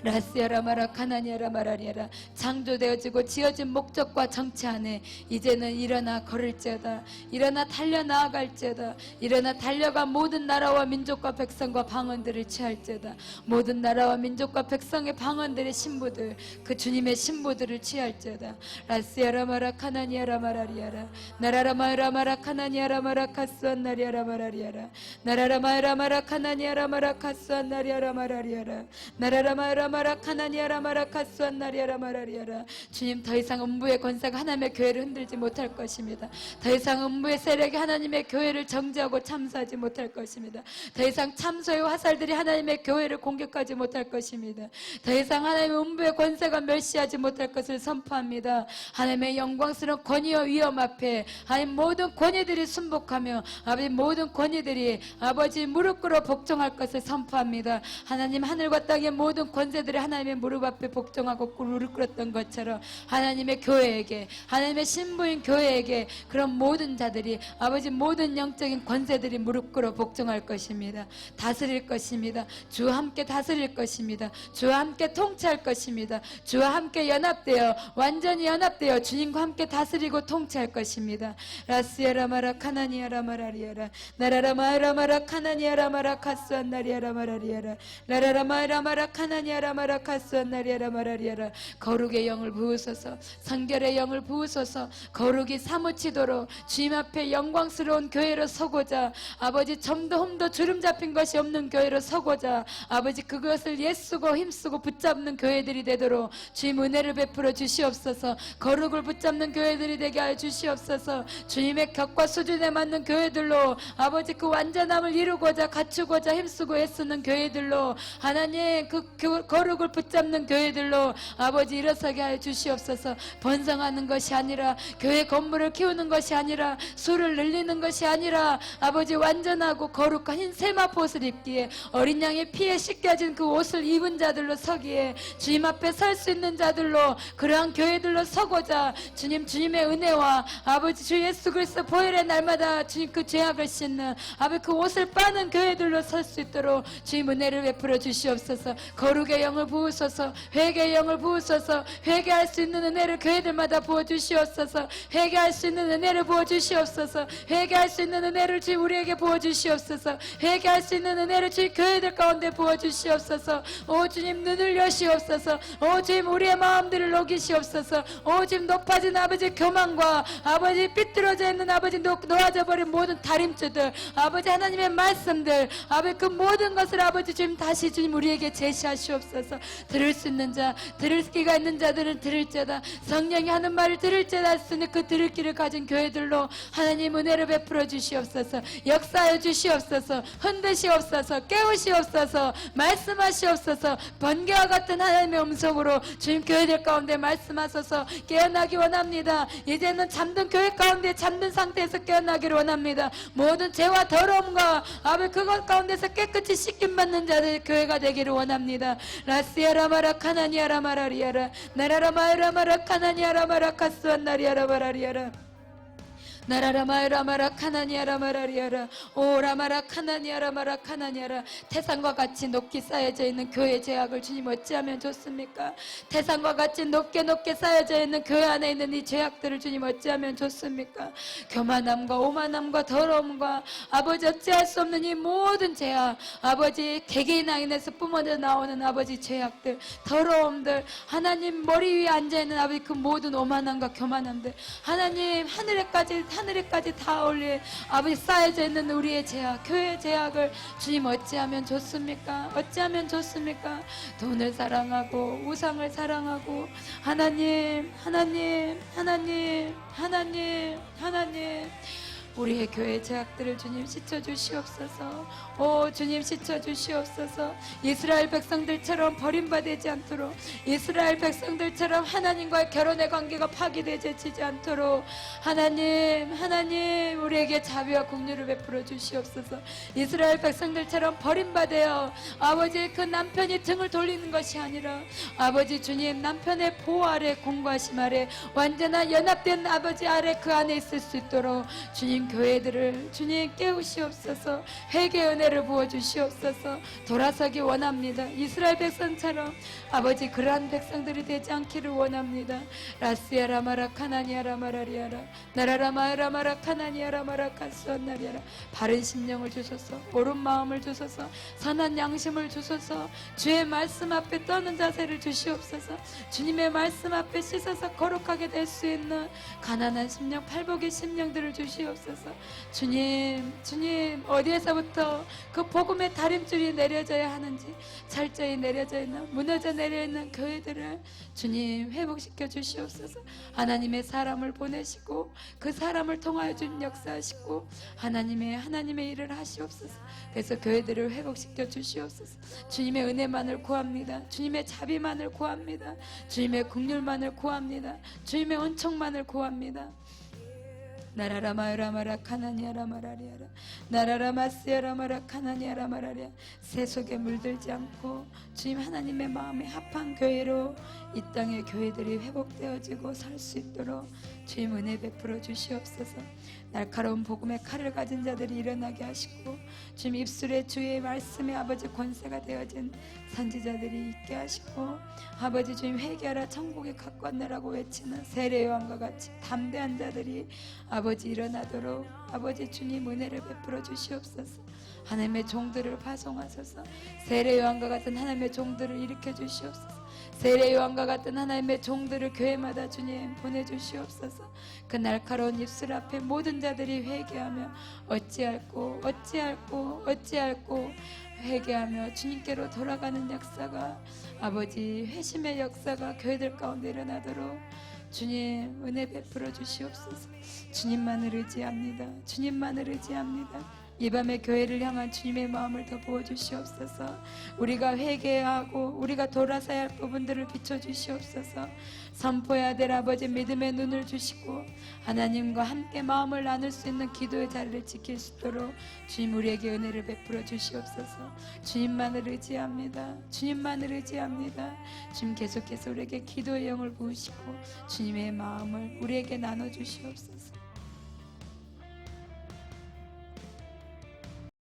라시아라마라 카나니아라 마라리아라. 창조되어지고 지어진 목적과 정체 안에 이제는 일어나 걸을지어다. 일어나 달려 나아갈지어다. 일어나 달려가 모든 나라와 민족과 백성과 방언들을 취할지어다. 모든 나라와 민족과 백성의 방언들의 신부들, 그 주님의 신부들을 취할지어다. 라시아라마라 카나니아라 마라리아라. 나라라마라마라 카나니아라 마라카스안 나리아라 마라리아라. 나라라마라마라 카나니아라 마라카스안 나리아라 마라리아라. 나라라마라 마라카나니아라 마라카스안 나리아라 마라리아라. 주님, 더 이상 음부의 권세가 하나님의 교회를 흔들지 못할 것입니다. 더 이상 음부의 세력이 하나님의 교회를 정죄하고 참수하지 못할 것입니다. 더 이상 참소의 화살들이 하나님의 교회를 공격하지 못할 것입니다. 더 이상 하나님의 음부의 권세가 멸시하지 못할 것을 선포합니다. 하나님의 영광스러운 권위와 위엄 앞에 하나님 모든 권위들이 순복하며 아버지 모든 권위들이 아버지 무릎 꿇어 복종할 것을 선포합니다. 하나님, 하늘과 땅의 모든 권세들이 하나님의 무릎 앞에 복종하고 무릎 꿇었던 것처럼 하나님의 교회에게, 하나님의 신부인 교회에게 그런 모든 자들이 아버지 모든 영적인 권세들이 무릎 꿇어 복종할 것입니다. 다스릴 것입니다. 주와 함께 다스릴 것입니다. 주와 함께 통치할 것입니다. 주와 함께 연합되어 완전히 연합되어 주님과 함께 다스리고 통치할 것입니다. 라시아라마라 카나니아라 마라리아라. 나라라마라마라 카나니아라 마라카스안 나리아라 마라리아라. 나라라마라마라 카나니아라 마라카스안 나리아라 마라리아라. 거룩의 영을 부으소서. 성결의 영을 부으소서. 거룩이 사무치도록 주님 앞에 영광스러운 교회로 서고자, 아버지 점도 흠도 주름 잡힌 것이 없는 교회로 서고자, 아버지 그것을 예쓰고 힘쓰고 붙잡는 교회들이 되도록 주님 은혜를 베풀어 주시옵소서. 거룩을 붙잡는 교회들이 되게 하여 주시옵소서. 주님의 격과 수준에 맞는 교회들로 아버지 그 완전함을 이루고자 갖추고자 힘쓰고 애쓰는 교회들로, 하나님 그 거룩을 붙잡는 교회들로 아버지 일어서게 하여 주시옵소서. 번성하는 것이 아니라, 교회 건물을 키우는 것이 아니라, 수를 늘리는 것이 아니라, 아버지 완전하고 거룩한 흰 세마포옷을 입기에, 어린 양의 피에 씻겨진 그 옷을 입은 자들로 서기에, 주님 앞에 설 수 있는 자들로, 그러한 교회들로 서고자 주님, 주님의 은혜와 아버지 주 예수 그리스도 보혈의 날마다 주님 그 죄악을 씻는 아버지 그 옷을 빠는 교회들로 설 수 있도록 주님 은혜를 베풀어 주시옵소서. 거룩의 영을 부으소서. 회개의 영을 부으소서. 회개할 수 있는 은혜를 교회들마다 부어주시옵소서. 회개할 수 있는 은혜를 부어주시옵소서. 회개할 수 있는 은혜를 주님 우리에게 부어주시옵소서. 회개할 수 있는 은혜를 주님 교회들 가운데 부어주시옵소서. 오 주님, 눈을 여시옵소서. 오 주님, 우리의 마음들을 녹이시옵소서. 오 주님, 높아진 아버지 교만과 아버지 삐뚤어져 있는 아버지 놓아져 버린 모든 다림줄들, 아버지 하나님의 말씀들, 아버지 그 모든 것을 아버지 주님 다시 주님 우리에게 제시하시옵소서. 들을 수 있는 자, 들을 기가 있는 자들은 들을지어다. 성령이 하는 말을 들을지어다 했으니 그 들을 길을 가진 교회들로 하나님 은혜를 베풀어 주시옵소서. 역사하여 주시옵소서. 흔드시옵소서. 깨우시옵소서. 말씀하시옵소서. 번개와 같은 하나님의 음성으로 주님 교회들 가운데 말씀하소서. 깨어나기 원합니다. 이제는 잠든 교회 가운데 잠든 상태에서 깨어나기를 원합니다. 모든 죄와 더러움과 아버지 그것 가운데서 깨끗이 씻김받는 자들 교회가 되기를 원합니다. 라시아라마라 카나니아라 마라리아라. 나라라마라마라 카나니아라 마라카스안 나리아라 마라리아라. 나라라마라마라 카나니아라 마라리아라. 오 라마라 카나니아라 마라 카나니아라. 태산과 같이 높게 쌓여져 있는 교회 죄악을 주님 어찌하면 좋습니까? 태산과 같이 높게 쌓여져 있는 교회 안에 있는 이 죄악들을 주님 어찌하면 좋습니까? 교만함과 오만함과 더러움과 아버지 어찌할 수 없는 이 모든 죄악, 아버지 개개인 악인에서 뿜어져 나오는 아버지 죄악들, 더러움들, 하나님 머리 위에 앉아있는 아버지 그 모든 오만함과 교만함들, 하나님 하늘에까지 다 올릴 아버지 쌓여져 있는 우리의 죄악, 교회의 죄악을 주님 어찌하면 좋습니까? 어찌하면 좋습니까? 돈을 사랑하고 우상을 사랑하고 하나님 우리의 교회 죄악들을 주님 씻어주시옵소서. 오 주님 씻어주시옵소서. 이스라엘 백성들처럼 버림받지 않도록, 이스라엘 백성들처럼 하나님과의 결혼의 관계가 파기되지 않도록 하나님 우리에게 자비와 긍휼을 베풀어 주시옵소서. 이스라엘 백성들처럼 버림받아 아버지 그 남편이 등을 돌리는 것이 아니라 아버지 주님 남편의 보호 아래 공고하심 아래 완전한 연합된 아버지 아래 그 안에 있을 수 있도록 주님 주님 교회들을 주님 깨우시옵소서. 회개 은혜를 부어주시옵소서. 돌아서기 원합니다. 이스라엘 백성처럼 아버지 그러한 백성들이 되지 않기를 원합니다. 라스야라 마라 카나니아라 마라리아라 나라라 마라 마라 카나니아라 마라 카스원나리아라. 바른 심령을 주소서. 옳은 마음을 주소서. 선한 양심을 주소서. 주의 말씀 앞에 떠는 자세를 주시옵소서. 주님의 말씀 앞에 씻어서 거룩하게 될 수 있는 가난한 심령, 팔복의 심령들을 주시옵소서. 주님 어디에서부터 그 복음의 다림줄이 내려져야 하는지, 철저히 내려져 있는, 무너져 내려 있는 교회들을 주님 회복시켜 주시옵소서. 하나님의 사람을 보내시고 그 사람을 통하여 주님 역사하시고 하나님의 일을 하시옵소서. 그래서 교회들을 회복시켜 주시옵소서. 주님의 은혜만을 구합니다. 주님의 자비만을 구합니다. 주님의 긍휼만을 구합니다. 주님의 은총만을 구합니다. 나라라 마요라마라 카나니아라 마라리아라 나라라 마스야라 마라 카나니아라 마라리아. 새 속에 물들지 않고 주님 하나님의 마음에 합한 교회로 이 땅의 교회들이 회복되어지고 살 수 있도록 주님 은혜 베풀어 주시옵소서. 날카로운 복음의 칼을 가진 자들이 일어나게 하시고 주님 입술에 주의 말씀에 아버지 권세가 되어진 선지자들이 있게 하시고 아버지 주님 회개하라 천국에 가까웠느라고 외치는 세례 요한과 같이 담대한 자들이 아버지 일어나도록 아버지 주님 은혜를 베풀어 주시옵소서. 하나님의 종들을 파송하소서. 세례 요한과 같은 하나님의 종들을 일으켜 주시옵소서. 세례 요한과 같은 하나님의 종들을 교회마다 주님 보내주시옵소서. 그 날카로운 입술 앞에 모든 자들이 회개하며 어찌할꼬 회개하며 주님께로 돌아가는 역사가 아버지 회심의 역사가 교회들 가운데 일어나도록 주님 은혜 베풀어 주시옵소서. 주님만을 의지합니다. 주님만을 의지합니다. 이 밤에 교회를 향한 주님의 마음을 더 부어주시옵소서. 우리가 회개하고 우리가 돌아서야 할 부분들을 비춰주시옵소서. 선포해야 될 아버지 믿음의 눈을 주시고 하나님과 함께 마음을 나눌 수 있는 기도의 자리를 지킬 수 있도록 주님 우리에게 은혜를 베풀어 주시옵소서. 주님만을 의지합니다. 주님만을 의지합니다. 주님 계속해서 우리에게 기도의 영을 부으시고 주님의 마음을 우리에게 나눠주시옵소서.